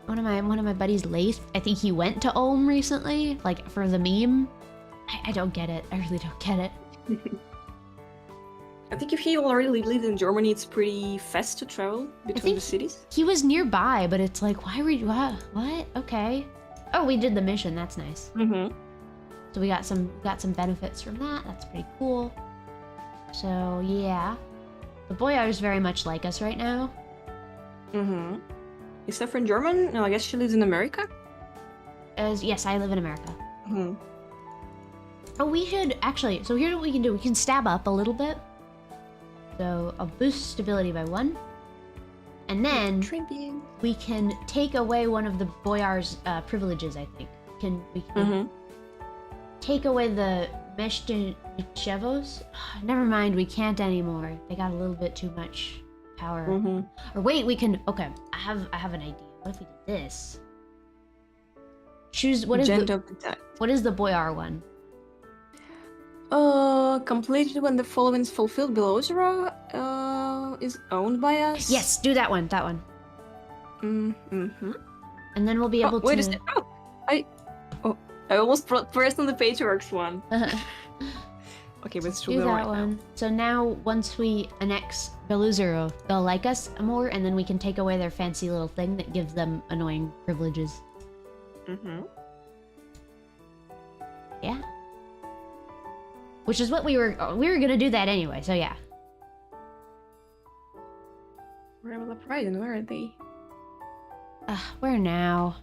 One of my buddies, Lace, I think he went to Ulm recently, like for the meme. I don't get it. I really don't get it. I think if he already lived in Germany, it's pretty fast to travel between the cities. He was nearby, but it's like, why were you? What? Okay. Oh, we did the mission. That's nice. So we got some benefits from that. That's pretty cool. So yeah, the boyars very much like us right now. Is Saffron German? No, I guess she lives in America. Yes, I live in America. Oh, we should actually. So here's what we can do. We can stab up a little bit. So I'll boost stability by 1. And then we can take away one of the boyar's privileges, I think. we can take away the Meshchevos. Never mind, we can't anymore. They got a little bit too much power. Or wait, we can. Okay, I have an idea. What if we did this? Choose what is the Boyar one? Completed when the following is fulfilled below 0 is owned by us. Yes, do that one. That one. And then we'll be able to. Wait a second. I almost pressed on the Patriarchs one. Okay, but it's do that right one. now. So now, once we annex Beluzero, they'll like us more, and then we can take away their fancy little thing that gives them annoying privileges. Yeah. Which is what we were gonna do that anyway. So yeah. Rebel Uprising, where are they? Where now?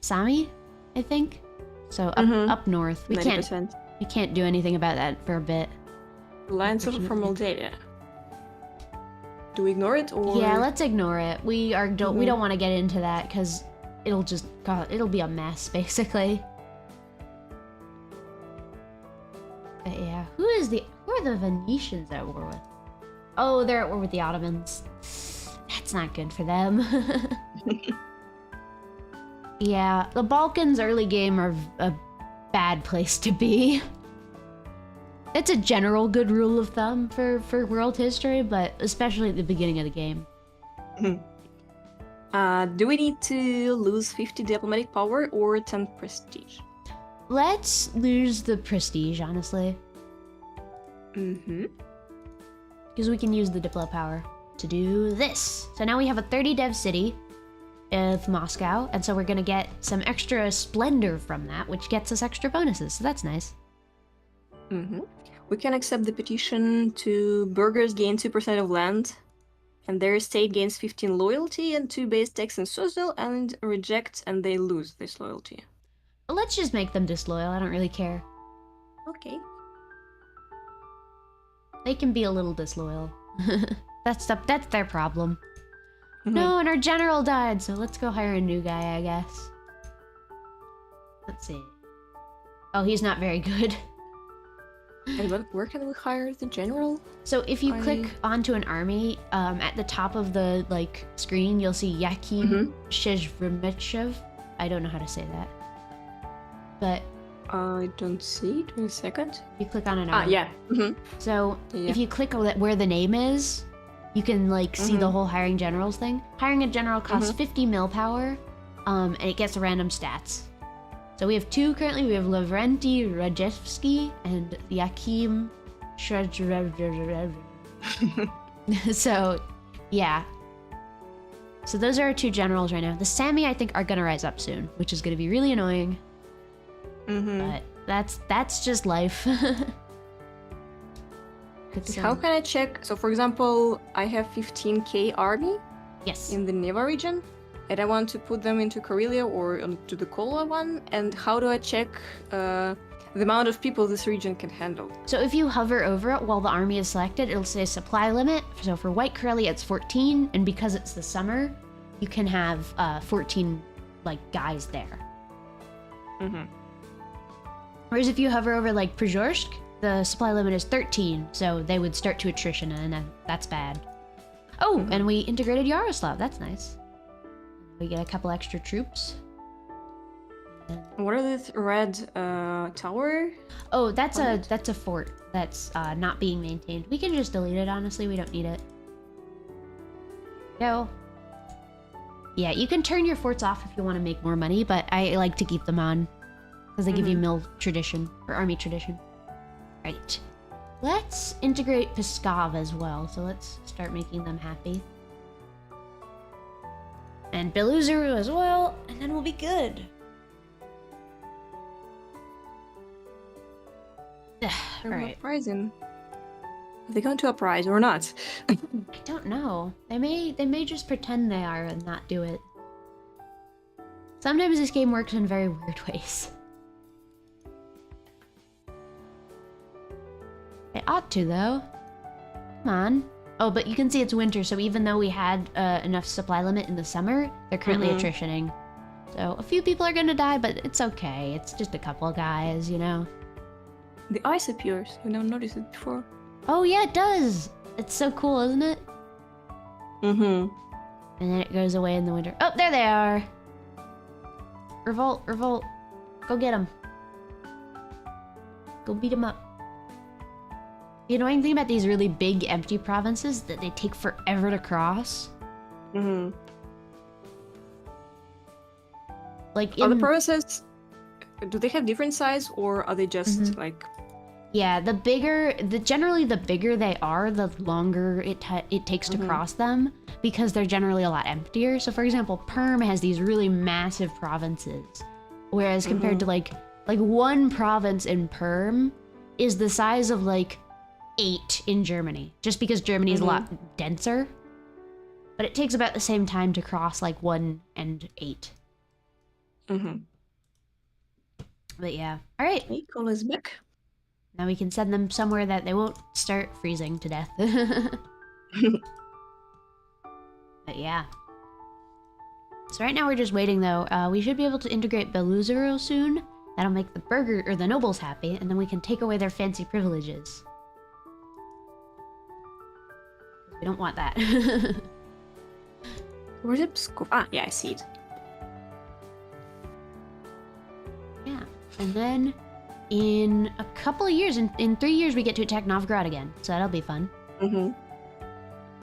Sami, I think. So up north. We 90%. can't do anything about that for a bit. Alliance of from Moldavia. Do we ignore it or? Yeah, let's ignore it. We don't want to get into that because it'll be a mess basically. But yeah, who are the Venetians at war with? Oh, they're at war with the Ottomans. That's not good for them. Yeah, the Balkans early game are a bad place to be. It's a general good rule of thumb for world history, but especially at the beginning of the game. Do we need to lose 50 diplomatic power or 10 prestige? Let's lose the prestige, honestly. Because we can use the diplo power to do this. So now we have a 30 dev city of Moscow, and so we're gonna get some extra splendor from that, which gets us extra bonuses, so that's nice. We can accept the petition to burghers gain 2% of land, and their estate gains 15 loyalty and 2 base tax in Suzdal, and reject and they lose this loyalty. Let's just make them disloyal, I don't really care. Okay. They can be a little disloyal. That's their problem. No, and our general died, so let's go hire a new guy, I guess. Let's see. Oh, he's not very good. And where can we hire the general? So if you click onto an army, at the top of the screen, you'll see Yakim Shezhvrimichev. I don't know how to say that. But I don't see it. Wait a second. You click on an army. Yeah. So if you click where the name is, you can see the whole hiring generals thing. Hiring a general costs 50 mil power, and it gets random stats. So we have 2 currently. We have Lavrenti Rajevsky and Yakim Shredrev. So, yeah. So those are our 2 generals right now. The Sami, I think, are gonna rise up soon, which is gonna be really annoying. But that's just life. How can I check? So, for example, I have 15k army. Yes. In the Neva region, and I want to put them into Karelia or into the Kola one. And how do I check the amount of people this region can handle? So if you hover over it while the army is selected, it'll say supply limit. So for White Karelia, it's 14, and because it's the summer, you can have 14 guys there. Whereas if you hover over Przhorsk, the supply limit is 13, so they would start to attrition, and that's bad. Oh, and we integrated Yaroslav. That's nice. We get a couple extra troops. What are this red tower? Oh, that's a fort that's not being maintained. We can just delete it. Honestly, we don't need it. Go. Yeah, you can turn your forts off if you want to make more money, but I like to keep them on because they give you mill tradition or army tradition. Right. Let's integrate Pskov as well, so let's start making them happy. And Beluzero as well, and then we'll be good. Alright. Uprising. Are they going to uprise or not? I don't know. They may just pretend they are and not do it. Sometimes this game works in very weird ways. It ought to, though. Come on. Oh, but you can see it's winter, so even though we had enough supply limit in the summer, they're currently attritioning. So a few people are gonna die, but it's okay. It's just a couple of guys, you know? The ice appears. You never noticed it before. Oh yeah, it does! It's so cool, isn't it? Mm-hmm. And then it goes away in the winter. Oh, there they are! Revolt, revolt. Go get them. Go beat them up. The annoying thing about these really big empty provinces is that they take forever to cross. Mm-hmm. Like Are the provinces, do they have different size, or are they just like... Yeah, generally the bigger they are, the longer it takes to cross them, because they're generally a lot emptier. So for example, Perm has these really massive provinces, whereas compared to like one province in Perm is the size of like 8 in Germany, just because Germany is a lot denser. But it takes about the same time to cross like 1 and 8. But yeah. All right. Hey, Cole is back. Now we can send them somewhere that they won't start freezing to death. But yeah. So right now we're just waiting though. We should be able to integrate Beluzero soon. That'll make the nobles happy, and then we can take away their fancy privileges. We don't want that. Where's it? Ah, yeah, I see it. Yeah. And then in a couple of years, in 3 years, we get to attack Novgorod again. So that'll be fun. And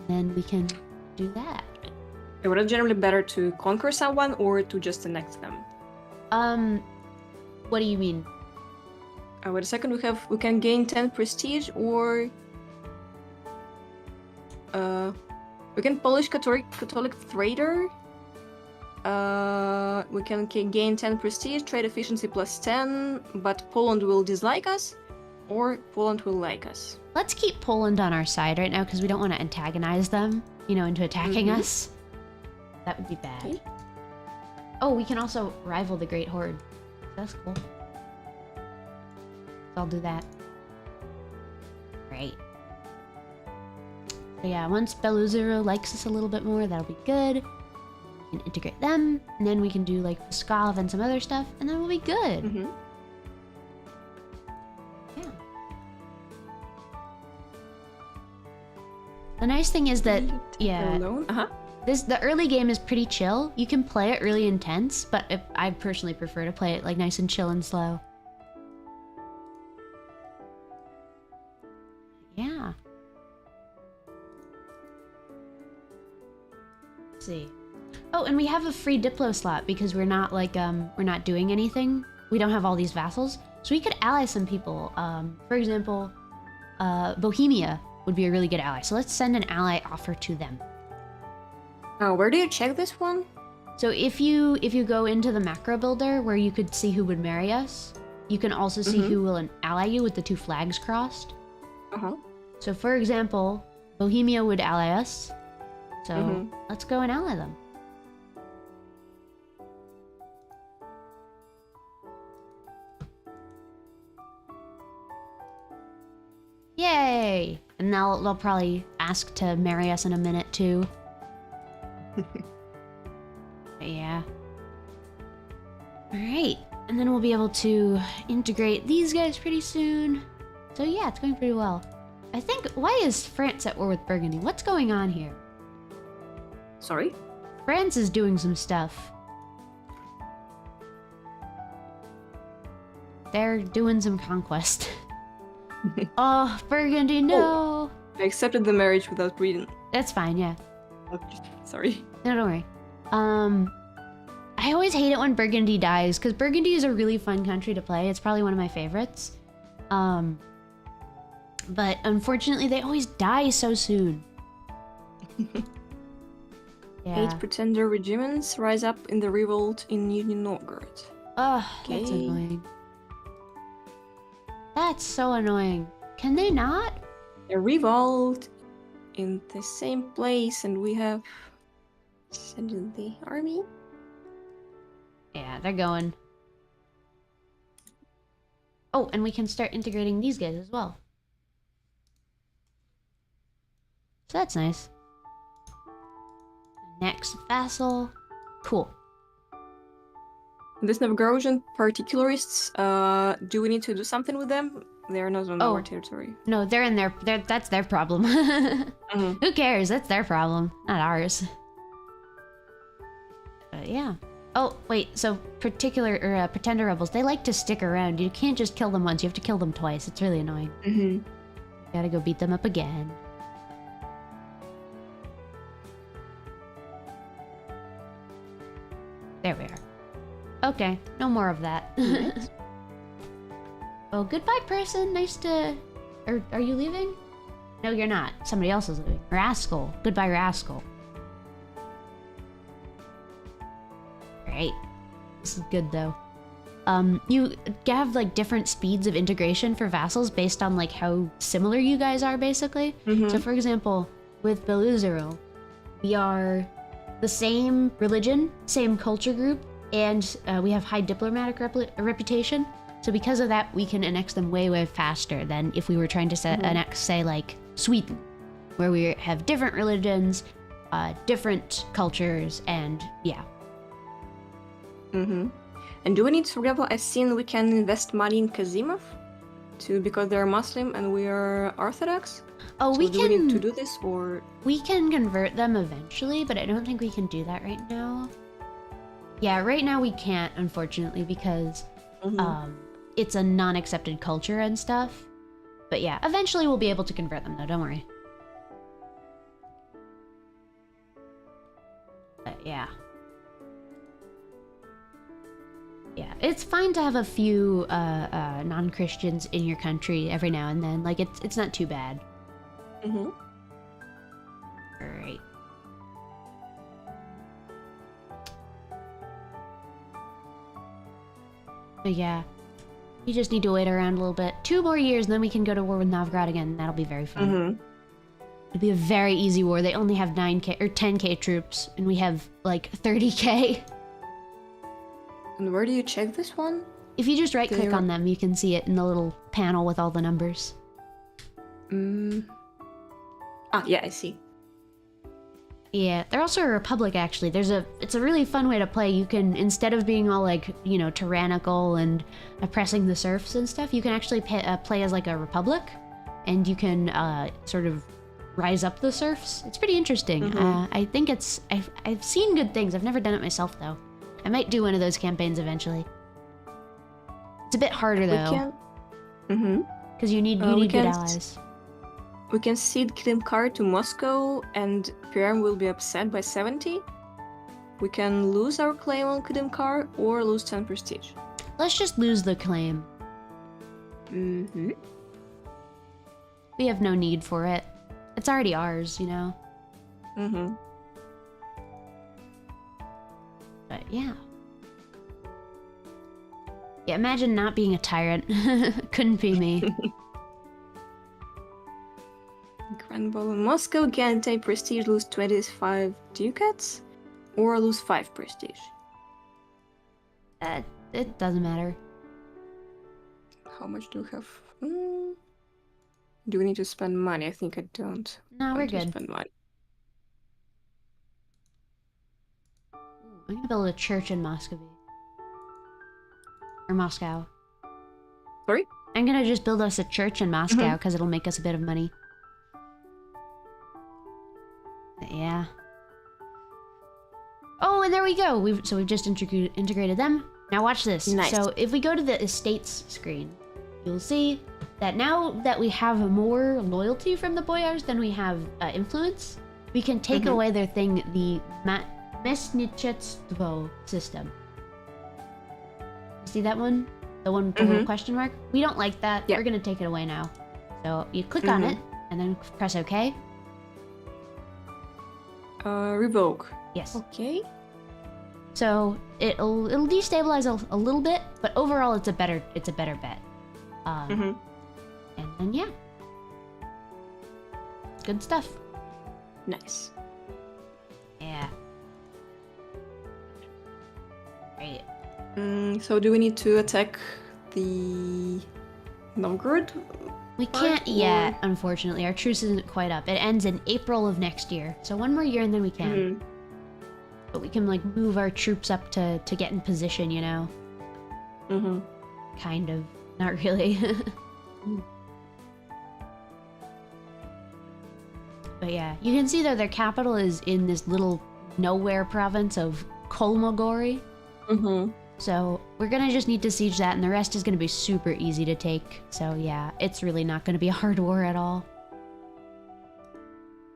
then we can do that. Would it generally better to conquer someone or to just annex them? What do you mean? Wait a second, we can gain 10 prestige, or we can Polish Catholic trader. We can gain 10 prestige, trade efficiency plus 10, but Poland will dislike us, or Poland will like us. Let's keep Poland on our side right now because we don't want to antagonize them, you know, into attacking us. That would be bad. Okay. Oh, we can also rival the Great Horde. That's cool. So I'll do that. Great. So yeah, once Beluzero likes us a little bit more, that'll be good. We can integrate them, and then we can do like Pskov and some other stuff, and then we'll be good. Yeah. The nice thing is that, yeah, the early game is pretty chill. You can play it really intense, but I personally prefer to play it like nice and chill and slow. Yeah. Let's see. Oh, and we have a free Diplo slot because we're not like we're not doing anything. We don't have all these vassals, so we could ally some people. For example, Bohemia would be a really good ally. So let's send an ally offer to them. Oh, where do you check this one? So if you go into the macro builder where you could see who would marry us, you can also see who will ally you with the 2 flags crossed. So for example, Bohemia would ally us. So let's go and ally them. Yay! And they'll probably ask to marry us in a minute too. Yeah. Alright, and then we'll be able to integrate these guys pretty soon. So yeah, it's going pretty well. I think, why is France at war with Burgundy? What's going on here? Sorry? France is doing some stuff. They're doing some conquest. Oh, Burgundy, no! Oh, I accepted the marriage without reading. That's fine, yeah. Okay, sorry. No, don't worry. I always hate it when Burgundy dies, because Burgundy is a really fun country to play. It's probably one of my favorites. But unfortunately, they always die so soon. Yeah. 8 pretender regiments rise up in the revolt in Nizhny Novgorod. Ugh, that's annoying. That's so annoying. Can they not? A revolt in the same place, and we have sent the army. Yeah, they're going. Oh, and we can start integrating these guys as well. So that's nice. Next Vassal. Cool. These Novgorodian particularists, do we need to do something with them? They are not on our territory. No, they're in their... that's their problem. Who cares? That's their problem, not ours. But yeah. Oh, wait, so pretender rebels, they like to stick around. You can't just kill them once, you have to kill them twice. It's really annoying. Gotta go beat them up again. There we are. Okay, no more of that. Oh, goodbye, person. Nice to... Are you leaving? No, you're not. Somebody else is leaving. Rascal. Goodbye, Rascal. Great. This is good, though. You have, like, different speeds of integration for vassals based on, like, how similar you guys are, basically. So, for example, with Beluzeril, we are the same religion, same culture group, and we have high diplomatic reputation. So because of that, we can annex them way, way faster than if we were trying to annex, say, like, Sweden, where we have different religions, different cultures, and yeah. And do we need, for example, I've seen we can invest money in Kazimov because they're Muslim and we are Orthodox. Oh, so we do we need to do this, or we can convert them eventually, but I don't think we can do that right now. Yeah, right now we can't, unfortunately, because it's a non-accepted culture and stuff. But yeah, eventually we'll be able to convert them, though. Don't worry. But yeah. Yeah, it's fine to have a few non-Christians in your country every now and then. Like, it's not too bad. Alright. But yeah, you just need to wait around a little bit. 2 more years, and then we can go to war with Novgorod again. That'll be very fun. It'll be a very easy war. They only have 9k or 10k troops, and we have like 30k. And where do you check this one? If you just right-click on them, you can see it in the little panel with all the numbers. Ah, yeah, I see. Yeah, they're also a republic, actually. It's a really fun way to play. You can, instead of being all, like, you know, tyrannical and oppressing the serfs and stuff, you can actually play as, like, a republic, and you can sort of rise up the serfs. It's pretty interesting. I think I've seen good things. I've never done it myself, though. I might do one of those campaigns eventually. It's a bit harder, though. Because you need good allies. We can cede Klimkar to Moscow, and Perm will be upset by 70. We can lose our claim on Klimkar or lose 10 prestige. Let's just lose the claim. We have no need for it. It's already ours, you know? But yeah. Yeah, imagine not being a tyrant. Couldn't be me. Grand Ball in Moscow, can take prestige, lose 25 ducats, or lose 5 prestige. It doesn't matter. How much do we have? Do we need to spend money? I think I don't. No, we're good. Spend money. I'm gonna build a church in Muscovy. Or Moscow. Sorry? I'm gonna just build us a church in Moscow because it'll make us a bit of money. Yeah. Oh, and there we go. We've just integrated them. Now watch this. Nice. So if we go to the estates screen, you'll see that now that we have more loyalty from the boyars than we have influence, we can take away their thing, the Mesnichetstvo system. See that one? The one with the little question mark? We don't like that. We're gonna take it away now. So you click on it and then press OK. Revoke. Yes. Okay. So it'll destabilize a little bit, but overall it's a better bet. And then yeah, good stuff. Nice. Yeah. Great. So do we need to attack the Novgorod? We can't yet, unfortunately. Our truce isn't quite up. It ends in April of next year. So 1 more year and then we can. But we can like move our troops up to get in position, you know? Mm-hmm. Kind of. Not really. But yeah, you can see though their capital is in this little nowhere province of Kolmogori. Mm-hmm. So we're gonna just need to siege that, and the rest is gonna be super easy to take. So yeah, it's really not gonna be a hard war at all.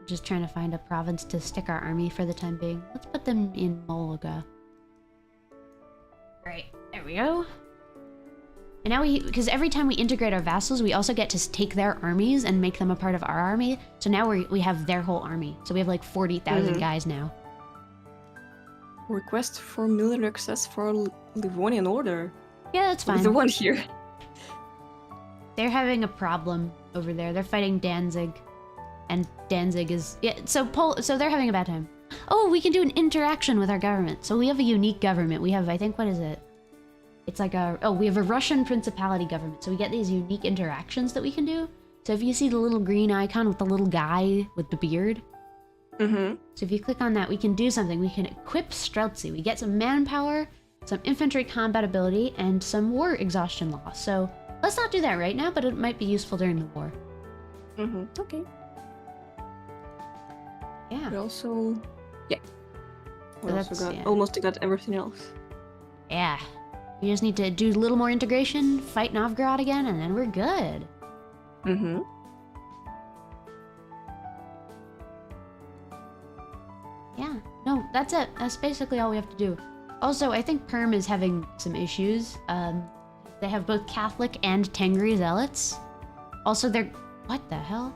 Just trying to find a province to stick our army for the time being. Let's put them in Molga. Right, there we go. And now because every time we integrate our vassals, we also get to take their armies and make them a part of our army. So now we have their whole army. So we have like 40,000 guys now. Request for military access for Livonian order. Yeah, that's fine. The one here. They're having a problem over there. They're fighting Danzig. And Danzig is... Yeah, so they're having a bad time. Oh, we can do an interaction with our government. So we have a unique government. We have, I think, what is it? It's like we have a Russian principality government. So we get these unique interactions that we can do. So if you see the little green icon with the little guy with the beard. Mm-hmm. So if you click on that, we can do something. We can equip Streltsy. We get some manpower, some infantry combat ability, and some war exhaustion loss. So let's not do that right now, but it might be useful during the war. Mm-hmm. Okay. Yeah. We also... Yeah. We So also that's- got... yeah. Almost got everything else. Yeah. We just need to do a little more integration, fight Novgorod again, and then we're good. Mm-hmm. Yeah. No, that's it. That's basically all we have to do. Also, I think Perm is having some issues. They have both Catholic and Tengri zealots. Also, they're... What the hell?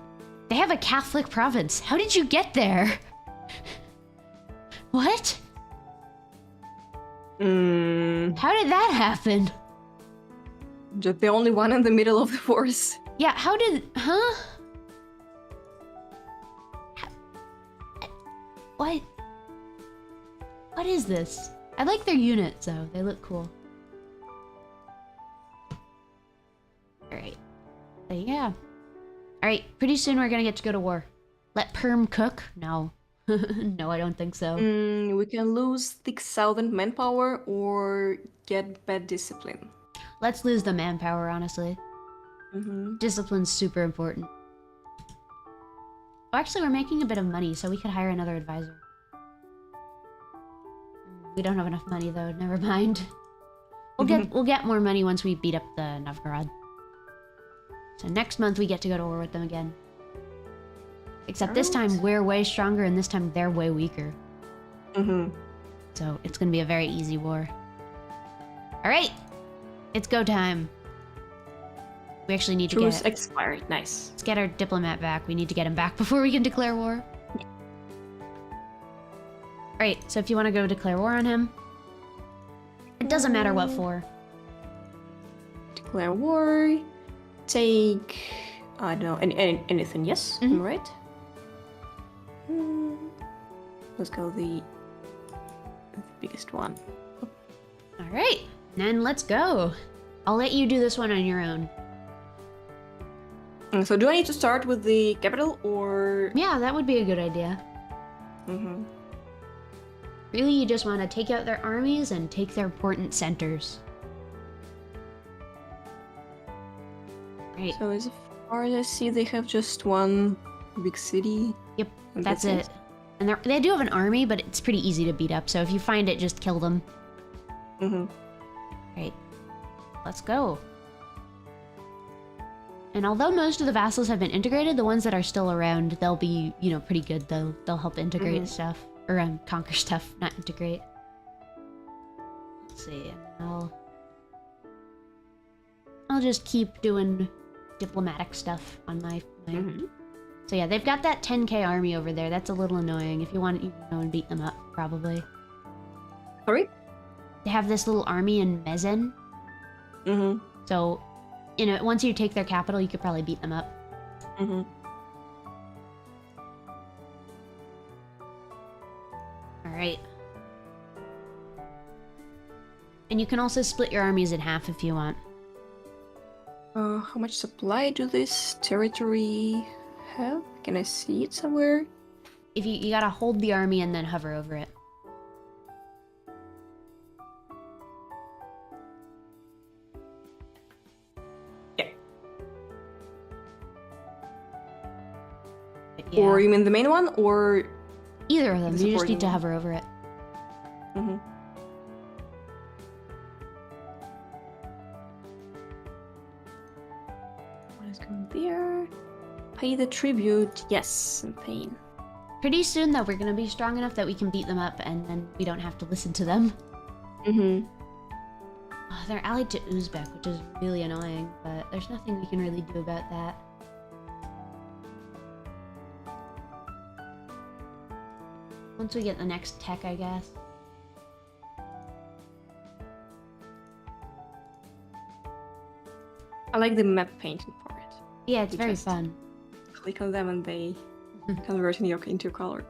They have a Catholic province. How did you get there? What? How did that happen? Just the only one in the middle of the forest. Yeah, how did... Huh? What? What is this? I like their units, though. They look cool. Alright. So, yeah. Alright, pretty soon we're gonna get to go to war. Let Perm cook? No. No, I don't think so. We can lose 6,000 manpower or get bad discipline. Let's lose the manpower, honestly. Mm-hmm. Discipline's super important. Oh, actually, we're making a bit of money, so we could hire another advisor. We don't have enough money, though. Never mind. We'll get more money once we beat up the Novgorod. So next month we get to go to war with them again. Except this time we're way stronger, and this time they're way weaker. Mm-hmm. So it's gonna be a very easy war. All right, it's go time. We actually need to Truce get... expired. Nice. Let's get our diplomat back. We need to get him back before we can declare war. Alright, so if you want to go declare war on him, it doesn't matter what for. Declare war. Take... I don't know, anything, yes? Mhm. Right? Let's go the biggest one. Alright, then let's go. I'll let you do this one on your own. So do I need to start with the capital or... Yeah, that would be a good idea. Mm-hmm. Really, you just want to take out their armies and take their important centers. Right. So as far as I see, they have just one big city. Yep, and that's it. And they do have an army, but it's pretty easy to beat up. So if you find it, just kill them. Mm-hmm. Right. Let's go. And although most of the vassals have been integrated, the ones that are still around, they'll be, you know, pretty good. They'll help integrate stuff. Or conquer stuff, not integrate. Let's see. I'll just keep doing diplomatic stuff on my So yeah, they've got that 10k army over there. That's a little annoying. If you want to go and beat them up, probably. Sorry? They have this little army in Mezen. Mm-hmm. So, you know, once you take their capital, you could probably beat them up. Mm-hmm. Alright. And you can also split your armies in half if you want. How much supply do this territory have? Can I see it somewhere? If you gotta hold the army and then hover over it. Yeah. Or you mean the main one, or Either of them. the You just need supporting to one? hover over it. Mm-hmm. What is going there? Pay the tribute. Yes, I'm paying. Pretty soon, though, we're gonna be strong enough that we can beat them up, and then we don't have to listen to them. Mm-hmm. Oh, they're allied to Uzbek, which is really annoying, but there's nothing we can really do about that. Once we get the next tech, I guess. I like the map painting part. Yeah, it's You very just- fun. Click on them and they convert into color.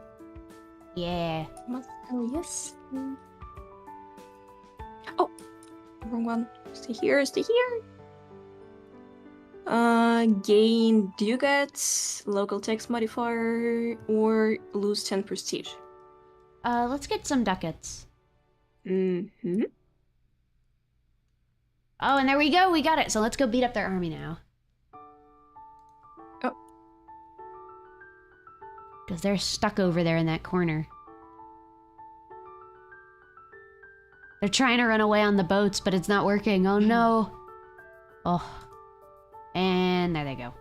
Yeah. Moscow, yes. Oh, wrong one. Stay here, stay here. Gain. Do you get local text modifier or lose 10 prestige? Let's get some ducats. Mm-hmm. Oh, and there we go, we got it. So let's go beat up their army now. Oh. Because they're stuck over there in that corner. They're trying to run away on the boats, but it's not working. Oh no. Oh. And there they go.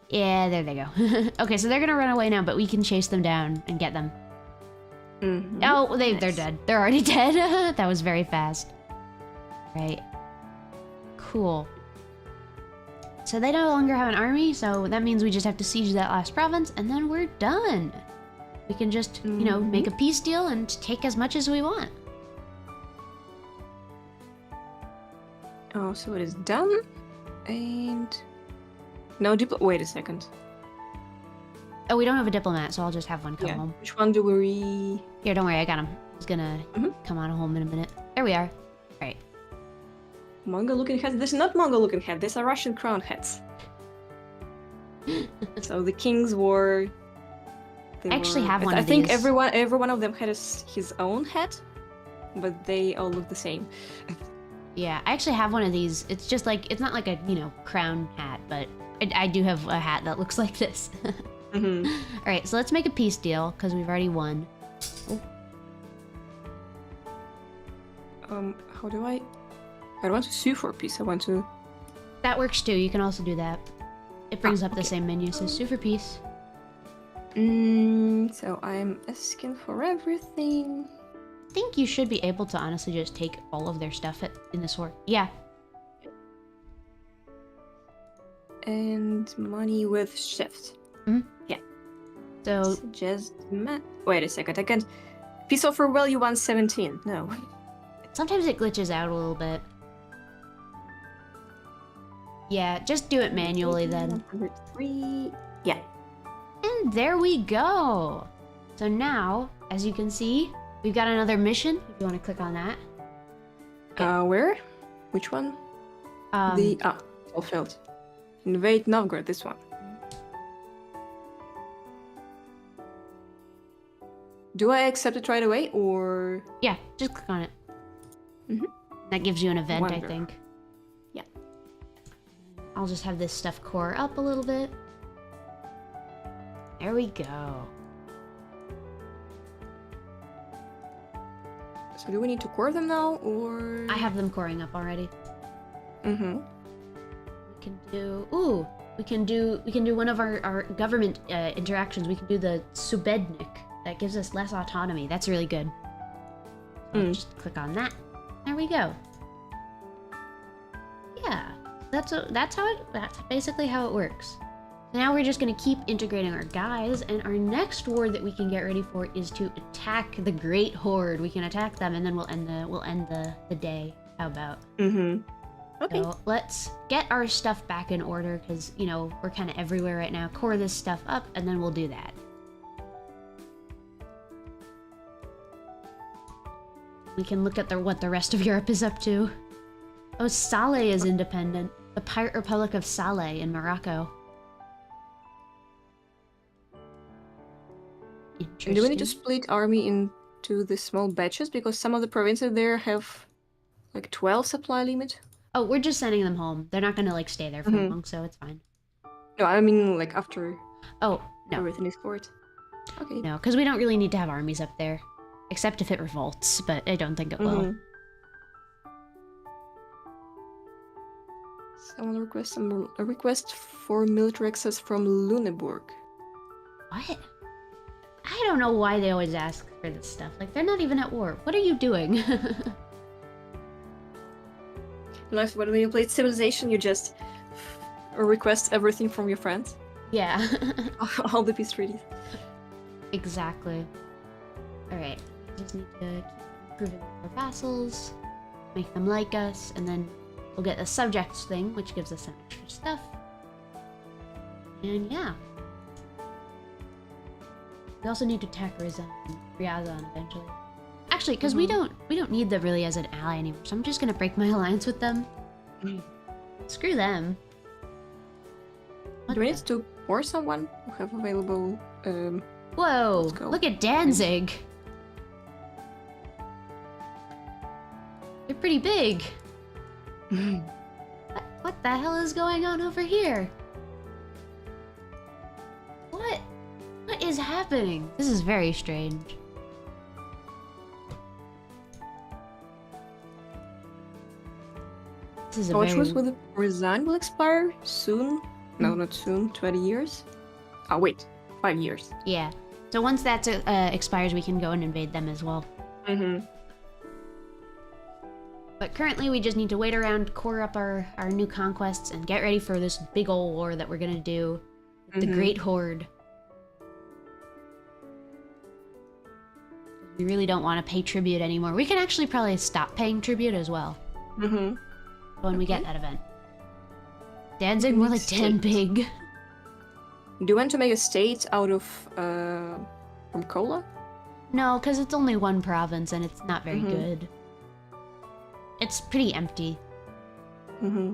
Yeah, there they go. Okay, so they're gonna run away now, but we can chase them down and get them. Mm-hmm. Oh, they're Nice. dead. They're already dead. That was very fast. Right. Cool. So they no longer have an army, so that means we just have to siege that last province, and then we're done. We can just, you know, make a peace deal and take as much as we want. Oh, so it is done. And no wait a second. Oh, we don't have a diplomat, so I'll just have one come home. Which one do we? Here, don't worry, I got him. He's gonna come on home in a minute. There we are. Alright. Mongol looking heads. This is not Mongol looking head. These are Russian crown heads. So the kings were. I actually have one I of think these. every one of them had his own head, but they all look the same. Yeah, I actually have one of these. It's just like, it's not like a, you know, crown hat, but I do have a hat that looks like this. Mm-hmm. Alright, so let's make a peace deal, because we've already won. How do I? I don't want to sue for peace. I want to. That works too, you can also do that. It brings up the okay. same menu, so sue for peace. So I'm asking for everything. I think you should be able to honestly just take all of their stuff in this war. Yeah. And money with shift. Yeah. So, Suggest wait a second. I can't. Peace offer value 117. No. sometimes it glitches out a little bit. Yeah, just do it manually then. 103. Yeah. And there we go! So now, as you can see, we've got another mission, if you want to click on that. Where? Which one? Fulfilled. Invade Novgorod, this one. Do I accept it right away, or...? Yeah, just click on it. Mhm. That gives you an event, I Wonderful. think. Yeah. I'll just have this stuff core up a little bit. There we go. So do we need to core them now, or...? I have them coring up already. Mm-hmm. We can do... Ooh! We can do one of our government interactions. We can do the Subednik. That gives us less autonomy. That's really good. So just click on that. There we go. Yeah, that's basically how it works. So now we're just gonna keep integrating our guys, and our next war that we can get ready for is to attack the Great Horde. We can attack them, and then we'll end the day. How about? Mm-hmm. Okay. So let's get our stuff back in order, because you know we're kind of everywhere right now. Core this stuff up, and then we'll do that. We can look at what the rest of Europe is up to. Oh, Saleh is independent. The Pirate Republic of Saleh in Morocco. Interesting. And do we need to split army into the small batches? Because some of the provinces there have like 12 supply limit. Oh, we're just sending them home. They're not gonna like stay there for long, so it's fine. No, I mean like after Oh, no. everything is fought. Okay. No, because we don't really need to have armies up there. Except if it revolts, but I don't think it will. Someone requests a request for military access from Luneburg. What? I don't know why they always ask for this stuff. Like, they're not even at war. What are you doing? Like when you play Civilization, you just request everything from your friends. Yeah. All the peace treaties. Exactly. Alright. We just need to keep improving our vassals, make them like us, and then we'll get a subjects thing, which gives us some extra stuff. And yeah. We also need to attack Ryazan eventually. Actually, because we don't need them really as an ally anymore, so I'm just gonna break my alliance with them. Screw them. Do we need to pour someone who have available? Whoa! Look at Danzig. They're pretty big. What the hell is going on over here? What? What is happening? This is very strange. This is a Which was with Resign will expire soon? No, not soon. 20 years? Oh, wait. 5 years. Yeah. So once that expires, we can go and invade them as well. But currently, we just need to wait around, core up our new conquests, and get ready for this big ol' war that we're gonna do. The Great Horde. We really don't want to pay tribute anymore. We can actually probably stop paying tribute as well. When we get that event. Danzig, more like damn big. Do you want to make a state out of from cola? No, because it's only one province and it's not very good. It's pretty empty. Yeah,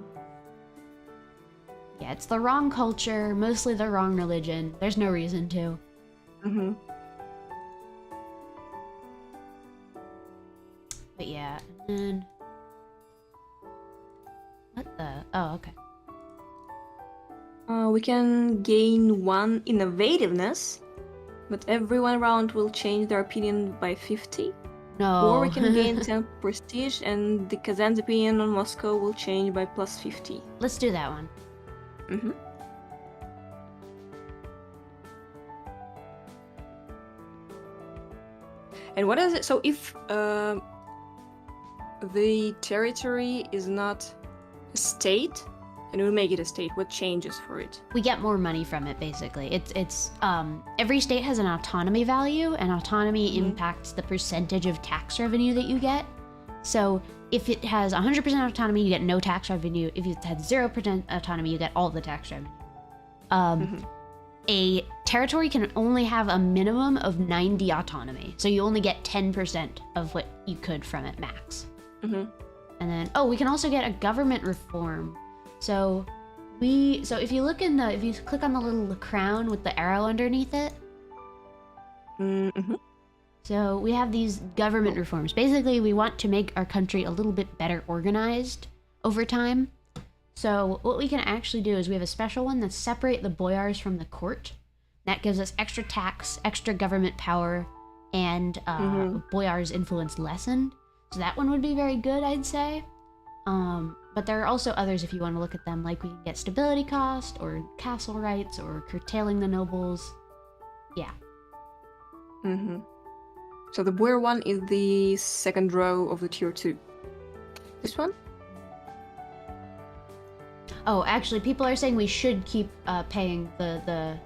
it's the wrong culture, mostly the wrong religion. There's no reason to. But yeah, and then... What the? Oh, okay. We can gain 1 innovativeness, but every 1 round will change their opinion by 50. No. Or we can gain 10 prestige, and the Kazan's opinion on Moscow will change by plus 50. Let's do that one. And what is it? So if the territory is not a state, and we make it a state, what changes for it? We get more money from it, basically. It's every state has an autonomy value, and autonomy impacts the percentage of tax revenue that you get. So if it has 100% autonomy, you get no tax revenue. If it has 0% autonomy, you get all the tax revenue. A territory can only have a minimum of 90 autonomy. So you only get 10% of what you could from it max. And then, we can also get a government reform. So if you look if you click on the little crown with the arrow underneath it. So we have these government reforms. Basically, we want to make our country a little bit better organized over time. So what we can actually do is we have a special one that separate the boyars from the court. That gives us extra tax, extra government power, and boyars' influence lessened. So that one would be very good, I'd say. But there are also others if you want to look at them, like we can get stability cost, or castle rights, or curtailing the nobles. Yeah. So the boyar one is the second row of the tier 2. This one? Oh, actually, people are saying we should keep paying the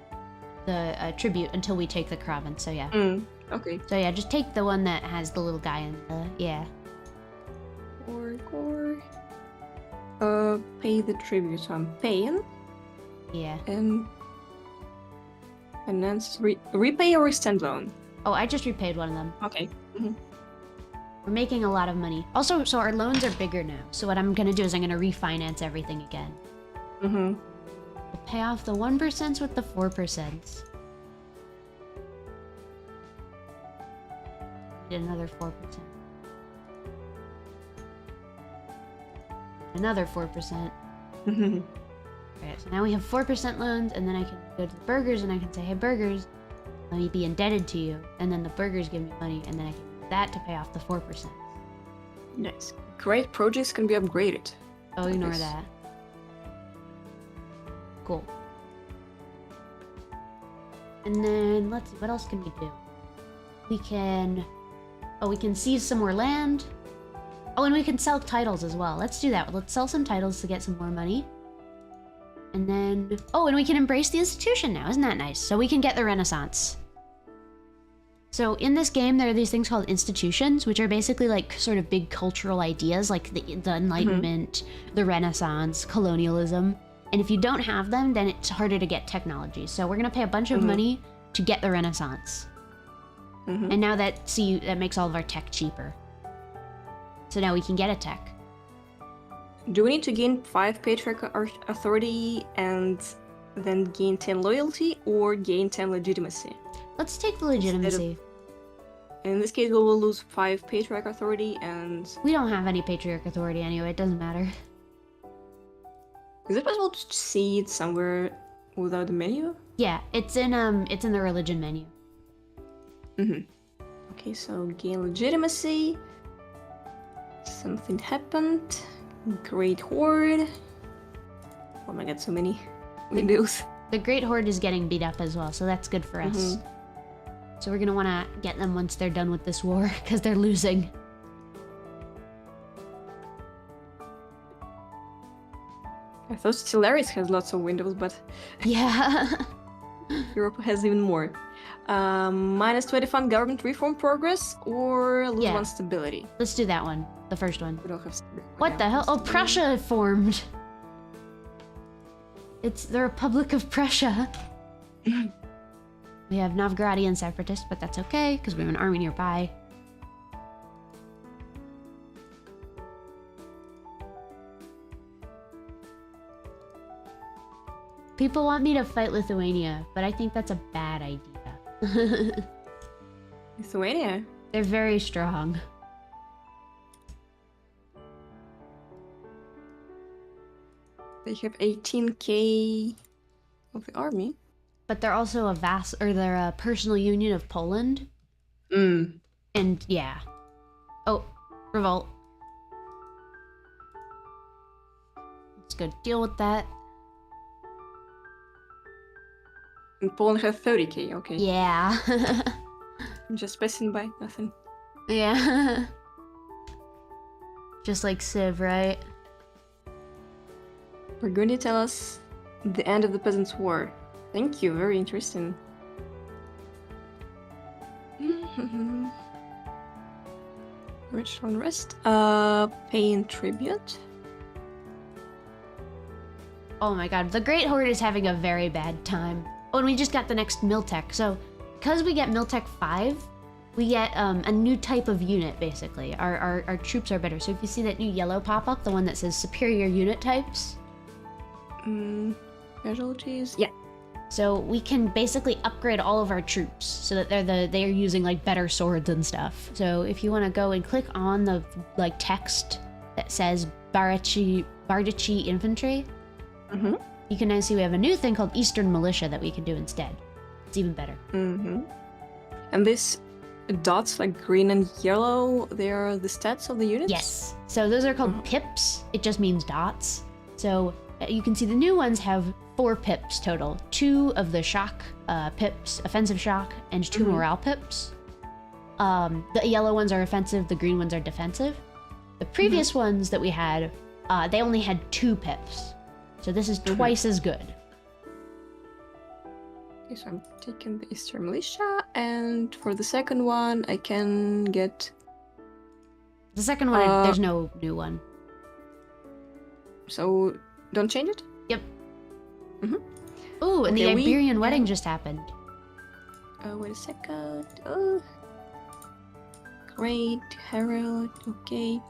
tribute until we take the province. So yeah. Okay. So yeah, just take the one that has the little guy in the Core. Pay the tribute. So I'm paying. Yeah. And then repay or extend loan. Oh, I just repaid one of them. Okay. We're making a lot of money. Also, so our loans are bigger now. So what I'm gonna do is I'm gonna refinance everything again. We'll pay off the 1% with the 4%. Need another 4%. Another 4%. Alright, so now we have 4% loans, and then I can go to the burgers and I can say, hey, burgers, let me be indebted to you. And then the burgers give me money, and then I can use that to pay off the 4%. Nice. Great projects can be upgraded. Oh, ignore Nice. that. Cool. And then, let's see, what else can we do? We can seize some more land. Oh, and we can sell titles as well. Let's do that. Let's sell some titles to get some more money. And then, oh, and we can embrace the institution now. Isn't that nice? So we can get the Renaissance. So in this game, there are these things called institutions, which are basically like sort of big cultural ideas, like the Enlightenment, the Renaissance, colonialism. And if you don't have them, then it's harder to get technology. So we're gonna pay a bunch of money to get the Renaissance. And now that makes all of our tech cheaper. So now we can get a tech. Do we need to gain 5 patriarch authority and then gain 10 loyalty, or gain 10 legitimacy? Let's take the legitimacy. In this case, we will lose 5 patriarch authority, and We don't have any patriarch authority anyway, it doesn't matter. is it possible to see it somewhere without the menu? Yeah, it's in the religion menu. Okay, so gain legitimacy. Something happened. Great Horde. Oh my god, so many windows. The Great Horde is getting beat up as well, so that's good for us. So we're gonna wanna get them once they're done with this war, because they're losing. I thought Stellaris has lots of windows, but Yeah. Europe has even more. Minus 25 government reform progress, or lose 1 stability. Let's do that one. The first one. We don't have stability. What the hell? Oh, Prussia formed. It's the Republic of Prussia. We have Novgorodian separatists, but that's okay, because we have an army nearby. People want me to fight Lithuania, but I think that's a bad idea. Lithuania? They're very strong. They have 18k of the army. But they're also they're a personal union of Poland. And yeah. Oh, revolt. Let's go deal with that. And Poland has 30k, okay. Yeah. I'm just passing by, nothing. Yeah. Just like Civ, right? We're going to tell us the end of the Peasants' War. Thank you, very interesting. Rich unrest. Paying tribute. Oh my god, the Great Horde is having a very bad time. Oh, and we just got the next Miltech. So, because we get Miltech 5, we get a new type of unit, basically. Our troops are better. So if you see that new yellow pop-up, the one that says superior unit types. Casualties? Yeah. So we can basically upgrade all of our troops so that they're using like better swords and stuff. So if you want to go and click on the like text that says Bardici infantry, you can now see we have a new thing called Eastern Militia that we can do instead. It's even better. And this dots like green and yellow, they are the stats of the units? Yes. So those are called pips. It just means dots. So you can see the new ones have 4 pips total. 2 of the shock pips, offensive shock, and 2 morale pips. The yellow ones are offensive, the green ones are defensive. The previous ones that we had, they only had 2 pips. So this is twice as good. Okay, so I'm taking the Eastern Militia, and for the second one, I can get... The second one, there's no new one. So, don't change it? Yep. Ooh, and the Iberian wedding just happened. Wait a second. Oh. Great, Herald, okay.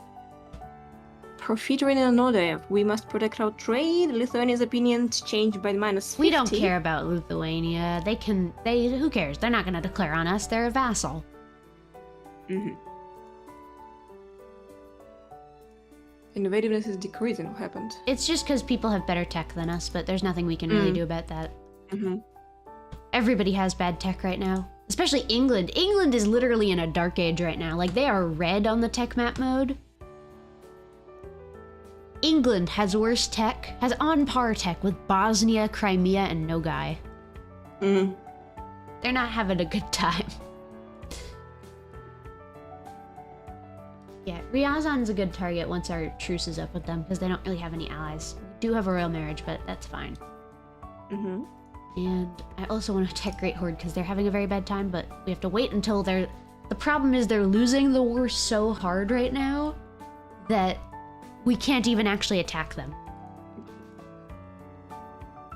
Profiteering and Nodev. We must protect our trade. Lithuania's opinions changed by -50. We don't care about Lithuania. Who cares? They're not gonna declare on us. They're a vassal. Innovativeness is decreasing. What happened? It's just because people have better tech than us, but there's nothing we can really do about that. Everybody has bad tech right now. Especially England. England is literally in a dark age right now. Like, they are red on the tech map mode. England has worse tech, has on-par tech with Bosnia, Crimea, and Nogai. They're not having a good time. Yeah, Ryazan's a good target once our truce is up with them, because they don't really have any allies. We do have a royal marriage, but that's fine. And I also want to attack Great Horde, because they're having a very bad time, but we have to wait until they're... The problem is they're losing the war so hard right now that we can't even actually attack them.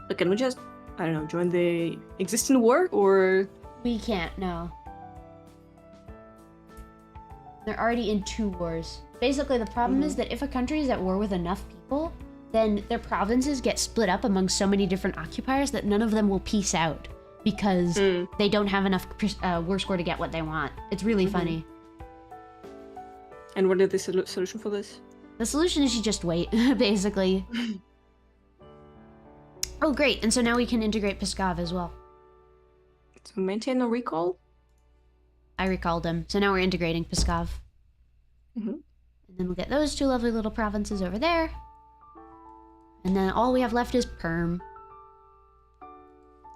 But can we just, I don't know, join the existing war, or...? We can't, no. They're already in 2 wars. Basically, the problem is that if a country is at war with enough people, then their provinces get split up among so many different occupiers that none of them will peace out because they don't have enough war score to get what they want. It's really funny. And what is the solution for this? The solution is you just wait, basically. Oh, great. And so now we can integrate Pskov as well. So maintain a recall? I recalled him. So now we're integrating Pskov. And then we'll get those 2 lovely little provinces over there. And then all we have left is Perm.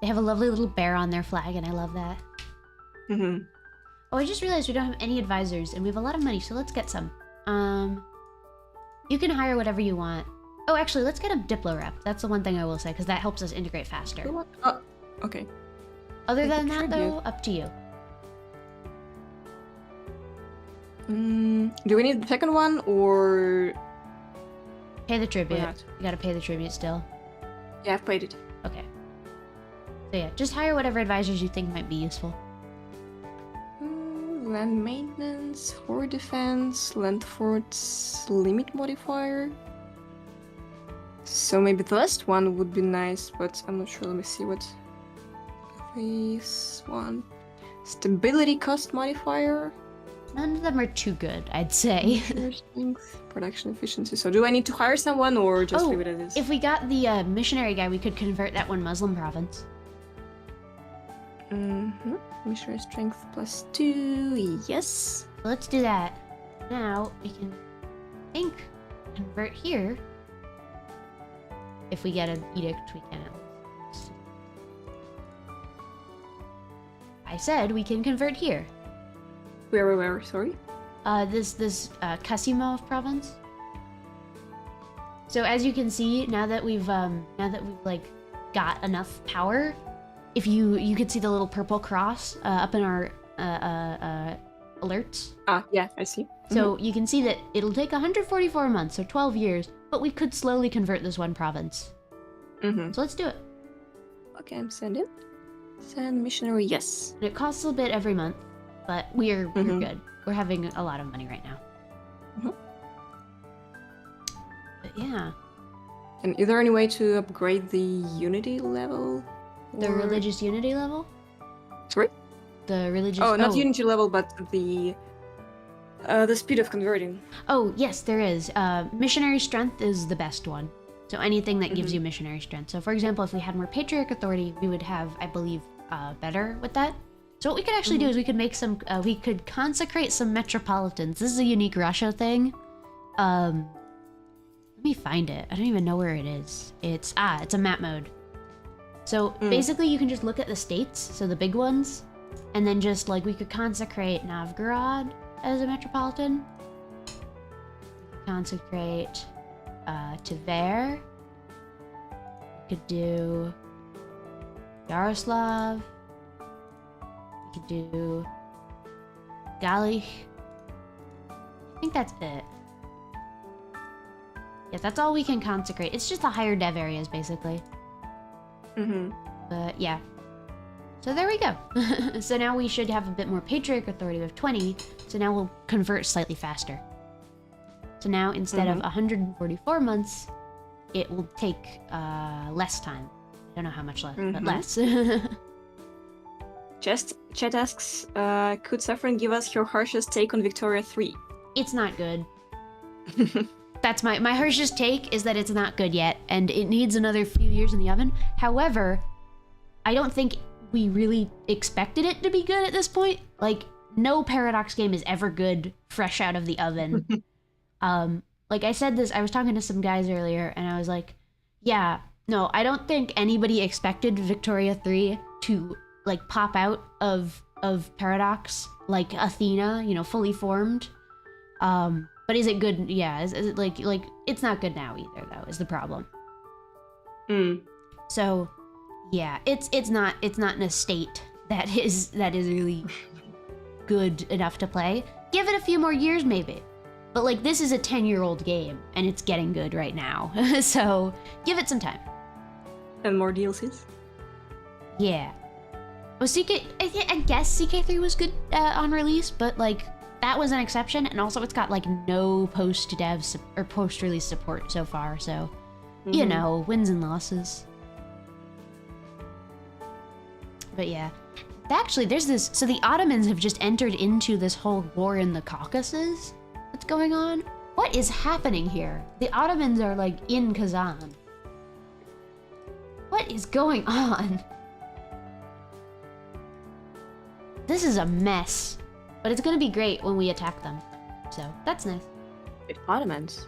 They have a lovely little bear on their flag, and I love that. Oh, I just realized we don't have any advisors, and we have a lot of money, so let's get some. You can hire whatever you want. Oh, actually, let's get a Diplo rep. That's the one thing I will say, because that helps us integrate faster. Oh, okay. Other than that, though, up to you. Do we need the second one, or...? Pay the tribute. You gotta pay the tribute still. Yeah, I've paid it. Okay. So yeah, just hire whatever advisors you think might be useful. Land maintenance, fort defense, land forts, limit modifier. So maybe the last one would be nice, but I'm not sure. Let me see what... This one. Stability cost modifier. None of them are too good, I'd say. Strength, production efficiency. So do I need to hire someone or just leave it as is? If we got the missionary guy, we could convert that one Muslim province. Missionary strength +2, yes. Let's do that. Now we can, I think, convert here. If we get an edict, we can. I said we can convert here. Where, sorry? This Kasimov province. So as you can see, now that we've like got enough power, if you can see the little purple cross up in our alerts. Ah, yeah, I see. So you can see that it'll take 144 months, so 12 years, but we could slowly convert this one province. So let's do it. Okay, I'm sending. Send missionary, yes. And it costs a bit every month, but we're good. We're having a lot of money right now. But yeah. And is there any way to upgrade the unity level? The religious unity level? Sorry? The religious... Oh, not unity level, but the speed of converting. Oh, yes, there is. Missionary strength is the best one. So anything that gives you missionary strength. So for example, if we had more patriarch authority, we would have, I believe, better with that. So what we could actually do is we could make some, we could consecrate some metropolitans. This is a unique Russia thing. Let me find it. I don't even know where it is. It's a map mode. So basically you can just look at the states, so the big ones, and then just like we could consecrate Novgorod as a metropolitan. Consecrate Tver. We could do Yaroslav. We could do Galich. I think that's it. Yeah, that's all we can consecrate. It's just the higher dev areas, basically. But yeah. So there we go. So now we should have a bit more patriarch authority. We have 20. So now we'll convert slightly faster. So now instead of 144 months, it will take less time. I don't know how much less, but less. Chat asks, could Saffron give us her harshest take on Victoria 3? It's not good. that's my harshest take is that it's not good yet, and it needs another few years in the oven. However, I don't think we really expected it to be good at this point. Like, no Paradox game is ever good fresh out of the oven. Like I said this, I was talking to some guys earlier, and I was like, yeah, no, I don't think anybody expected Victoria 3 to, like, pop out of Paradox like Athena, you know, fully formed. But is it good? Yeah, is it like it's not good now either, though, is the problem. So, yeah, it's not in a state that is really good enough to play. Give it a few more years, maybe. But, like, this is a 10-year-old game, and it's getting good right now. So, give it some time. And more DLCs? Yeah. Well, I guess CK3 was good on release, but, like, that was an exception, and also it's got, like, no post-dev or post-release support so far, so, you know, wins and losses. But, yeah. Actually, there's this... So the Ottomans have just entered into this whole war in the Caucasus that's going on. What is happening here? The Ottomans are, like, in Kazan. What is going on? This is a mess. But it's gonna be great when we attack them. So, that's nice. Wait, Ottomans?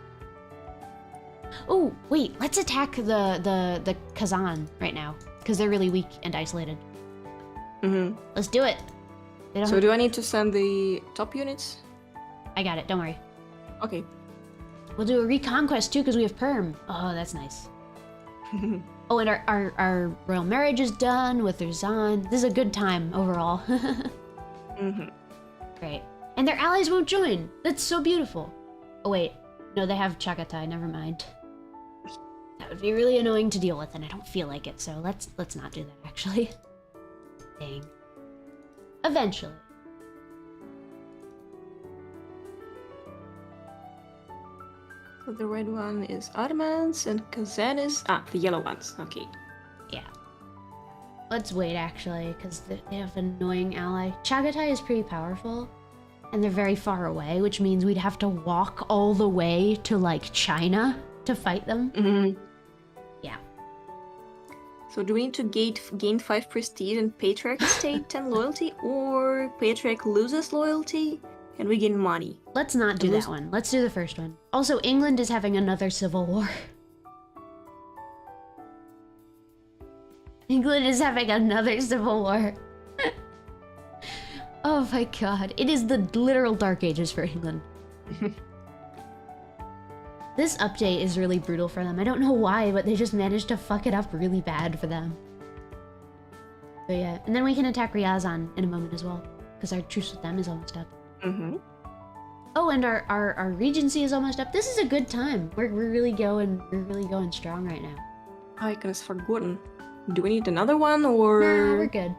Oh, wait, let's attack the Kazan right now. Because they're really weak and isolated. Let's do it. So do I need to send the top units? I got it, don't worry. Okay. We'll do a reconquest too, because we have Perm. Oh, that's nice. Oh, and our royal marriage is done with Rzan. This is a good time overall. Great. And their allies won't join. That's so beautiful. Oh wait, no, they have Chagatai. Never mind. That would be really annoying to deal with, and I don't feel like it. So let's not do that. Actually. Dang. Eventually. So the red one is Ottomans and Kazan is... the yellow ones. Okay. Yeah. Let's wait, actually, because they have an annoying ally. Chagatai is pretty powerful, and they're very far away, which means we'd have to walk all the way to, like, China to fight them. Yeah. So do we need to gain 5 prestige and Patriarch stay 10 loyalty, or Patriarch loses loyalty and we gain money? Let's not do that one. Let's do the first one. Also, England is having another civil war. England is having another civil war. Oh my god. It is the literal Dark Ages for England. This update is really brutal for them. I don't know why, but they just managed to fuck it up really bad for them. But yeah, and then we can attack Ryazan in a moment as well, because our truce with them is almost up. Oh, and our regency is almost up. This is a good time. We're really going strong right now. I could have forgotten. Do we need another one, or...? Nah, we're good.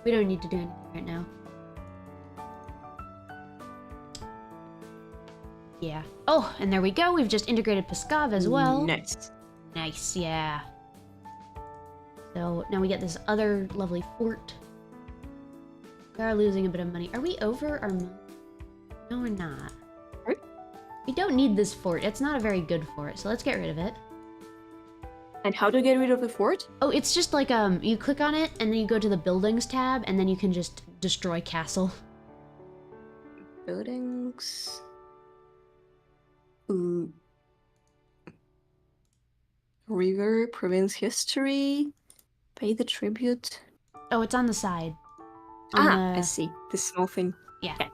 We don't need to do anything right now. Yeah. Oh, and there we go. We've just integrated Pskov as well. Nice. Nice, yeah. So now we get this other lovely fort. We are losing a bit of money. Are we over our money? No, we're not. Right. We don't need this fort. It's not a very good fort, so let's get rid of it. And how to get rid of the fort? Oh, it's just like, you click on it, and then you go to the Buildings tab, and then you can just destroy castle. Buildings... River, province history, pay the tribute. Oh, it's on the side. I see. This small thing. Yeah. Okay.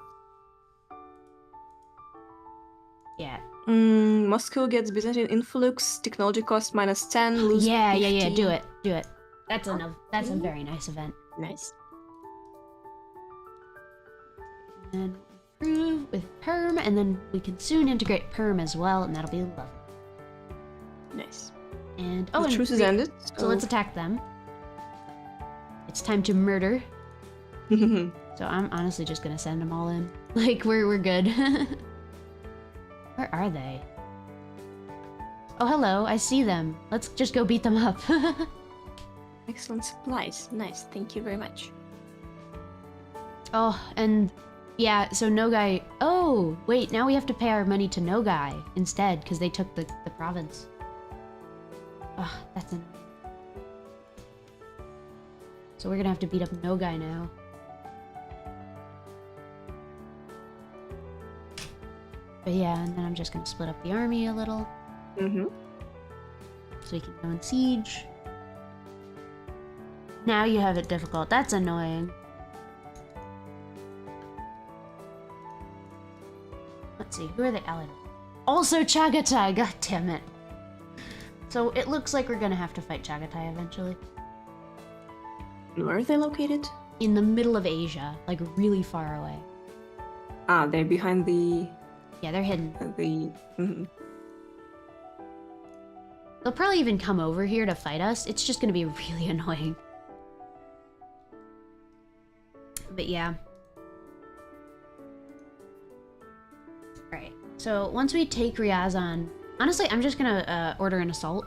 Yeah. Moscow gets Byzantine influx, technology cost -10, lose 50. Yeah. Do it. That's enough. That's a very nice event. Nice. And improve with Perm, and then we can soon integrate Perm as well, and that'll be lovely. Nice. And the truce is ended. So let's attack them. It's time to murder. So I'm honestly just gonna send them all in. Like we're good. Where are they? Oh, hello. I see them. Let's just go beat them up. Excellent supplies. Nice. Thank you very much. Oh, and Yeah, so Nogai... Oh, wait, now we have to pay our money to Nogai instead, because they took the province. Ugh, that's annoying. So we're gonna have to beat up Nogai now. But yeah, and then I'm just gonna split up the army a little. Mm-hmm. So we can go in siege. Now you have it difficult. That's annoying. Let's see, who are they allied with? Also Chagatai, god damn it. So it looks like we're gonna have to fight Chagatai eventually. Where are they located? In the middle of Asia, like really far away. Ah, they're behind the... Yeah, they're hidden. Mm-hmm. They'll probably even come over here to fight us. It's just gonna be really annoying. But yeah. Alright, so once we take Ryazan... Honestly, I'm just gonna order an assault.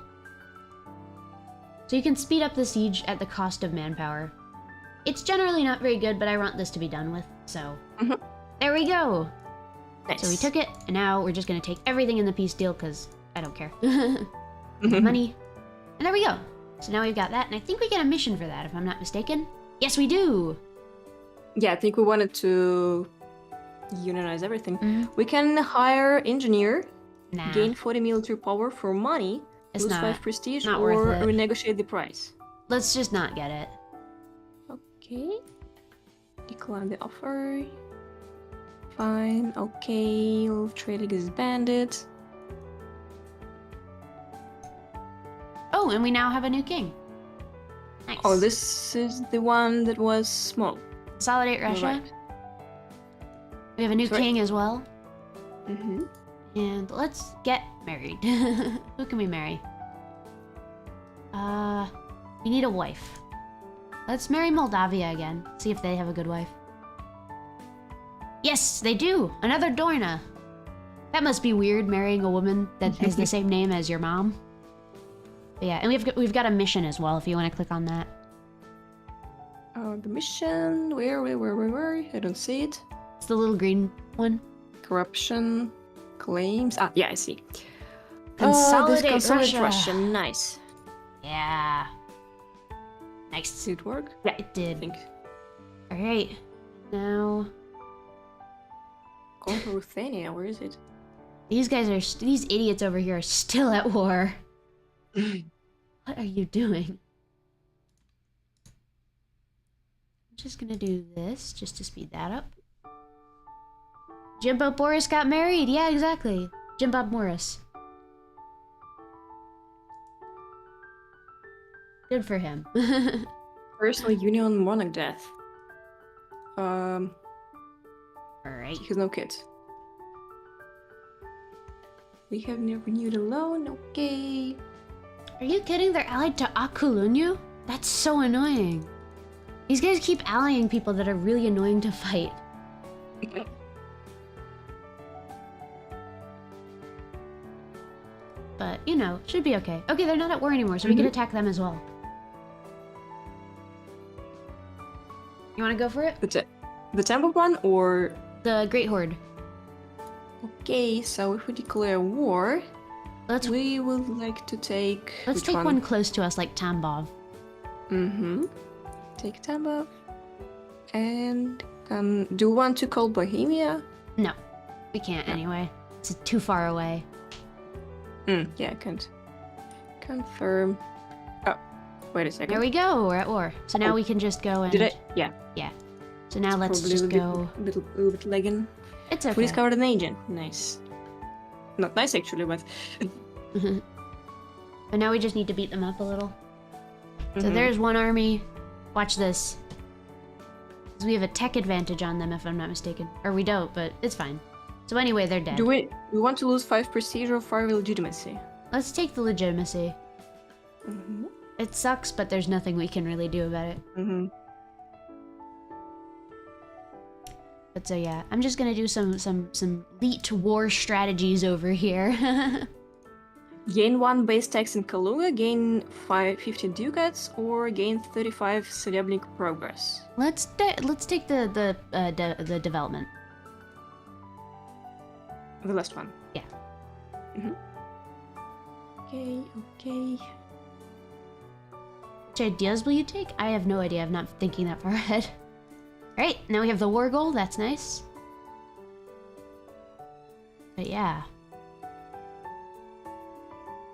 So you can speed up the siege at the cost of manpower. It's generally not very good, but I want this to be done with, so... There we go! Nice. So we took it, and now we're just gonna take everything in the peace deal, because I don't care. Money. And there we go! So now we've got that, and I think we get a mission for that, if I'm not mistaken. Yes, we do! Yeah, I think we wanted to unionize everything. We can hire engineer, gain 40 military power for money, It's lose not 5 prestige, not or worth it. renegotiate the price. Let's just not get it. Okay. Decline the offer. Fine. Okay. Trading is banded. Oh, and we now have a new king. Nice. Oh, this is the one that was small. Consolidate Russia. Right. We have a new That's right. king as well. Mm-hmm. And let's get married. Who can we marry? We need a wife. Let's marry Moldavia again. See if they have a good wife. Yes, they do! Another Dorna! That must be weird, marrying a woman that has the same name as your mom. But yeah, and we've got a mission as well, if you want to click on that. The mission. Where? I don't see it. It's the little green one. Corruption. Claims. Ah, yeah, I see. Consolidate Consolidate Russia. Russia. Nice. Yeah. Nice. Did it work? Yeah, it I did. think. Alright. Now... Conquer Ruthenia, where is it? These idiots over here are still at war. What are you doing? I'm just gonna do this, just to speed that up. Jimbo Boris got married! Yeah, exactly. Jimbo Morris. Good for him. Personal union, monarch death. Alright. He has no kids. We have never renewed a loan, okay. Are you kidding? They're allied to Akulunyu? That's so annoying. These guys keep allying people that are really annoying to fight. But, you know, should be okay. Okay, they're not at war anymore, so we can attack them as well. You wanna go for it? The temple one or... The Great Horde. Okay, so if we declare war, Let's we would like to take... let's which take one close to us, like Tambov. Mm-hmm. Take Tambov. And do you want to call Bohemia? No, we can't anyway. It's too far away. Yeah, I can't. Confirm. Oh, wait a second. There we go, we're at war. So now we can just go and... Did I? Yeah. Yeah. So now let's Probably just a go... little bit lagging. It's We okay. discovered an agent. Nice. Not nice actually, but... But now we just need to beat them up a little. So Mhm. there's one army. Watch this. 'Cause we have a tech advantage on them, if I'm not mistaken. Or we don't, but it's fine. So anyway, they're dead. Do we want to lose 5 prestige or 5 legitimacy? Let's take the legitimacy. Mm-hmm. It sucks, but there's nothing we can really do about it. Mm-hmm. But so yeah, I'm just gonna do some elite war strategies over here. Gain 1 base tax in Kaluga, gain 50 ducats, or gain 35 Serebnik progress. Let's take the development. The last one. Yeah. Okay, okay. Which ideas will you take? I have no idea. I'm not thinking that far ahead. Alright, now we have the war goal. That's nice. But yeah.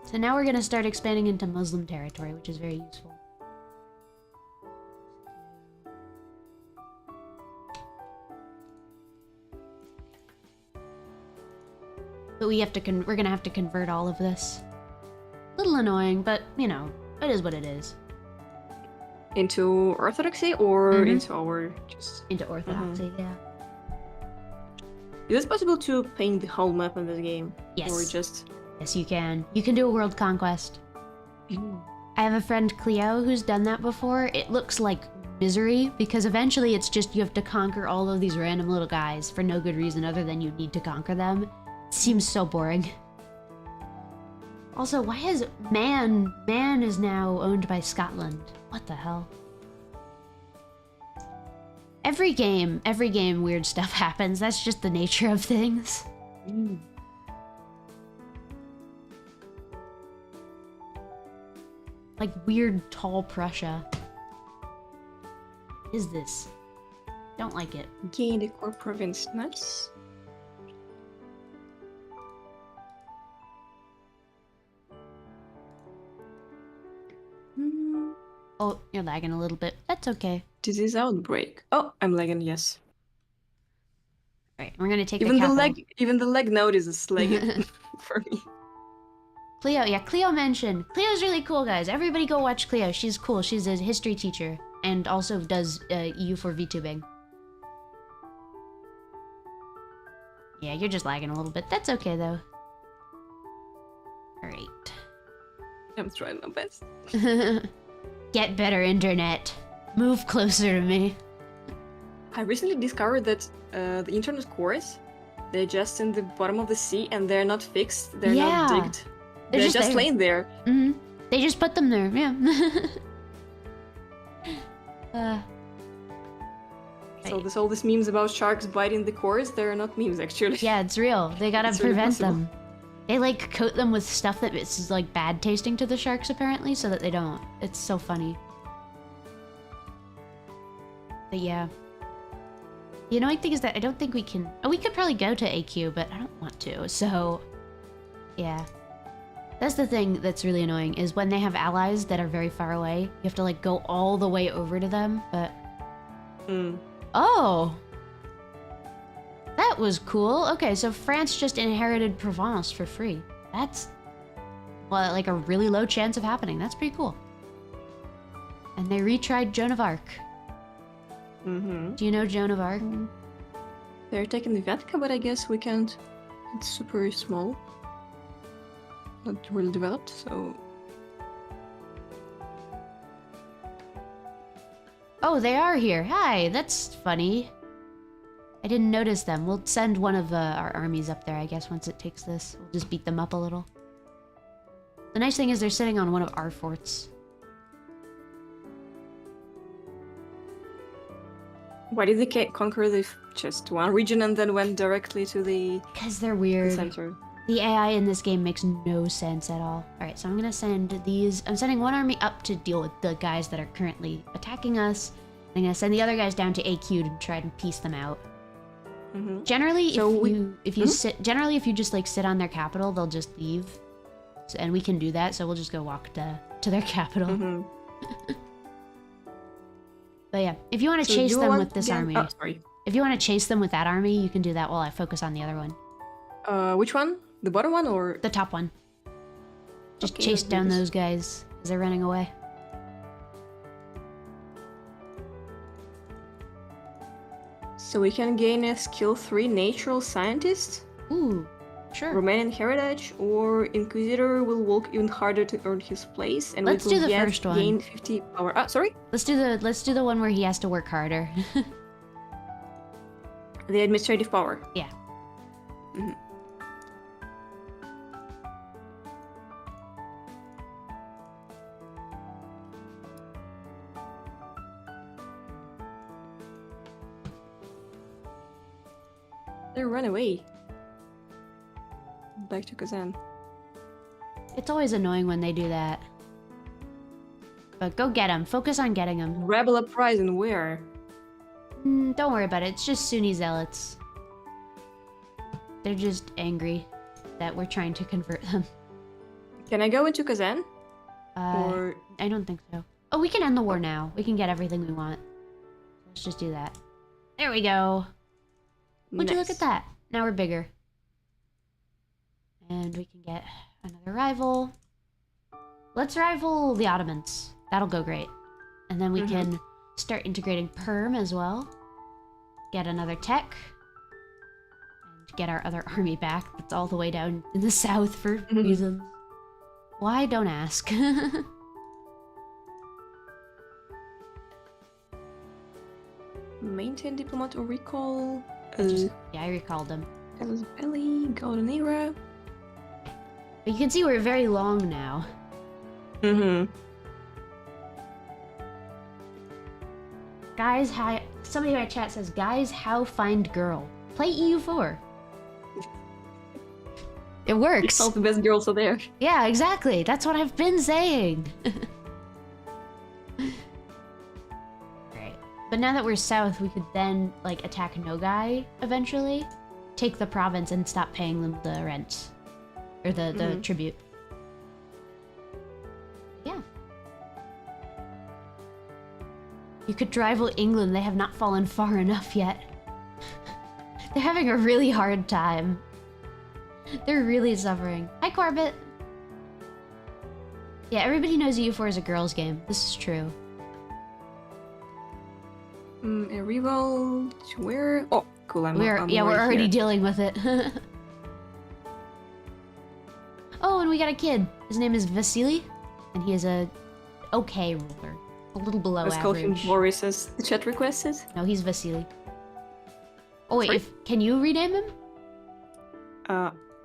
So now we're gonna start expanding into Muslim territory, which is very useful. But we're gonna have to convert all of this. Little annoying, but you know, it is what it is. Into Orthodoxy or into our just... Into Orthodoxy, yeah. Is it possible to paint the whole map in this game? Yes. Or just... Yes, you can. You can do a world conquest. I have a friend, Cleo, who's done that before. It looks like misery, because eventually it's just you have to conquer all of these random little guys for no good reason other than you need to conquer them. It seems so boring. Also, why is Man is now owned by Scotland? What the hell? Every game weird stuff happens. That's just the nature of things. Like weird tall Prussia. What is this? Don't like it. Gain the core province. Nice. Oh, you're lagging a little bit. That's okay. Disease outbreak. Oh, I'm lagging, yes. Alright, we're gonna take Even the the capital. even the leg notices lagging for me. Cleo, yeah, Cleo mentioned. Cleo's really cool, guys. Everybody go watch Cleo. She's cool. She's a history teacher and also does EU4 VTubing. Yeah, you're just lagging a little bit. That's okay, though. Alright. I'm trying my best. Get better internet. Move closer to me. I recently discovered that the internet cores, they're just in the bottom of the sea and they're not fixed. They're not digged. They're just there. laying there. They just put them there, yeah. So there's all these memes about sharks biting the cores. They're not memes, actually. Yeah, it's real. They gotta It's really prevent possible. them. They like coat them with stuff that is like bad tasting to the sharks apparently, so that they don't. It's so funny. But yeah. The annoying thing is that I don't think we can... Oh, we could probably go to AQ, but I don't want to, so... Yeah. That's the thing that's really annoying, is when they have allies that are very far away, you have to like go all the way over to them, but... Oh! That was cool. Okay, so France just inherited Provence for free. That's... well, like a really low chance of happening. That's pretty cool. And they retried Joan of Arc. Do you know Joan of Arc? They're taking the Vatican, but I guess we can't. It's super small. Not really developed, so... Oh, they are here. Hi, that's funny. I didn't notice them. We'll send one of our armies up there, I guess, once it takes this. We'll just beat them up a little. The nice thing is they're sitting on one of our forts. Why did they conquer just one region and then went directly to the Because they're weird. center? The AI in this game makes no sense at all. Alright, so I'm gonna send these... I'm sending one army up to deal with the guys that are currently attacking us. I'm gonna send the other guys down to AQ to try and piece them out. Generally, So if you just like sit on their capital, they'll just leave. So, and we can do that, so we'll just go walk to their capital. But yeah, if you want to chase them with this army... Oh, sorry. If you want to chase them with that army, you can do that while I focus on the other one. Which one? The bottom one or...? The top one. Just Okay, chase let's do down this. those guys as they're running away. So we can gain a skill 3 natural scientist, Ooh, sure. Romanian heritage, or Inquisitor will work even harder to earn his place, and Let's we do will the yet first one. gain 50 power. Ah, sorry. Let's do the one where he has to work harder. The administrative power. Yeah. They run away. back to Kazan. It's always annoying when they do that. But go get them. Focus on getting them. Rebel uprising where? Don't worry about it. It's just Sunni zealots. They're just angry that we're trying to convert them. Can I go into Kazan? Or I don't think so. Oh, we can end the war now. We can get everything we want. Let's just do that. There we go. Would you look at that? Now we're bigger. And we can get another rival. Let's rival the Ottomans. That'll go great. And then we can start integrating Perm as well. Get another tech. And get our other army back. That's all the way down in the south for reasons. Why? Don't ask. Maintain diplomat or recall. Yeah, I recalled them. Alice Belly, Golden Era. But you can see we're very long now. Guys, hi. Somebody in my chat says, guys, how find girl? Play EU4. It works. All the best girls are there. Yeah, exactly. That's what I've been saying. Great. But now that we're south, we could then, like, attack Nogai eventually. Take the province and stop paying them the rent. Or the tribute. Yeah. You could rival England. They have not fallen far enough yet. They're having a really hard time. They're really suffering. Hi, Corbett. Yeah, everybody knows EU4 is a girls' game. This is true. A rival to where? Oh, cool. I'm we're already here. dealing with it. Oh, and we got a kid. His name is Vasily, and he is a okay ruler, a little below Let's average. call him Boris as the chat requested. No, he's Vasily. Oh wait, Sorry? can you rename him?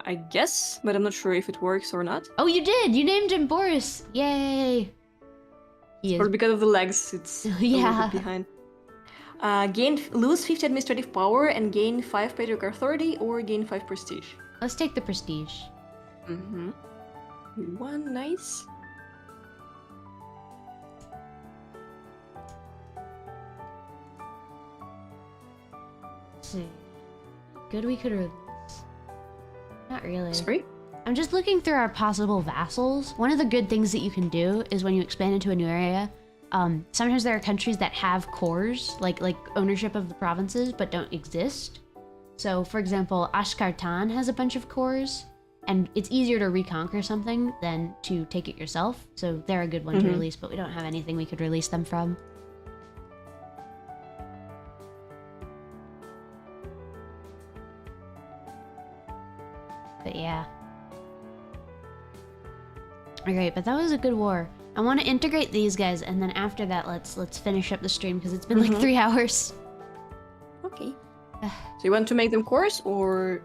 I guess, but I'm not sure if it works or not. Oh, you did! You named him Boris! Yay! He Or is. because of the legs, it's a little Yeah. bit behind. Lose 50 administrative power and gain 5 patriarch authority, or gain 5 prestige. Let's take the prestige. One, nice. Let's see. Good we could release. Not really. Sorry? I'm just looking through our possible vassals. One of the good things that you can do is when you expand into a new area, sometimes there are countries that have cores, like ownership of the provinces, but don't exist. So, for example, Ashkartan has a bunch of cores, and it's easier to reconquer something than to take it yourself. So they're a good one to release, but we don't have anything we could release them from. But yeah. Alright, but that was a good war. I want to integrate these guys, and then after that, let's finish up the stream, because it's been like 3 hours. Okay. So you want to make them cores, or...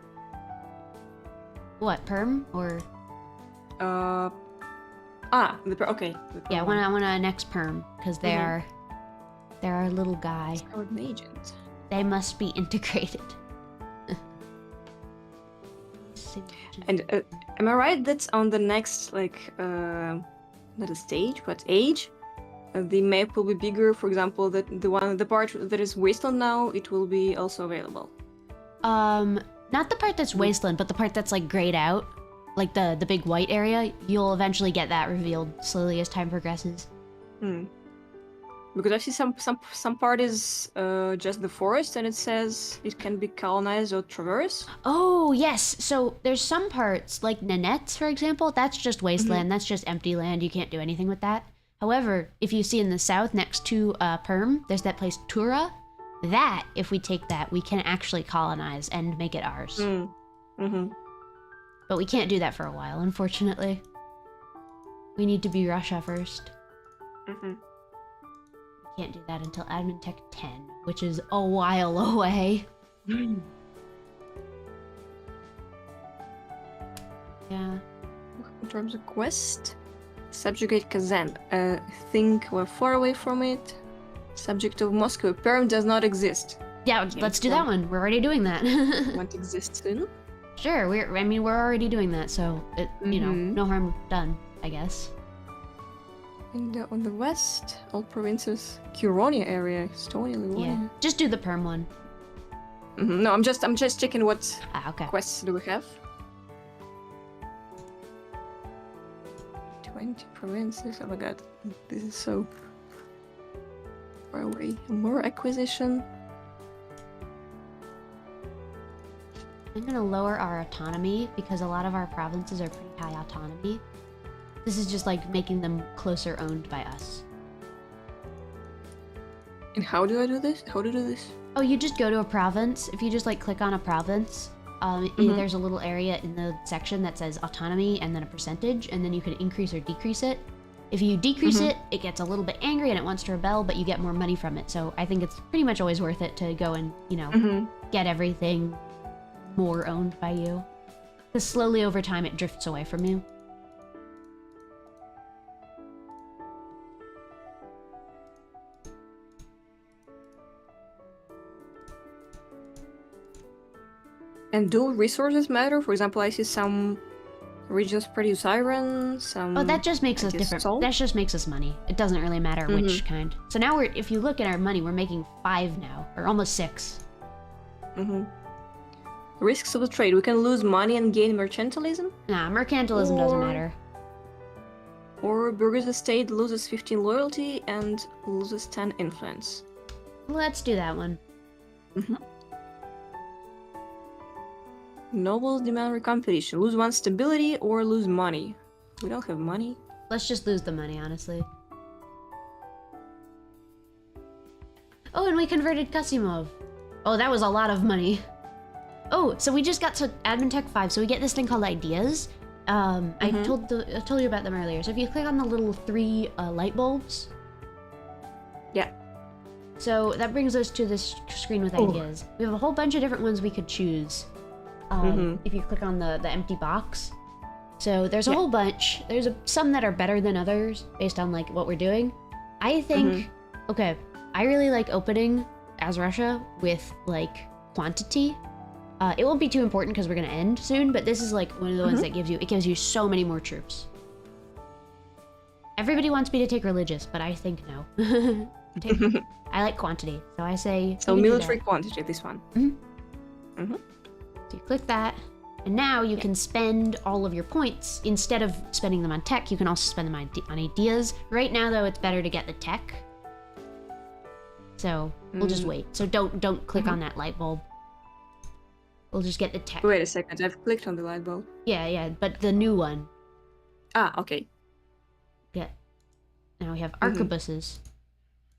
What, perm? Or... okay. Yeah, I want to annex perm, because they're our little guy. An agent. They must be integrated. And am I right that's on the next, like, not a stage, but age? The map will be bigger, for example, that the part that is Wasteland now, it will be also available. Not the part that's Wasteland, but the part that's like grayed out. Like the big white area, you'll eventually get that revealed slowly as time progresses. Because I see some part is just the forest, and it says it can be colonized or traversed. Oh, yes. So there's some parts, like Nanette, for example, that's just wasteland. That's just empty land. You can't do anything with that. However, if you see in the south next to Perm, there's that place Tura. That, if we take that, we can actually colonize and make it ours. But we can't do that for a while, unfortunately. We need to be Russia first. Can't do that until Admin Tech 10, which is a while away. Yeah. In terms of quest, subjugate Kazan. I think we're far away from it. Subject of Moscow. Perm does not exist. Yeah, let's do that one. We're already doing that. Won't exist soon. Sure, I mean, we're already doing that, so, you know, no harm done, I guess. And on the west, all provinces, Curonia area, Estonia, Livonia. Yeah, just do the perm one. No, I'm just checking what okay. quests do we have. 20 provinces. Oh my god, this is so far away. More acquisition. I'm gonna lower our autonomy because a lot of our provinces are pretty high autonomy. This is just like making them closer owned by us. And how do I do this? How do I do this? Oh, you just go to a province. If you just like click on a province, there's a little area in the section that says autonomy and then a percentage, and then you can increase or decrease it. If you decrease it, it gets a little bit angry and it wants to rebel, but you get more money from it. So I think it's pretty much always worth it to go and, you know, get everything more owned by you. Because slowly over time it drifts away from you. And do resources matter? For example, I see some regions produce iron, some... Oh, that just makes us different. Salt? That just makes us money. It doesn't really matter which kind. So now if you look at our money, we're making 5 now, or almost 6. Risks of the trade. We can lose money and gain mercantilism? Nah, mercantilism doesn't matter. Or Burgess Estate loses 15 loyalty and loses 10 influence. Let's do that one. Nobles demand recompensation. Lose 1 stability or lose money. We don't have money. Let's just lose the money, honestly. Oh, and we converted Kasimov. Oh, that was a lot of money. Oh, so we just got to Admin Tech 5, so we get this thing called ideas. I told you about them earlier. So if you click on the little 3 light bulbs. Yeah. So that brings us to this screen with ideas. We have a whole bunch of different ones we could choose. If you click on the empty box. So there's a whole bunch. There's some that are better than others based on like what we're doing. I think, okay, I really like opening as Russia with like quantity. It won't be too important because we're gonna end soon, but this is like one of the ones that gives you so many more troops. Everybody wants me to take religious, but I think no. I like quantity, so I say. So military quantity, this one. So you click that, and now you can spend all of your points. Instead of spending them on tech, you can also spend them on ideas. Right now, though, it's better to get the tech. So we'll just wait. So don't click on that light bulb. We'll just get the tech. Wait a second, I've clicked on the light bulb. Yeah, but the new one. Ah, okay. Yeah. Now we have arquebuses.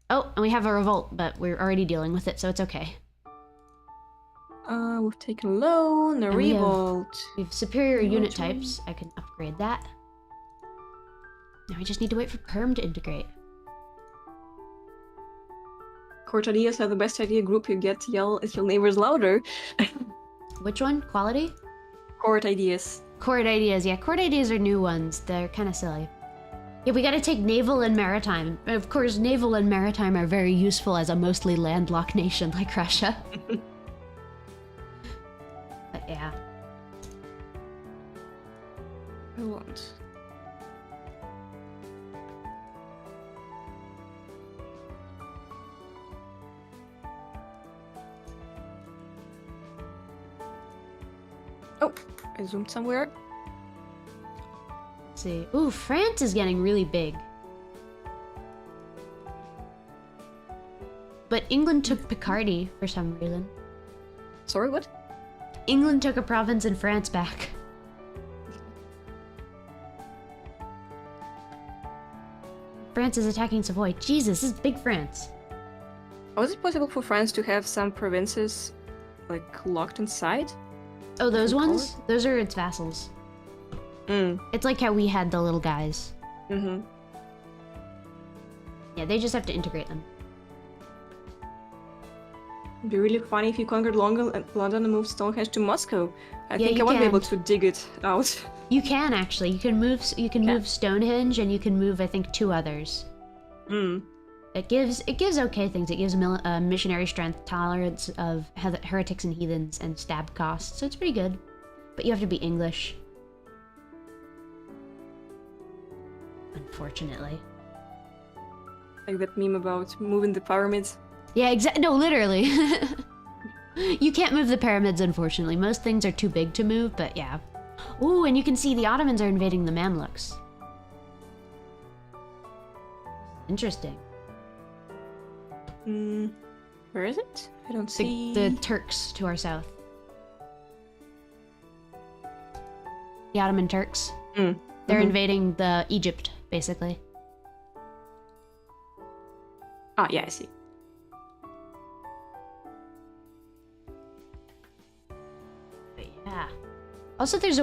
Oh, and we have a revolt, but we're already dealing with it, so it's okay. We've taken a loan, a revolt. We have superior unit types. I can upgrade that. Now we just need to wait for Perm to integrate. Court ideas are the best idea group. You get to yell at your neighbors louder. Which one? Quality? Court ideas. Court ideas, yeah. Court ideas are new ones. They're kind of silly. Yeah, we gotta take naval and maritime. Of course, naval and maritime are very useful as a mostly landlocked nation like Russia. But yeah. I want. Oh, I zoomed somewhere. Let's see. Ooh, France is getting really big. But England took Picardy for some reason. Sorry, what? England took a province in France back. France is attacking Savoy. Jesus, this is big France. Was it possible for France to have some provinces, like, locked inside? Oh, those ones? Those are its vassals. It's like how we had the little guys. Yeah, they just have to integrate them. It'd be really funny if you conquered London and moved Stonehenge to Moscow. I think I you won't be able can. to dig it out. You can actually. You can move Stonehenge, and you can move, I think, 2 others. It gives okay things. It gives missionary strength, tolerance of heretics and heathens, and stab costs. So it's pretty good. But you have to be English. Unfortunately. Like that meme about moving the pyramids. Yeah, exactly. No, literally. You can't move the pyramids, unfortunately. Most things are too big to move, but yeah. Ooh, and you can see the Ottomans are invading the Mamluks. Interesting. Where is it? I don't see... The Turks to our south. The Ottoman Turks. They're invading the Egypt, basically. Ah, yeah, I see. But yeah. Also, there's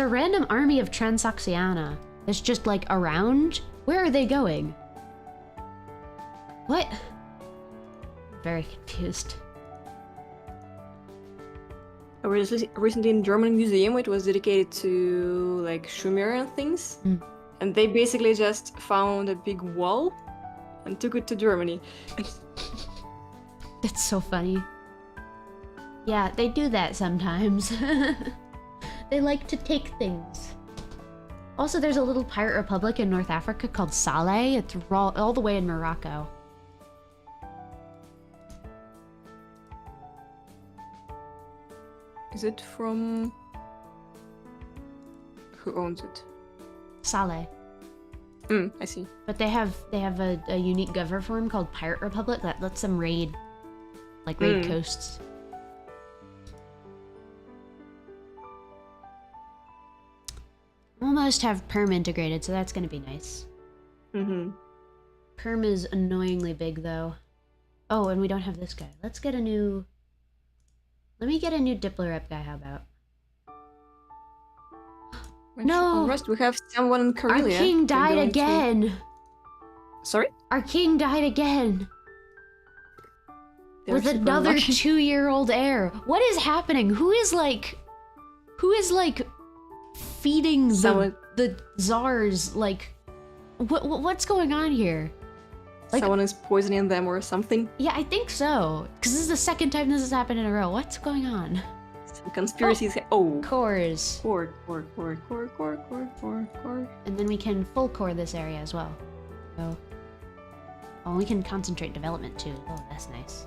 a random army of Transoxiana that's just like around. Where are they going? What? Very confused. I was recently in German museum. It was dedicated to like Sumerian things, and they basically just found a big wall and took it to Germany. That's so funny. Yeah, they do that sometimes. They like to take things. Also, there's a little pirate republic in North Africa called Saleh. It's all the way in Morocco. Is it from... Who owns it? Saleh. I see. But they have a unique government form called Pirate Republic that lets them raid coasts. Almost have perm integrated, so that's gonna be nice. Perm is annoyingly big though. Oh, and we don't have this guy. Let's get a new... Let me get a new Diplorep guy, how about? No! Rest, we have someone in Karelia. Our king died again! Sorry? Our king died again! With another 2-year-old heir. What is happening? Who is like feeding the czars? Like, what's going on here? Like, someone is poisoning them or something? Yeah, I think so. Because this is the second time this has happened in a row. What's going on? Some conspiracies. Oh. Cores. Core. And then we can full core this area as well. So, oh, we can concentrate development too. Oh, that's nice.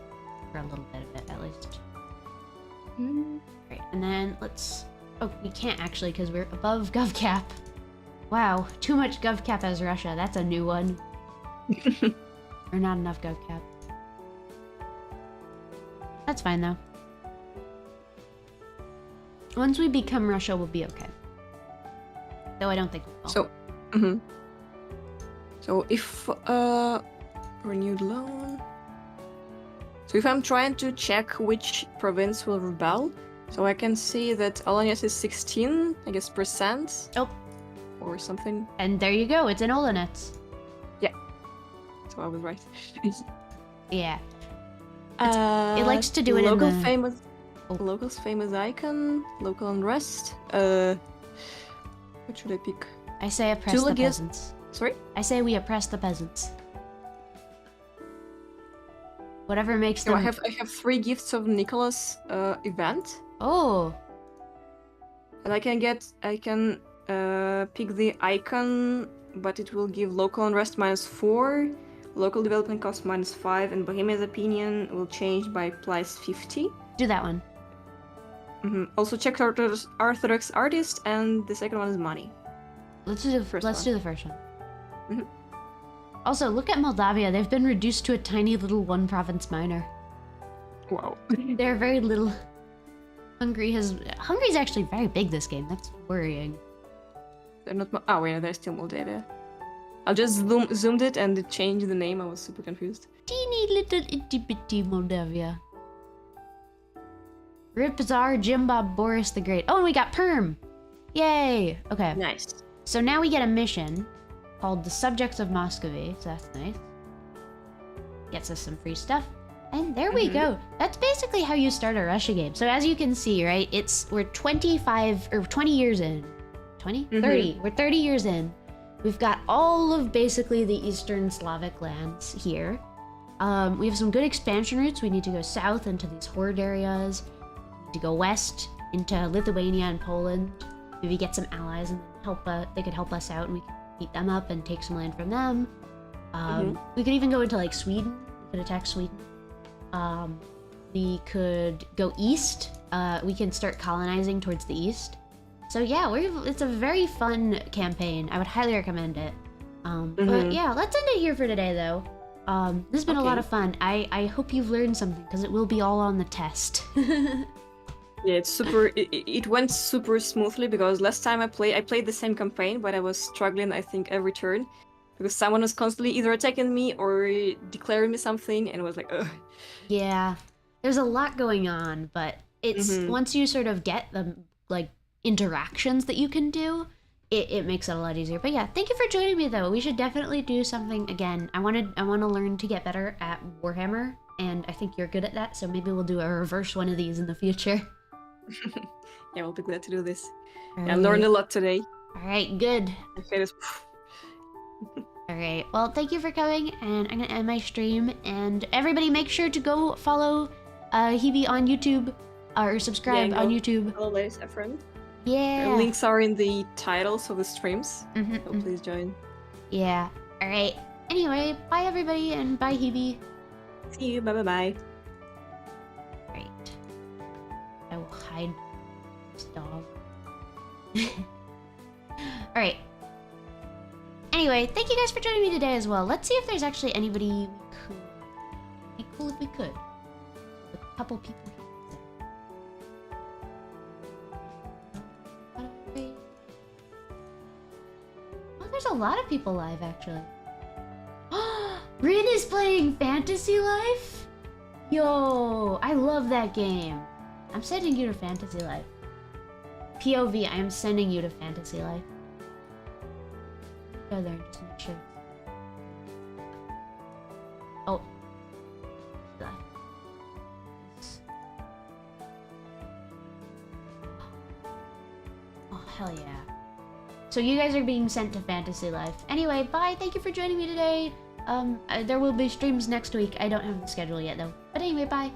For a little bit of it, at least. Great. And then let's... Oh, we can't actually because we're above GovCap. Wow, too much GovCap as Russia. That's a new one. Or not enough GovCap. That's fine though. Once we become Russia, we'll be okay. Though I don't think we will. So, So if renewed loan. So if I'm trying to check which province will rebel, so I can see that Olonets is 16, I guess, percent. Oh. Or something. And there you go. It's in Olonets. Yeah. So I was right. Yeah. It likes to do it in the... famous... Local's famous icon, local unrest. What should I pick? I say oppress the peasants. Sorry? I say we oppress the peasants. Whatever makes them... I have 3 gifts of Nicholas event. Oh. And I can pick the icon, but it will give local unrest -4, local development cost -5, and Bohemia's opinion will change by +50. Do that one. Also check Orthodox artist, and the second one is money. Let's do the first one. Also, look at Moldavia. They've been reduced to a tiny little 1-province minor. Wow. They're very little. Hungary's actually very big this game. That's worrying. They're not. Oh yeah, they're still Moldavia. I just zoomed it and it changed the name. I was super confused. Teeny little itty bitty Moldavia. Rip Tsar Jimba Boris the Great. Oh, and we got Perm! Yay! Okay. Nice. So now we get a mission called the Subjects of Muscovy, so that's nice. Gets us some free stuff. And there we go. That's basically how you start a Russia game. So as you can see, right, we're 25 or 20 years in. 20? 30. We're 30 years in. We've got all of basically the Eastern Slavic lands here. We have some good expansion routes. We need to go south into these horde areas. We need to go west into Lithuania and Poland. Maybe get some allies and then they could help us out and we could beat them up and take some land from them. We could even go into like Sweden. We could attack Sweden. We could go east. We can start colonizing towards the east. So yeah, it's a very fun campaign. I would highly recommend it. But yeah, let's end it here for today though. This has been a lot of fun. I hope you've learned something because it will be all on the test. Yeah, it's super. It went super smoothly because last time I played the same campaign, but I was struggling. I think every turn because someone was constantly either attacking me or declaring me something, and it was like, ugh. Yeah, there's a lot going on, but it's once you sort of get the like interactions that you can do, it makes it a lot easier. But yeah, thank you for joining me though. We should definitely do something again. I want to learn to get better at Warhammer, and I think you're good at that. So maybe we'll do a reverse one of these in the future. Yeah, we'll be glad to do this. All I learned a lot today. All right, good. Okay, All right, well, thank you for coming, and I'm gonna end my stream. And everybody, make sure to go follow Hebe on YouTube, or subscribe on YouTube. Hello, ladies, Saffron. Yeah. Links are in the titles of the streams, so please join. Yeah. All right. Anyway, bye everybody, and bye Hebe. See you. Bye bye bye. Right. I will hide this dog. All right. Anyway, thank you guys for joining me today as well. Let's see if there's actually anybody we could. It'd be cool if we could. A couple people. Oh, there's a lot of people live actually. Rin is playing Fantasy Life? Yo, I love that game. I'm sending you to Fantasy Life. POV, I am sending you to Fantasy Life. Go there and just make sure. Oh. Oh, hell yeah. So you guys are being sent to Fantasy Life. Anyway, bye. Thank you for joining me today. There will be streams next week. I don't have the schedule yet though. But anyway, bye.